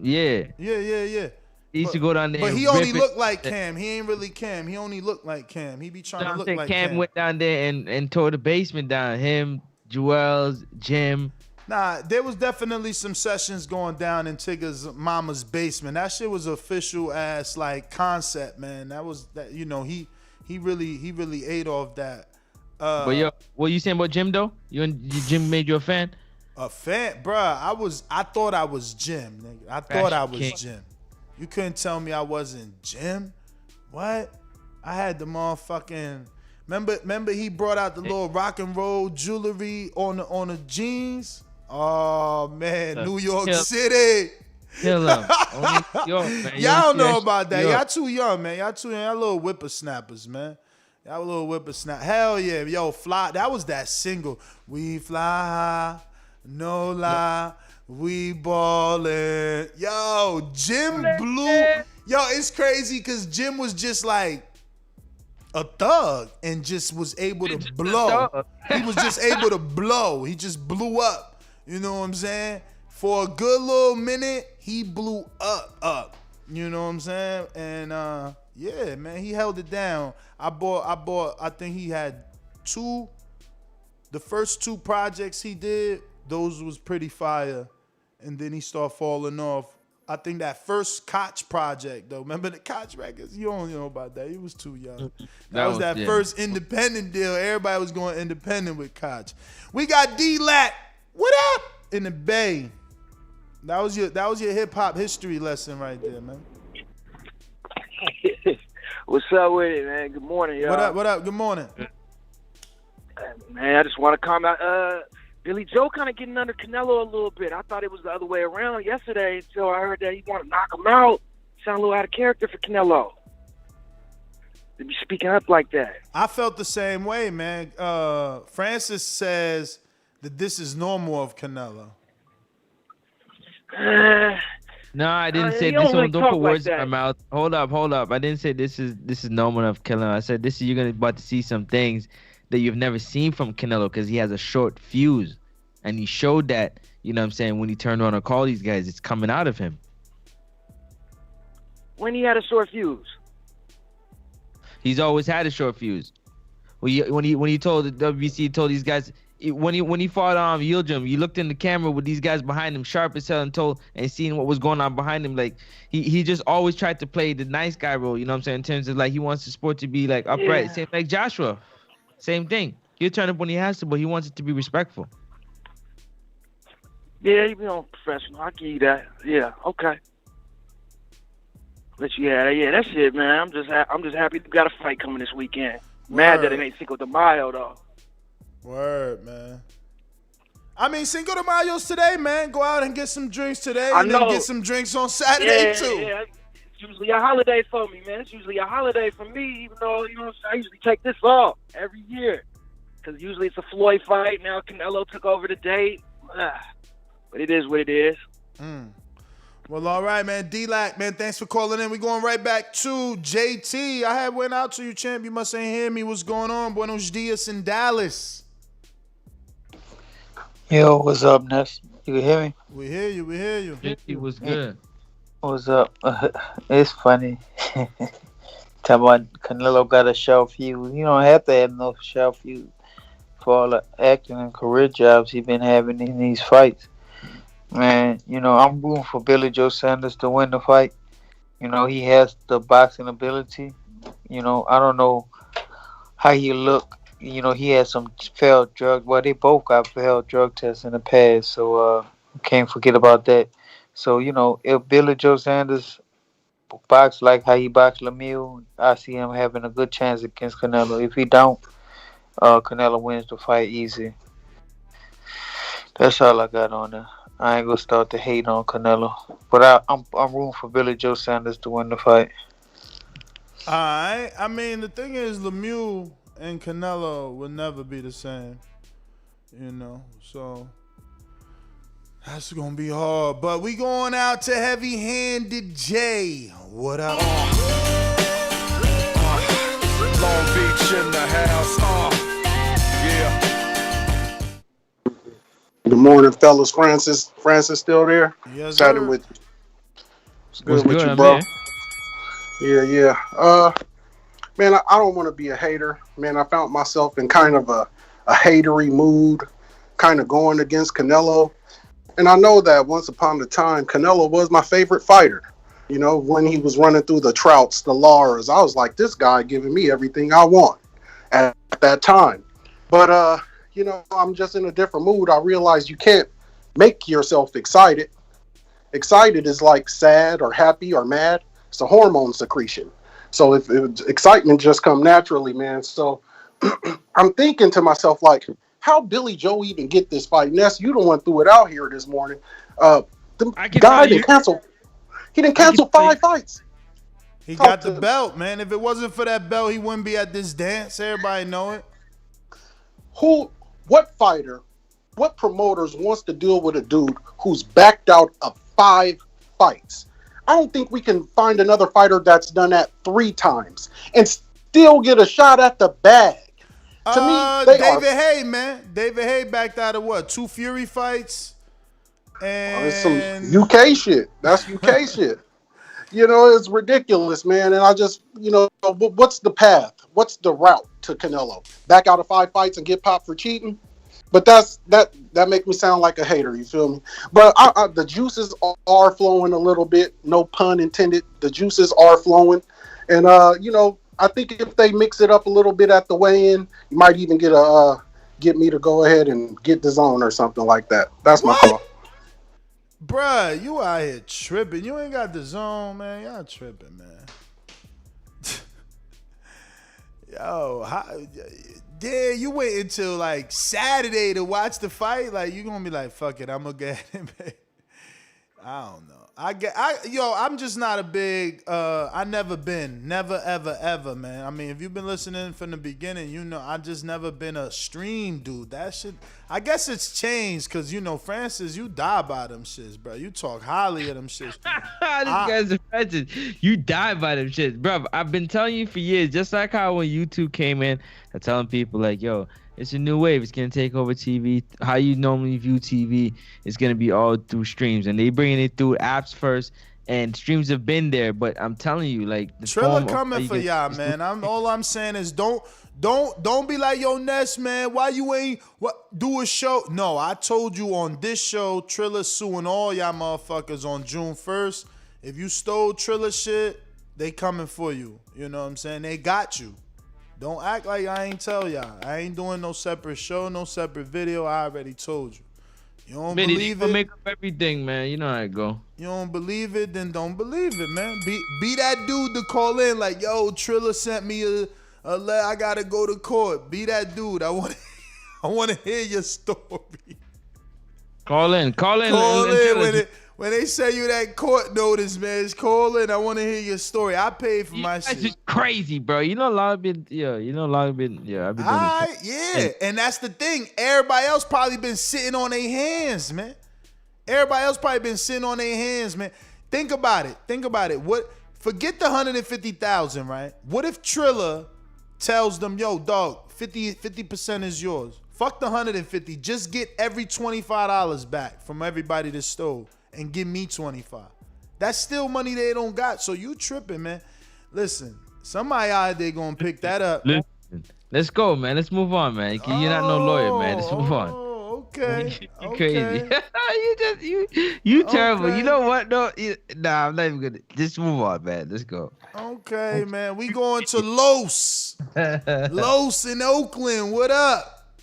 Yeah. Yeah. He used to go down there. But and he only rip it. looked like Cam. He ain't really Cam. He only looked like Cam. He be trying to look like Cam Cam. went down there and tore the basement down. Him, Joel's, Jim. Nah, there was definitely some sessions going down in Tigger's mama's basement. That shit was official ass like concept, man. That was that. You know, he really ate off that. But yo, what you saying about Jim though? Jim made you a fan? A fan, bruh. I thought I was Jim, nigga. I thought I was Jim. You couldn't tell me I wasn't Jim. What? I had the motherfucking. Remember he brought out the little rock and roll jewelry on the jeans. Oh man, New York City. Kill him. Y'all don't know about that. Y'all too young, man. Y'all little whippersnappers, man. Y'all little whippersnapper. Hell yeah, yo, fly. That was that single. We fly high, no lie. We ballin'. Yo, Jim blew. Yo, it's crazy because Jim was just like a thug and just was able to blow. He was just able to blow. He just blew up. You know what I'm saying? For a good little minute, he blew up. You know what I'm saying? And yeah, man, he held it down. I think he had the first two projects he did, those was pretty fire. And then he started falling off. I think that first Koch project, though. Remember the Koch records? You don't know about that. He was too young. That was that first independent deal. Everybody was going independent with Koch. We got D-Lat. What up? In the Bay. That was your hip hop history lesson right there, man. What's up with it, man? Good morning, y'all. What up? Good morning. Man, I just want to comment. Billy Joe kind of getting under Canelo a little bit. I thought it was the other way around yesterday until I heard that he want to knock him out. Sound a little out of character for Canelo to be speaking up like that. I felt the same way, man. Francis says that this is normal of Canelo. No, I didn't say this. Don't put words in my mouth. Hold up. I didn't say this is normal of Canelo. I said you're about to see some things that you've never seen from Canelo because he has a short fuse, and he showed that. You know what I'm saying? When he turned on to call these guys, it's coming out of him. When he had a short fuse. He's always had a short fuse. When he told the WBC, told these guys. When he fought Yildirim, you looked in the camera with these guys behind him, sharp as hell, and seeing what was going on behind him. Like he just always tried to play the nice guy role. You know what I'm saying? In terms of like he wants the sport to be like upright. Yeah. Same like Joshua, same thing. He'll turn up when he has to, but he wants it to be respectful. Yeah, he be on professional. I give you that. Yeah, okay. Let you have that. Yeah, that's it, man. I'm just happy we got a fight coming this weekend. Mad that it ain't Cinco de Mayo though. Word, man. I mean, Cinco de Mayo's today, man. Go out and get some drinks today, and then get some drinks on Saturday too. Yeah, it's usually a holiday for me, man. It's usually a holiday for me, even though I usually take this off every year, because usually it's a Floyd fight. Now Canelo took over the date, but it is what it is. Well, all right, man. D-Lac, man, thanks for calling in. We're going right back to JT. I went out to you, champ. You must ain't hear me. What's going on? Buenos dias in Dallas. Yo, what's up, Ness? You can hear me? We hear you. JT was good. What's up? It's funny. Talking about Canelo got a short fuse. You don't have to have no short fuse for all the acting and career jobs he's been having in these fights. Man, I'm rooting for Billy Joe Saunders to win the fight. He has the boxing ability. I don't know how he look. He had some failed drug. Well, they both got failed drug tests in the past, so can't forget about that. So, if Billy Joe Saunders box like how he boxed Lemieux, I see him having a good chance against Canelo. If he don't, Canelo wins the fight easy. That's all I got on there. I ain't gonna start to hate on Canelo, but I'm rooting for Billy Joe Saunders to win the fight. All right. I mean, the thing is, Lemieux and Canelo will never be the same, so that's gonna be hard. But we going out to Heavy-Handed J. What up? Long Beach in the house. Yeah. Good morning, fellas. Francis still there? Yes, Chatting sir. with you. What's good with you, I'm bro? here. Yeah. Man, I don't want to be a hater. Man, I found myself in kind of a hatery mood, kind of going against Canelo. And I know that once upon a time, Canelo was my favorite fighter. You know, when he was running through the Trouts, the Laras, I was like, this guy giving me everything I want at that time. But, you know, I'm just in a different mood. I realize you can't make yourself excited. Excited is like sad or happy or mad. It's a hormone secretion. So if excitement just come naturally, man. So I'm thinking to myself, like, how Billy Joe even get this fight? Ness, you don't went through it out here this morning. The guy didn't cancel. He didn't cancel 5 fights. He got the belt, man. If it wasn't for that belt, he wouldn't be at this dance. Everybody know it. What fighter, what promoters wants to deal with a dude who's backed out of 5 fights? I don't think we can find another fighter that's done that 3 times and still get a shot at the bag. To me, David Haye, man. David Haye backed out of what? 2 Fury fights? And some UK shit. That's UK shit. You know, it's ridiculous, man. And I just, you know, what's the path? What's the route to Canelo? Back out of 5 fights and get popped for cheating? But that makes me sound like a hater, you feel me? But the juices are flowing a little bit, no pun intended. The juices are flowing. And, you know, I think if they mix it up a little bit at the weigh-in, you might even get me to go ahead and get the zone or something like that. That's my thought. Bruh, you out here tripping. You ain't got the zone, man. Y'all tripping, man. Yeah, you wait until like Saturday to watch the fight. Like you gonna be like, fuck it, I'm gonna get him. I don't know. I'm just not a big. I never ever, man. I mean, if you've been listening from the beginning, you know I just never been a stream dude. That shit. I guess it's changed because you know, Francis, you die by them shits, bro. You talk highly of them shits. This guy's offensive. You die by them shits, bro. I've been telling you for years, just like how when YouTube came in, I'm telling people like, yo, it's a new wave. It's gonna take over TV. How you normally view TV is gonna be all through streams, and they bringing it through apps first. And streams have been there, but I'm telling you, like the Triller coming for y'all, man. All I'm saying is don't be like, yo, Ness, man. Why you ain't do a show? No, I told you on this show, Triller suing all y'all motherfuckers on June 1st. If you stole Triller shit, they coming for you. You know what I'm saying? They got you. Don't act like I ain't tell y'all. I ain't doing no separate show, no separate video. I already told you. You don't believe it? Make up everything, man. You know how it go. You don't believe it, then don't believe it, man. Be that dude to call in like, yo, Triller sent me a letter. I gotta go to court. Be that dude. I want to hear your story. Call in. When they say you that court notice, man, just call in. I want to hear your story. I paid for my shit. That's just crazy, bro. You know a lot of it. Yeah, I've been doing this. Yeah, and that's the thing. Everybody else probably been sitting on their hands, man. Think about it. Forget the 150,000, right? What if Triller tells them, yo, dog, 50% is yours. Fuck the 150. Just get every $25 back from everybody that stole. And give me 25. That's still money they don't got. So you tripping, man. Listen, somebody out there gonna pick that up. Listen, let's go, man. Let's move on, man. You're not no lawyer, man. Let's move on. Okay. You crazy. you terrible. You know what? No, I'm not even gonna. Just move on, man. Let's go. Okay, man. We going to Los. Los in Oakland. What up?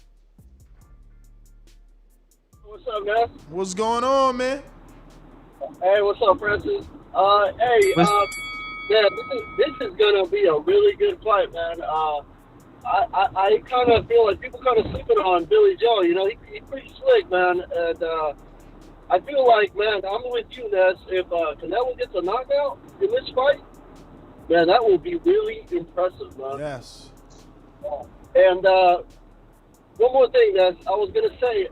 What's up, man? What's going on, man? Hey, what's up, Francis? Yeah, this is gonna be a really good fight, man. I kind of feel like people kind of sleeping on Billy Joe. You know, he's pretty slick, man. And I feel like, man, I'm with you, Ness. If Canelo gets a knockout in this fight, man, that will be really impressive, man. Yes. And one more thing, Ness. I was gonna say,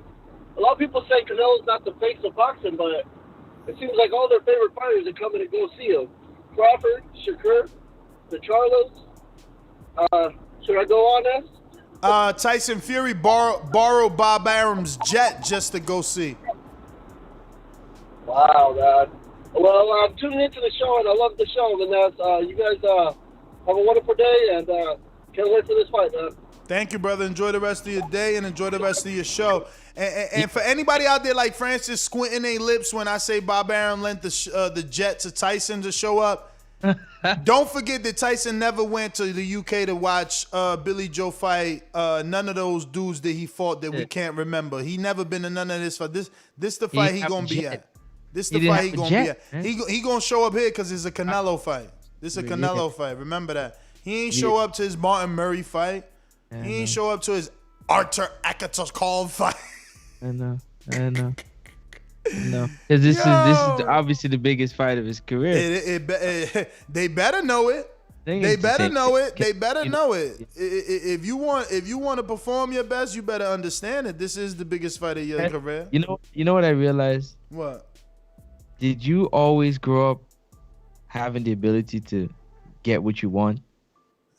a lot of people say Canelo's not the face of boxing, but it seems like all their favorite fighters are coming to go see him. Crawford, Shakur, the Charlos. Should I go on this? Tyson Fury borrowed Bob Arum's jet just to go see. Wow, man. Well, I'm tuning into the show, and I love the show, and you guys have a wonderful day, and can't wait for this fight, man. Thank you, brother. Enjoy the rest of your day and enjoy the rest of your show. And for anybody out there like Francis squinting their lips when I say Bob Arum lent the jet to Tyson to show up, don't forget that Tyson never went to the UK to watch Billy Joe fight none of those dudes that he fought that we can't remember. He never been to none of this fight. This the fight he gonna be at. This the fight he gonna be at. He gonna show up here because it's a Canelo fight. This is a Canelo fight. Remember that. He ain't show up to his Martin Murray fight. He ain't show up to his Arthur Akatokov fight. I know. No, because this is obviously the biggest fight of his career. They better know it. They better know it. They better know it. If you want to perform your best, you better understand it. This is the biggest fight of your career. You know what I realized? What? Did you always grow up having the ability to get what you want?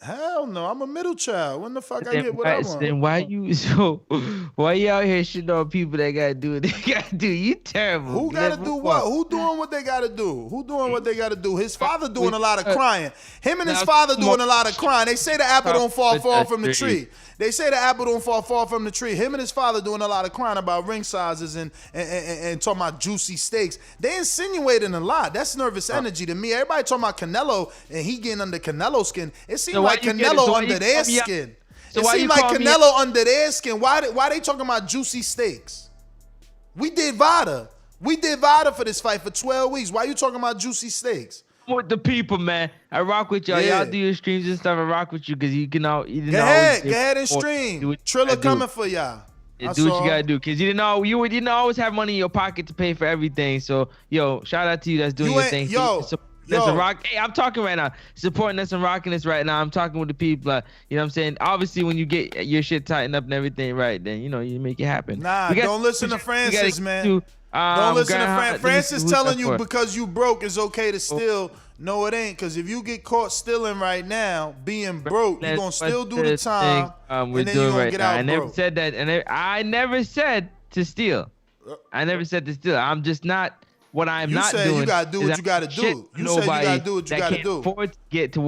Hell no, I'm a middle child. When the fuck I get what I want? Then why you out here shitting on people that gotta do what they gotta do? You terrible. Who gotta do what? Who doing what they gotta do? Who doing what they gotta do? His father doing a lot of crying. Him and his father doing a lot of crying. They say the apple don't fall far from the tree. They say the apple don't fall far from the tree. Him and his father doing a lot of crying about ring sizes and talking about juicy steaks. They insinuating a lot. That's nervous energy to me. Everybody talking about Canelo and he getting under Canelo's skin. It seems like Canelo under their skin. It seems like Canelo under their skin. Why they talking about juicy steaks? We did VADA. We did VADA for this fight for 12 weeks. Why you talking about juicy steaks? With the people, man. I rock with y'all. Yeah. Y'all do your streams and stuff. I rock with you because you can all. Go ahead and stream. Triller coming for y'all. Do what you gotta do, cause you didn't always have money in your pocket to pay for everything. So, shout out to you that's doing your thing. Rock. Hey, I'm talking right now. Supporting us and rocking us right now. I'm talking with the people. You know what I'm saying? Obviously, when you get your shit tightened up and everything right, then you make it happen. Nah, don't listen to Francis, man. Don't listen to Francis. Francis telling you because you broke it's okay to steal. No, it ain't. Because if you get caught stealing right now, being broke, you're going to still do the time. And then you're going to get out broke. I never said that. And I never said to steal. I never said to steal. I'm just not. What I'm not doing. You said you got to do what you got to do. You said you got to do what you got to do. Afford to get to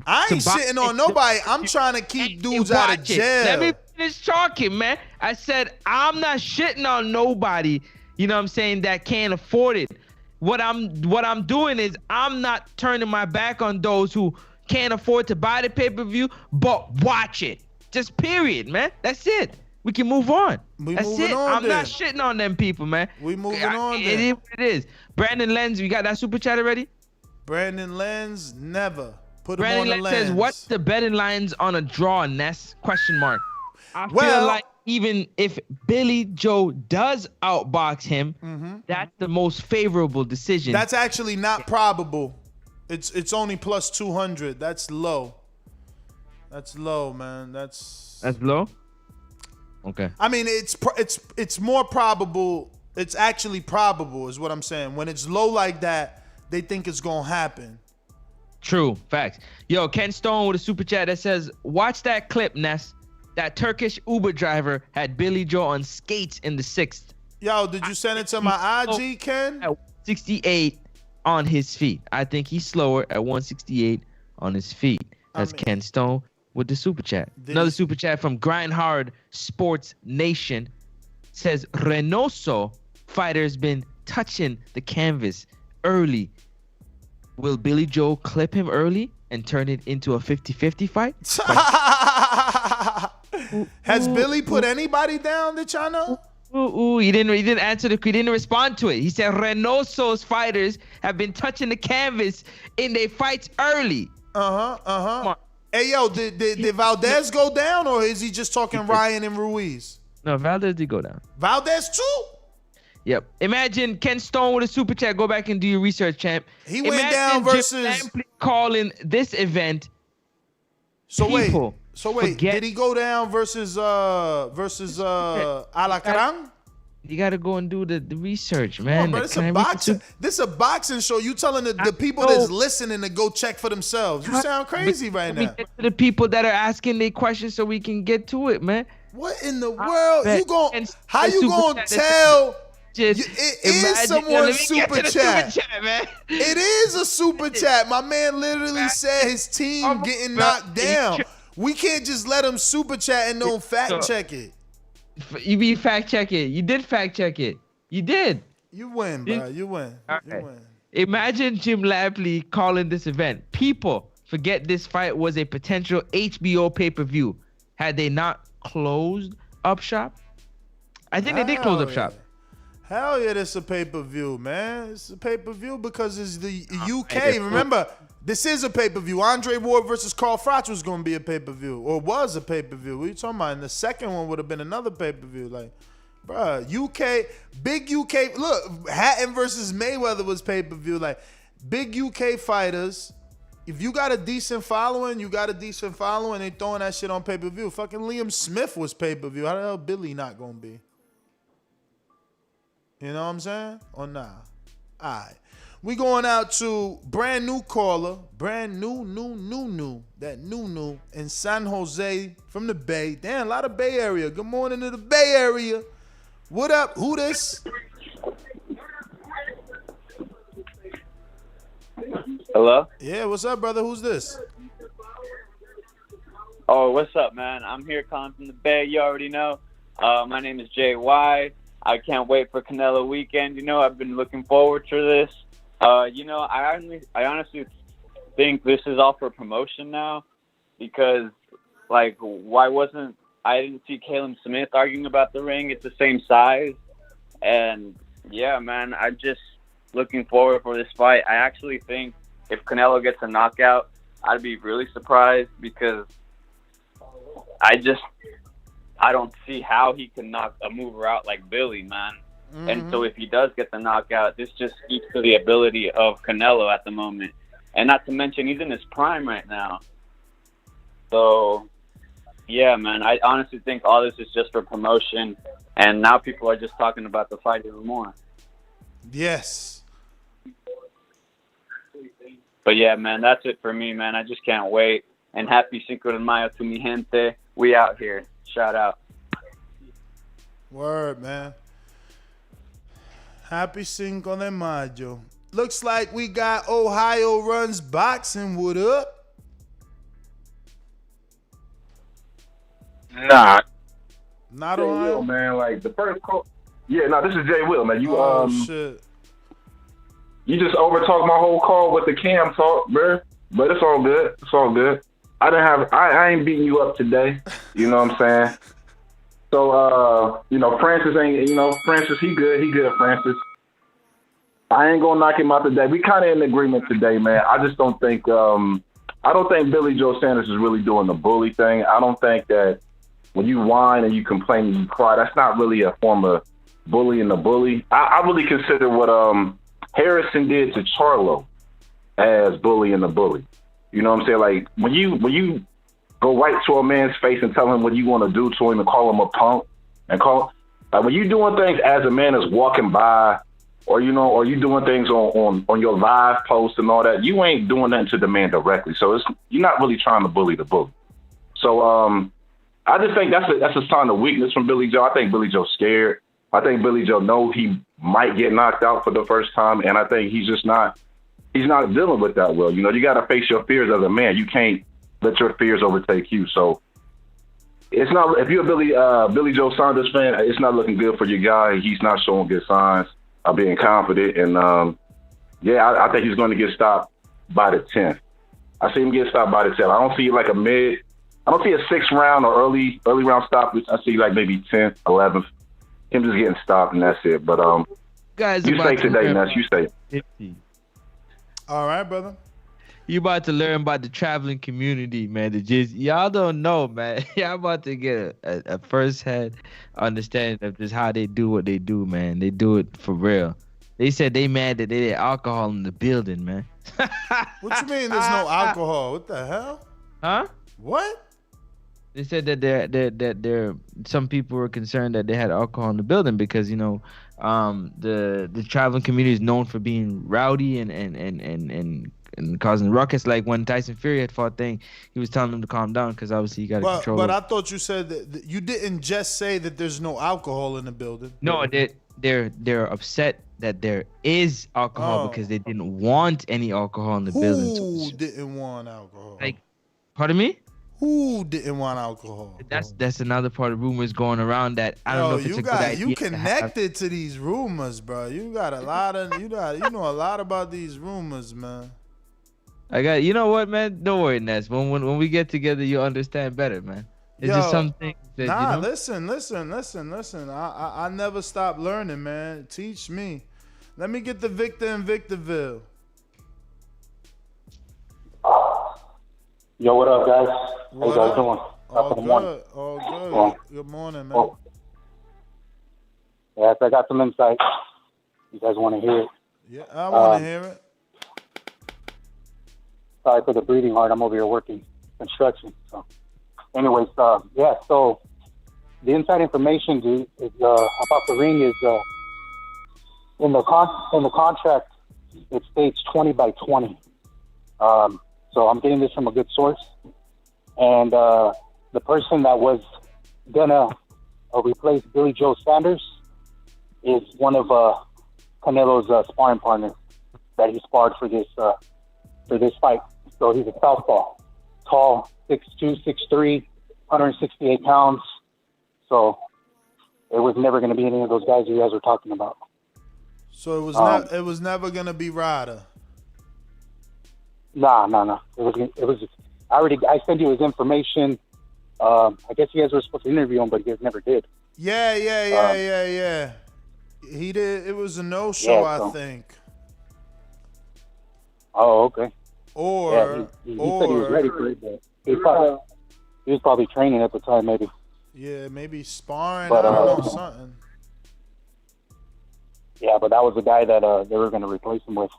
I ain't shitting on nobody. I'm trying to keep dudes out of jail. Let me finish talking, man. I said I'm not shitting on nobody. You know what I'm saying, that can't afford it. What I'm doing is I'm not turning my back on those who can't afford to buy the pay-per-view, but watch it. Just period, man. That's it. We can move on. That's it. I'm not shitting on them people, man. We moving on. It is what it is. Brandon Lenz, you got that super chat already? Brandon Lenz, never. Put him Brandon on the Lenz says, what's the betting lines on a draw, Ness? ? I feel like even if Billy Joe does outbox him, that's the most favorable decision. That's actually not probable. It's only plus 200. That's low. That's low, man. That's low? Okay. I mean, it's more probable. It's actually probable is what I'm saying. When it's low like that, they think it's going to happen. True. Facts. Yo, Ken Stone with a super chat that says, watch that clip, Ness. That Turkish Uber driver had Billy Joe on skates in the 6th. Yo, did you send it to my IG, Ken? At 168 on his feet. I think he's slower at 168 on his feet. That's Ken Stone with the super chat. Another super chat from Grind Hard Sports Nation says Reynoso fighter's been touching the canvas early. Will Billy Joe clip him early and turn it into a 50-50 fight? Has Billy put anybody down that y'all know? He didn't answer he didn't respond to it. He said Reynoso's fighters have been touching the canvas in their fights early. Hey, yo, did Valdez go down, or is he just talking Ryan and Ruiz? No, Valdez did go down. Valdez too? Yep. Imagine Ken Stone with a super chat. Go back and do your research, champ. He went down versus calling this event. So wait, did he go down versus Alacran? You gotta go and do the research, man. Bro, this is a boxing show. You telling the people that's listening to go check for themselves. You sound crazy right now. Get to the people that are asking their questions so we can get to it, man. What in the world? How you gonna tell It is someone's super chat, man. It is a super chat. My man literally said his team getting knocked down. We can't just let him super chat and don't fact check it. You be fact check it. You did fact check it. You did. You win, bro. You win. You win. Imagine Jim Lampley calling this event. People forget this fight was a potential HBO pay-per-view. Had they not closed up shop? I think they did close up shop. Hell yeah, it's a pay-per-view, man. It's a pay-per-view because it's the UK. Remember, this is a pay-per-view. Andre Ward versus Carl Froch was going to be a pay-per-view, or was a pay-per-view. What are you talking about? And the second one would have been another pay-per-view. Like, bruh, UK, big UK. Look, Hatton versus Mayweather was pay-per-view. Like, big UK fighters. If you got a decent following, they throwing that shit on pay-per-view. Fucking Liam Smith was pay-per-view. How the hell Billy not going to be? You know what I'm saying? Or nah? All right. We going out to brand new caller. Brand new. That new in San Jose from the Bay. Damn, a lot of Bay Area. Good morning to the Bay Area. What up? Who this? Hello? Yeah, what's up, brother? Who's this? Oh, what's up, man? I'm here calling from the Bay. You already know. My name is JY. I can't wait for Canelo weekend. You know, I've been looking forward to this. You know, I honestly think this is all for promotion now because, like, I didn't see Caleb Smith arguing about the ring. It's the same size. And, yeah, man, I'm just looking forward for this fight. I actually think if Canelo gets a knockout, I'd be really surprised because I don't see how he can knock a mover out like Billy, man. Mm-hmm. And so if he does get the knockout, this just speaks to the ability of Canelo at the moment. And not to mention, he's in his prime right now. So, yeah, man, I honestly think all this is just for promotion. And now people are just talking about the fight even more. Yes. But, yeah, man, that's it for me, man. I just can't wait. And happy Cinco de Mayo to mi gente. We out here. Shout out. Word, man. Happy Cinco de Mayo. Looks like we got Ohio Runs Boxing. What up? Not Ohio? Will, man. Like the first call. Yeah, no, this is Jay Will, man. You shit. You just overtalked my whole call with the cam talk, bro. But it's all good. It's all good. I ain't beating you up today. You know what I'm saying? So, you know, Francis, he good, Francis. I ain't gonna knock him out today. We kind of in agreement today, man. I just don't think, I don't think Billy Joe Saunders is really doing the bully thing. I don't think that when you whine and you complain and you cry, that's not really a form of bullying the bully. I really consider what Harrison did to Charlo as bullying the bully. You know what I'm saying? Like when you go right to a man's face and tell him what you want to do to him and call him a punk and like when you doing things as a man is walking by, or you doing things on your live post and all that, you ain't doing nothing to the man directly. So you're not really trying to bully the bully. So I just think that's a sign of weakness from Billy Joe. I think Billy Joe's scared. I think Billy Joe knows he might get knocked out for the first time, and I think he's not dealing with that well. You know, you got to face your fears as a man. You can't let your fears overtake you. So it's not, if you're a Billy Joe Saunders fan, it's not looking good for your guy. He's not showing good signs of being confident. And I think he's going to get stopped by the 10th. I see him get stopped by the 10th. I don't see like I don't see a 6th round or early round stop. I see like maybe 10th, 11th. Him just getting stopped and that's it. But guys, you say today, Ness. You say. 50. All right, brother. You about to learn about the traveling community, man. Y'all don't know, man. Y'all about to get a first-hand understanding of just how they do what they do, man. They do it for real. They said they mad that they had alcohol in the building, man. What you mean there's no alcohol? What the hell? Huh? What? They said that some people were concerned that they had alcohol in the building because, you know, the traveling community is known for being rowdy and causing ruckus. Like when Tyson Fury had fought he was telling them to calm down because obviously you got to control. But I thought you said that you didn't just say that there's no alcohol in the building. No, they're upset that there is alcohol because they didn't want any alcohol in the building. Who didn't want alcohol? Like, pardon me? Who didn't want alcohol? That's another part of rumors going around that I don't know if it's a good idea. You connected to these rumors, bro. You got a lot of you know a lot about these rumors, man. You know what, man? Don't worry, Ness. When we get together, you'll understand better, man. It's just something that listen. I never stop learning, man. Teach me. Let me get the Victor in Victorville. Yo, what up, guys? How you guys doing? All good. All good. Good morning, man. Yes, I got some insight. You guys want to hear it? Yeah, I want to hear it. Sorry for the breathing heart. I'm over here working construction. So, anyways, yeah. So, the inside information, dude, is about the ring is in the contract. It states 20 by 20. So I'm getting this from a good source. And the person that was gonna replace Billy Joe Saunders is one of Canelo's sparring partners that he sparred for this fight. So he's a southpaw, tall, 6'2", 6'3", 168 pounds. So it was never going to be any of those guys you guys were talking about. So it was never going to be Ryder. Nah. It was. I sent you his information. I guess you guys were supposed to interview him, but you guys never did. Yeah. He did. It was a no-show, I think. Oh, okay. Or he said he was ready for it, but he was probably training at the time, maybe. Yeah, maybe sparring. But, I don't know, something. Yeah, but that was the guy that they were going to replace him with.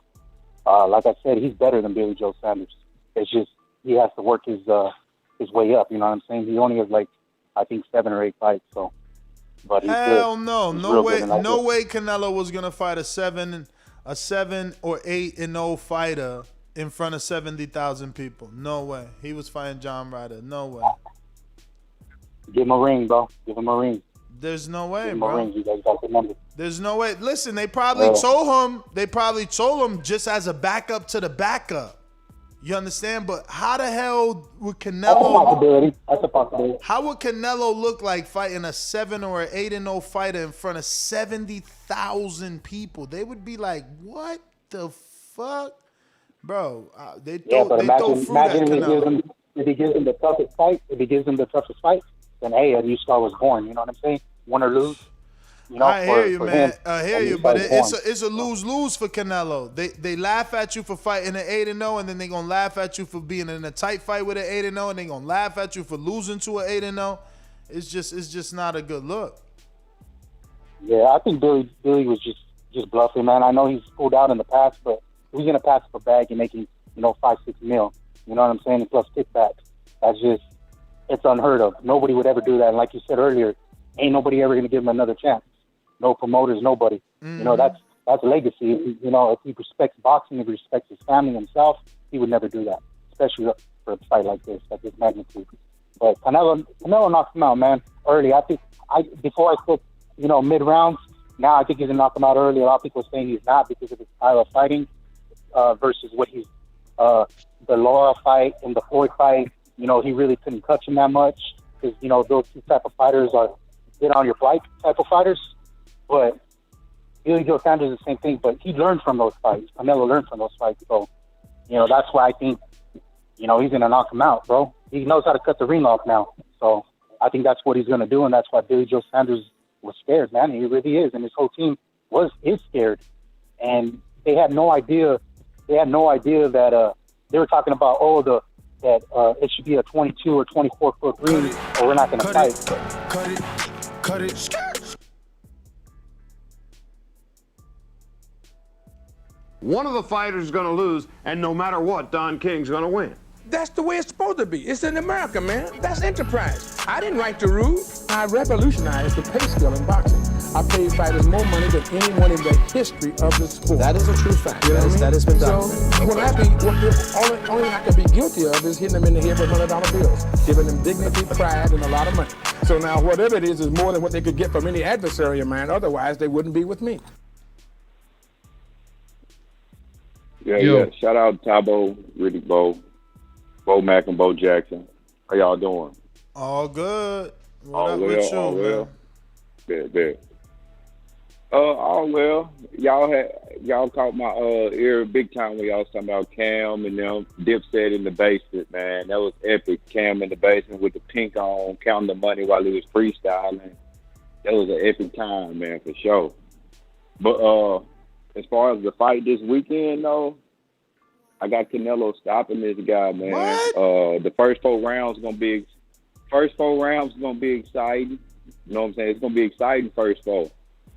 Like I said, he's better than Billy Joe Saunders. It's just he has to work his way up. You know what I'm saying? He only has I think 7 or 8 fights. So, but he's hell good. no, He's no way, good, no way. Canelo was gonna fight a 7 or 8-0 fighter in front of 70,000 people. No way. He was fighting John Ryder. No way. Give him a ring, bro. Give him a ring. There's no way, Give him bro. a ring. You guys got the number. There's no way. Listen, they probably told him. They probably told him just as a backup to the backup. You understand? But how the hell would Canelo? That's a possibility. How would Canelo look like fighting a 7 or an 8-0 fighter in front of 70,000 people? They would be like, "What the fuck, bro?" They throw fruit at Canelo. If he gives him the toughest fight, then hey, a new star was born. You know what I'm saying? Win or lose. You know, I hear you, man. I hear you, but it's a lose-lose for Canelo. They laugh at you for fighting an 8-0, and then they gonna laugh at you for being in a tight fight with an 8-0, and they gonna laugh at you for losing to an 8-0. It's just not a good look. Yeah, I think Billy was just bluffing, man. I know he's pulled out in the past, but who's gonna pass up a bag and making 5-6 mil? You know what I'm saying? And plus kickbacks. It's unheard of. Nobody would ever do that. And like you said earlier, ain't nobody ever gonna give him another chance. No promoters, nobody. Mm-hmm. You know, that's legacy. If he respects boxing, if he respects his family, himself, he would never do that, especially for a fight like this, at this magnitude. But Canelo knocked him out, man, early. Before I said, mid-rounds, now I think he's going to knock him out early. A lot of people are saying he's not because of his style of fighting versus what he's, the Laura fight and the Floyd fight, he really couldn't touch him that much because, those two type of fighters are get on your flight type of fighters. But Billy Joe Saunders is the same thing, but he learned from those fights. Canelo learned from those fights. So, that's why I think, he's going to knock him out, bro. He knows how to cut the ring off now. So I think that's what he's going to do, and that's why Billy Joe Saunders was scared, man. He really is, and his whole team is scared. And they had no idea. They had no idea that they were talking about, that it should be a 22 or 24-foot ring, or we're not going to fight. Cut it. One of the fighters is going to lose, and no matter what, Don King's going to win. That's the way it's supposed to be. It's in America, man. That's enterprise. I didn't write the rules. I revolutionized the pay scale in boxing. I paid fighters more money than anyone in the history of the sport. That is a true fact. You know what I mean? That has been So documented. when I be, only I can be guilty of is hitting them in the head with $100 bills, giving them dignity, pride, and a lot of money. So now whatever it is more than what they could get from any adversary of mine. Otherwise, they wouldn't be with me. Yeah. Shout out Tabo, Riddick Bowe, Bo Mack, and Bo Jackson. How y'all doing? All good. What all up well, with you, all man? well. Bet. All well. Y'all caught my ear big time when y'all was talking about Cam and them. Dipset in the basement, man. That was epic. Cam in the basement with the pink on, counting the money while he was freestyling. That was an epic time, man, for sure. But as far as the fight this weekend, though, I got Canelo stopping this guy, man. What? The first four rounds gonna be exciting. You know what I'm saying? It's gonna be exciting first four,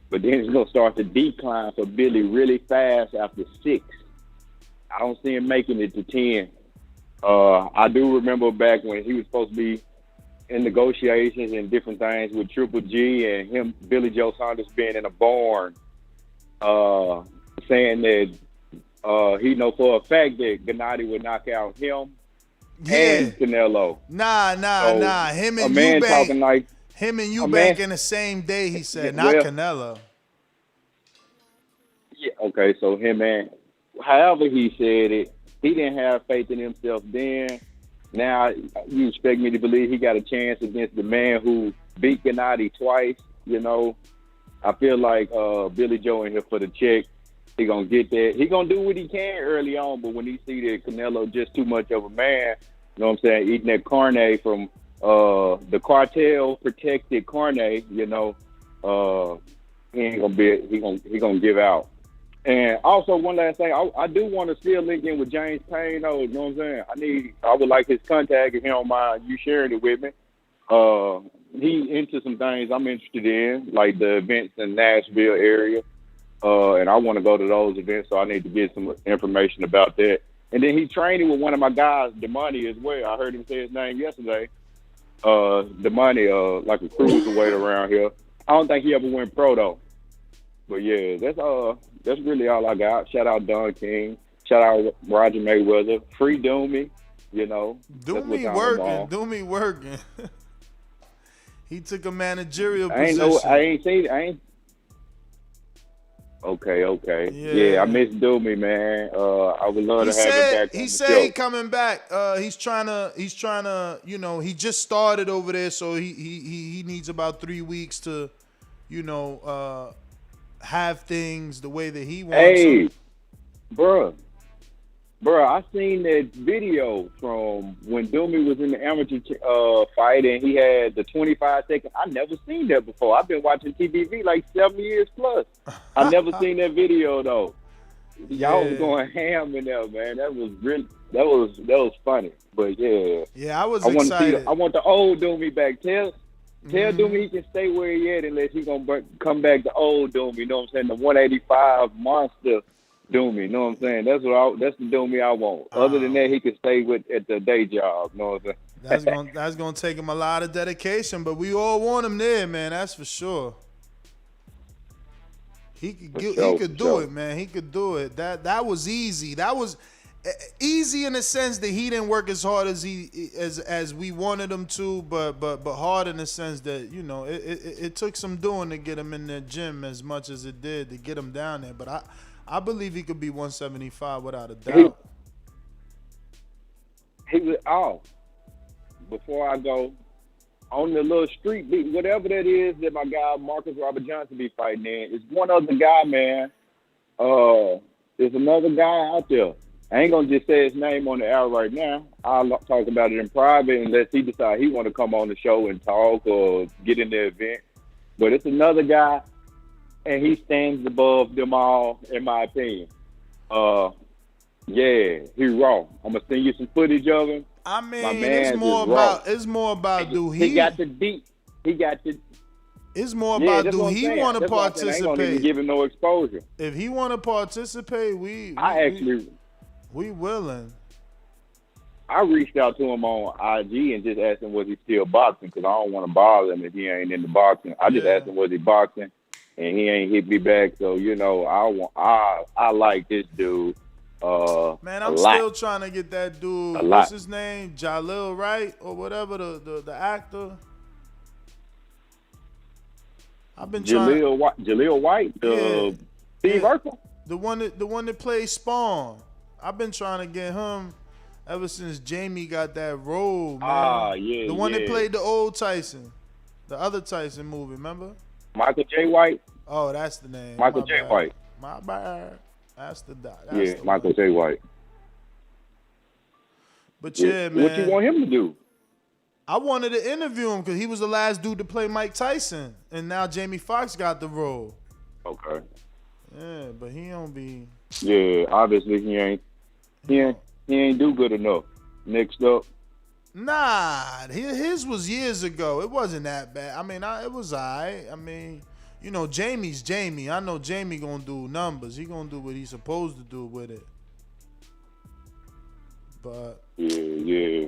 but then it's gonna start to decline for Billy really fast after 6. I don't see him making it to 10. I do remember back when he was supposed to be in negotiations and different things with Triple G and him, Billy Joe Saunders being in a barn, saying that he know for a fact that Gennady would knock out him and Canelo. Nah. Him and Eubank in the same day, he said, not Canelo. Yeah, okay, so him and however he said it, he didn't have faith in himself then. Now you expect me to believe he got a chance against the man who beat Gennady twice, you know. I feel like Billy Joe in here for the check. He gonna get that. He gonna do what he can early on, but when he see that Canelo just too much of a man, you know what I'm saying, eating that carne from the cartel protected carne, you know, he ain't gonna be. He gonna give out. And also one last thing, I do want to still link in with James Payne, though. You know what I'm saying? I would like his contact if he don't mind you sharing it with me. He into some things I'm interested in, like the events in Nashville area. And I want to go to those events, so I need to get some information about that. And then he training with one of my guys, Damani, as well. I heard him say his name yesterday. Damani, like a cruiserweight around here. I don't think he ever went pro though. But yeah, that's really all I got. Shout out Don King. Shout out Roger Mayweather. Free Doomy. You know. Doomy working. He took a managerial position. I ain't seen it. Okay. Yeah, I miss Doomy, man. I would love to have him back. He said he coming back. He's trying to, you know, he just started over there, so he needs about 3 weeks to, you know, have things the way that he wants. Hey, bruh, I seen that video from when Doomy was in the amateur fight and he had the 25 seconds. I never seen that before. I've been watching TVV like 7 years plus. I never seen that video though. Y'all was going ham in there, man. That was funny. But yeah, I was excited. I want the old Doomy back. Tell Doomy he can stay where he at unless he gonna come back to old Doomy. You know what I'm saying? The 185 monster Doomy, you know what I'm saying? That's the Doomy I want. Other than that, he can stay at the day job. You know what I'm saying? That's gonna take him a lot of dedication, but we all want him there, man. That's for sure. He could do it, man. He could do it. That was easy. That was easy in the sense that he didn't work as hard as we wanted him to, but hard in the sense that, you know, it took some doing to get him in the gym as much as it did to get him down there. But I believe he could be 175 without a doubt. He was before I go on the little street beat, whatever that is that my guy Marcus Robert Johnson be fighting in. It's one other guy, man. There's another guy out there. I ain't gonna just say his name on the air right now. I'll talk about it in private unless he decide he want to come on the show and talk or get in the event. But it's another guy, and he stands above them all, in my opinion. Yeah, he raw. I'm gonna send you some footage of him. I mean, it's more about do he got the deep. He got the. It's more about do he want to participate. I ain't gonna even give him no exposure. If he want to participate, we willing. I reached out to him on IG and just asked him was he still boxing because I don't want to bother him if he ain't into boxing. I just asked him was he boxing, and he ain't hit me back. So I like this dude. Man, I'm still trying to get that dude. What's his name? Jalil, right, or whatever the actor. I've been Jalil White, Steve Urkel, the one that plays Spawn. I've been trying to get him ever since Jamie got that role, man. Yeah, the one that played the old Tyson, the other Tyson movie. Remember? Michael J. White. Oh, that's the name. Michael J. White. My bad. That's the Michael J. White. But yeah, man. What you want him to do? I wanted to interview him because he was the last dude to play Mike Tyson, and now Jamie Foxx got the role. Okay. Yeah, but he don't be. Yeah, obviously he ain't do good enough. Next up. Nah, his was years ago. It wasn't that bad. I mean, it was alright. I mean, you know, Jamie's Jamie. I know Jamie gonna do numbers. He gonna do what he's supposed to do with it. But yeah.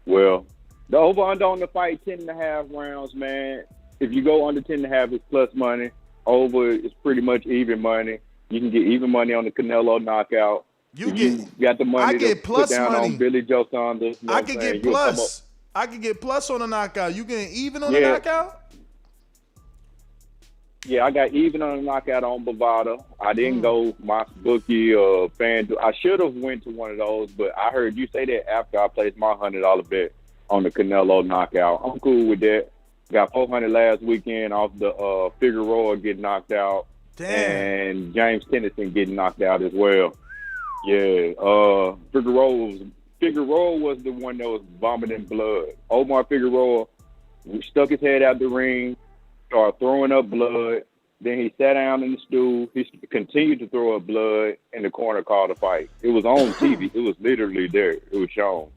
Well, the over-under on the fight, 10.5 rounds, man. If you go under 10.5, it's plus money. Over is pretty much even money. You can get even money on the Canelo knockout. You got the money to put down on Billy Joe Saunders. I could get plus. I could get plus on the knockout. You getting even on the knockout? Yeah, I got even on the knockout on Bovada. I didn't go my bookie or FanDuel. I should have went to one of those, but I heard you say that after I placed my $100 bet on the Canelo knockout. I'm cool with that. Got $400 last weekend off the Figueroa getting knocked out. Damn. And James Tennyson getting knocked out as well. Yeah, Figueroa was the one that was vomiting blood. Omar Figueroa stuck his head out the ring, started throwing up blood. Then he sat down in the stool. He continued to throw up blood, and the corner called a fight. It was on TV. It was literally there. It was shown.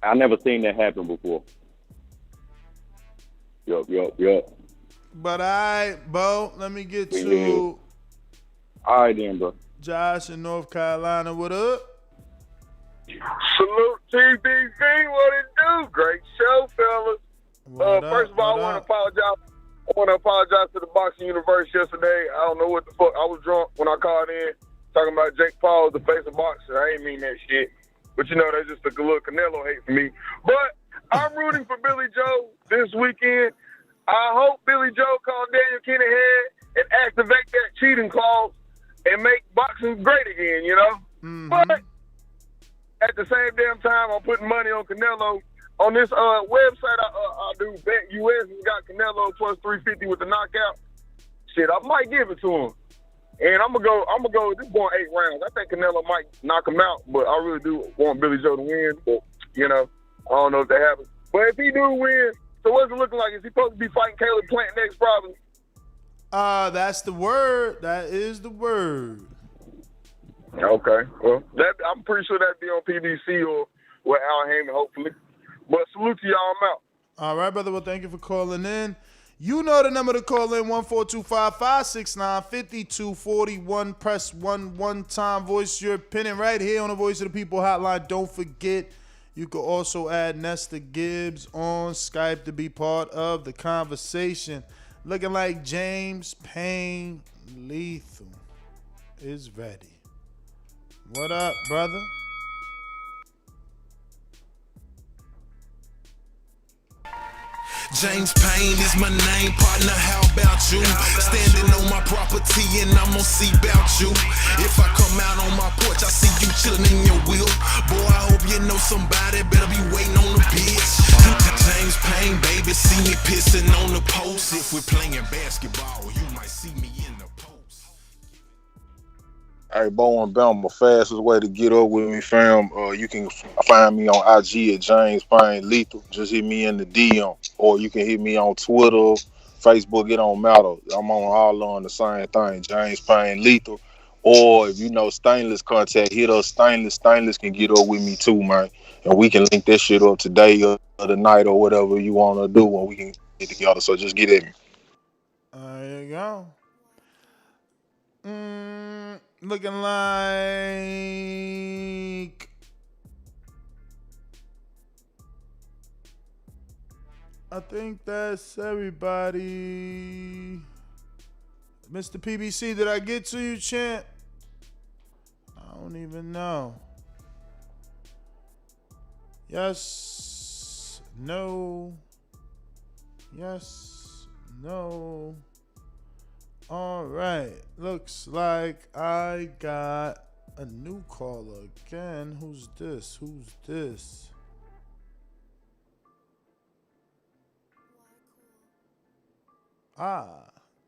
I never seen that happen before. Yup. But Bo, let me get to all right then, bro. Josh in North Carolina. What up? Salute TBV. What it do? Great show, fellas. First of all, I want to apologize. I want to apologize to the boxing universe yesterday. I don't know what the fuck. I was drunk when I called in talking about Jake Paul, the face of boxing. I ain't mean that shit. But, you know, that's just a little Canelo hate for me. But I'm rooting for Billy Joe this weekend. I hope Billy Joe calls Daniel Kinney head and activate that cheating clause and make boxing great again, you know? But at the same damn time, I'm putting money on Canelo. On this website I do, Bet US has got Canelo plus 350 with the knockout. Shit, I might give it to him. And I'm gonna go this going 8 rounds. I think Canelo might knock him out, but I really do want Billy Joe to win. But, you know, I don't know if that happens. But if he do win, so what's it looking like? Is he supposed to be fighting Caleb Plant next, probably? That's the word. That is the word. Okay. Well, I'm pretty sure that'd be on PBC or with Al Heyman, hopefully. But salute to y'all. I'm out. All right, brother. Well, thank you for calling in. You know the number to call in, 1-425-569-5241. Press 1 one time. Voice your opinion right here on the Voice of the People hotline. Don't forget, you can also add Nesta Gibbs on Skype to be part of the conversation. Looking like James Payne Lethal is ready. What up, brother? James Payne is my name, partner, how about you? Standing on my property and I'm gonna see about you. If I come out on my porch, I see you chilling in your wheel. Boy, I hope you know somebody better be waiting on the bitch. James Payne, baby, see me pissing on the post. If we're playing basketball, you might see me in the post. Hey, Bo and Bama, fastest way to get up with me, fam. You can find me on IG at James Payne Lethal. Just hit me in the DM. Or you can hit me on Twitter, Facebook, it don't matter. I'm on all on the same thing, James Payne Lethal. Or if you know Stainless contact, hit us Stainless. Stainless can get up with me too, man. And we can link this shit up today or tonight or whatever you want to do when we can get together. So just get at me. There you go. Looking like I think that's everybody. Mr. PBC, did I get to you, champ? I don't even know. Yes. No. Yes. No. All right. Looks like I got a new caller again. Who's this? Who's this?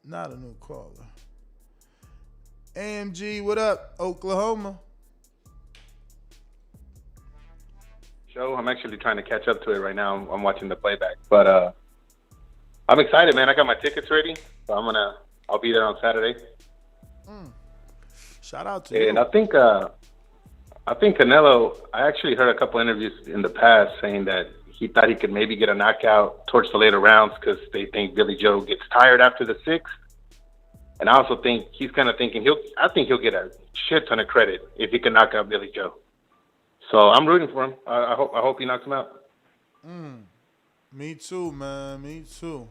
Not a new caller. AMG, what up, Oklahoma? Show. I'm actually trying to catch up to it right now. I'm watching the playback, but I'm excited, man. I got my tickets ready, so I'll be there on Saturday. Shout out to you. And I think Canelo. I actually heard a couple interviews in the past saying that he thought he could maybe get a knockout towards the later rounds because they think Billy Joe gets tired after the sixth. And I also think he's kind of thinking I think he'll get a shit ton of credit if he can knock out Billy Joe. So I'm rooting for him. I hope he knocks him out. Me too, man. Me too.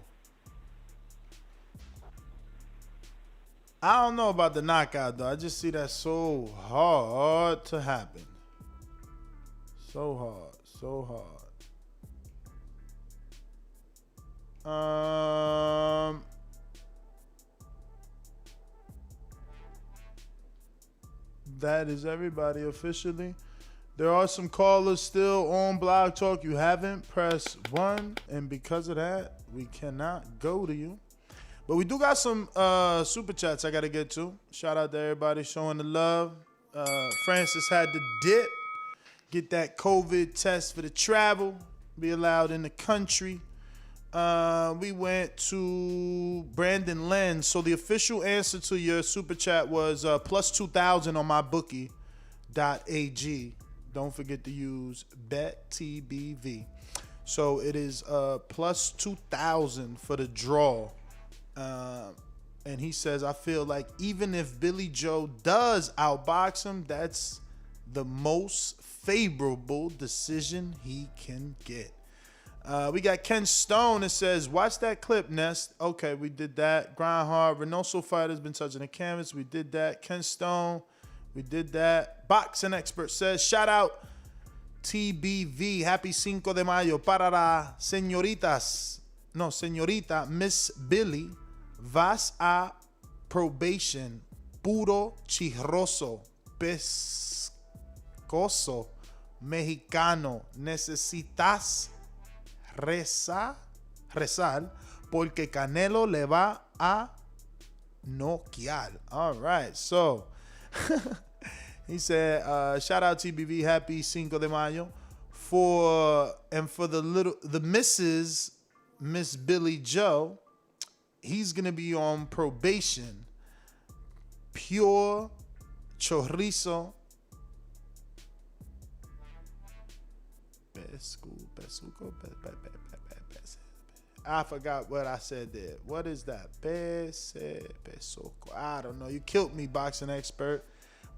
I don't know about the knockout though. I just see that so hard to happen. So hard. So hard. That is everybody officially. There are some callers still on Blog Talk. You haven't pressed 1, and because of that, we cannot go to you. But we do got some super chats I got to get to. Shout out to everybody showing the love. Francis had to dip, get that COVID test for the travel, be allowed in the country. We went to Brandon Lenz. So the official answer to your super chat was plus 2,000 on my bookie.ag. Don't forget to use BetTBV. So it is plus 2,000 for the draw. And he says, I feel like even if Billy Joe does outbox him, that's the most favorable decision he can get. We got Ken Stone that says, watch that clip, Nest. Okay, we did that. Grind hard. Reynoso fighter's been touching the canvas. We did that. Ken Stone, we did that. Boxing expert says, shout out TBV. Happy Cinco de Mayo para la señorita, Miss Billy. Vas a probation. Puro chirroso. Pescoso. Mexicano. Necesitas rezar porque Canelo le va a noquear. All right, so he said, shout out TBV, happy Cinco de Mayo for the Mrs. Miss Billy Joe. He's gonna be on probation. Pure chorizo. I forgot what I said there. What is that? I don't know. You killed me, boxing expert.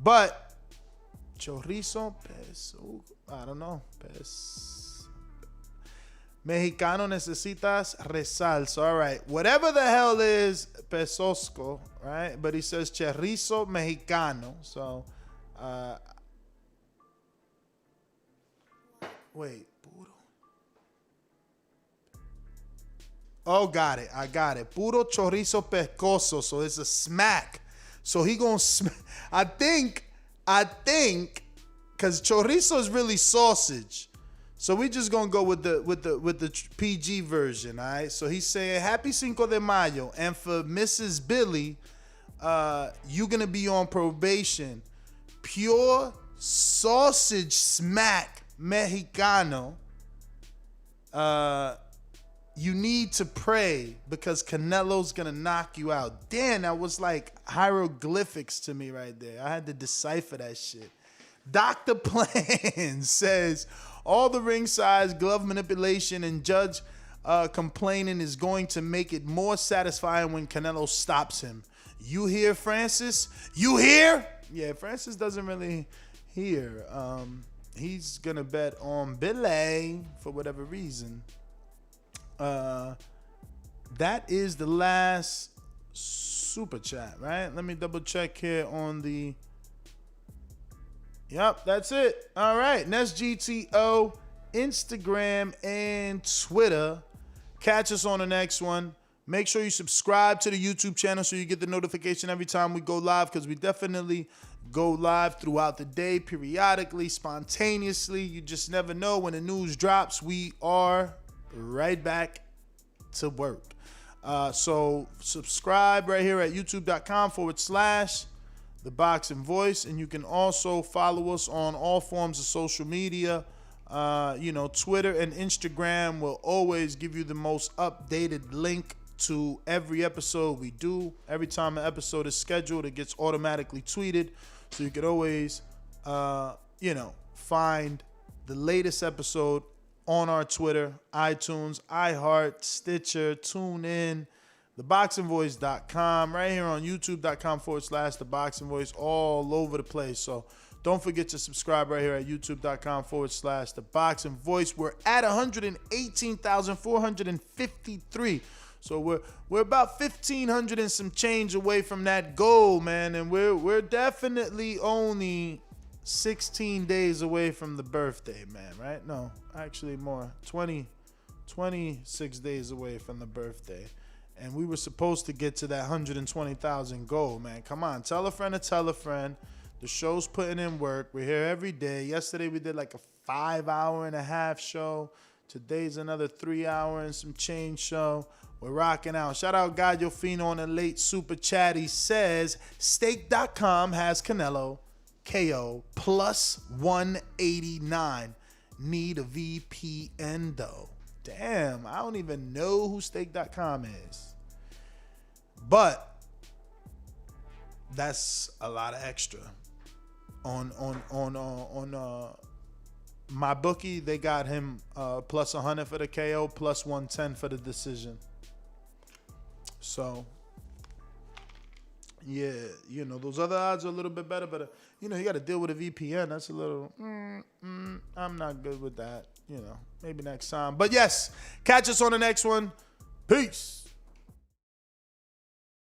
But chorizo, I don't know. Mexicano necesitas resalsa. All right. Whatever the hell is pesosco, right? But he says chorizo mexicano. So, wait. Oh, got it. I got it. Puro chorizo pescoso. So it's a smack. So he gonna smack. I think, because chorizo is really sausage. So we just gonna go with the PG version, all right? So he's saying happy Cinco de Mayo, and for Mrs. Billy, you gonna be on probation. Pure sausage smack Mexicano. You need to pray because Canelo's gonna knock you out. Damn, that was like hieroglyphics to me right there. I had to decipher that shit. Dr. Plan says all the ring size, glove manipulation, and judge complaining is going to make it more satisfying when Canelo stops him. You hear, Francis? You hear? Yeah, Francis doesn't really hear. He's gonna bet on Billy for whatever reason. That is the last super chat, right? Let me double check here on the. Yep, that's it. All right, Nest GTO, Instagram and Twitter. Catch us on the next one. Make sure you subscribe to the YouTube channel so you get the notification every time we go live, because we definitely go live throughout the day, periodically, spontaneously. You just never know when the news drops. We are right back to work. So subscribe right here at youtube.com/The Boxing Voice. And you can also follow us on all forms of social media. Twitter and Instagram will always give you the most updated link to every episode we do. Every time an episode is scheduled, it gets automatically tweeted. So you can always, find the latest episode on our Twitter, iTunes, iHeart, Stitcher, TuneIn, theboxingvoice.com, right here on youtube.com/The Boxing Voice, all over the place. So don't forget to subscribe right here at youtube.com/The Boxing Voice. We're at 118,453. So we're about 1,500 and some change away from that goal, man. And we're definitely only 16 days away from the birthday, man, right? No, actually more. 26 days away from the birthday. And we were supposed to get to that 120,000 goal, man. Come on, tell a friend to tell a friend. The show's putting in work. We're here every day. Yesterday we did like a 5.5-hour show. Today's another 3-hour and some change show. We're rocking out. Shout out Gallo Fino on a late super chat. He says, Stake.com has Canelo KO plus 189. Need a VPN though. Damn, I don't even know who Stake.com is. But that's a lot of extra. On my bookie, they got him plus 100 for the KO, plus 110 for the decision. So, yeah, those other odds are a little bit better, but, you got to deal with a VPN. That's a little, I'm not good with that. Maybe next time. But yes, catch us on the next one. Peace.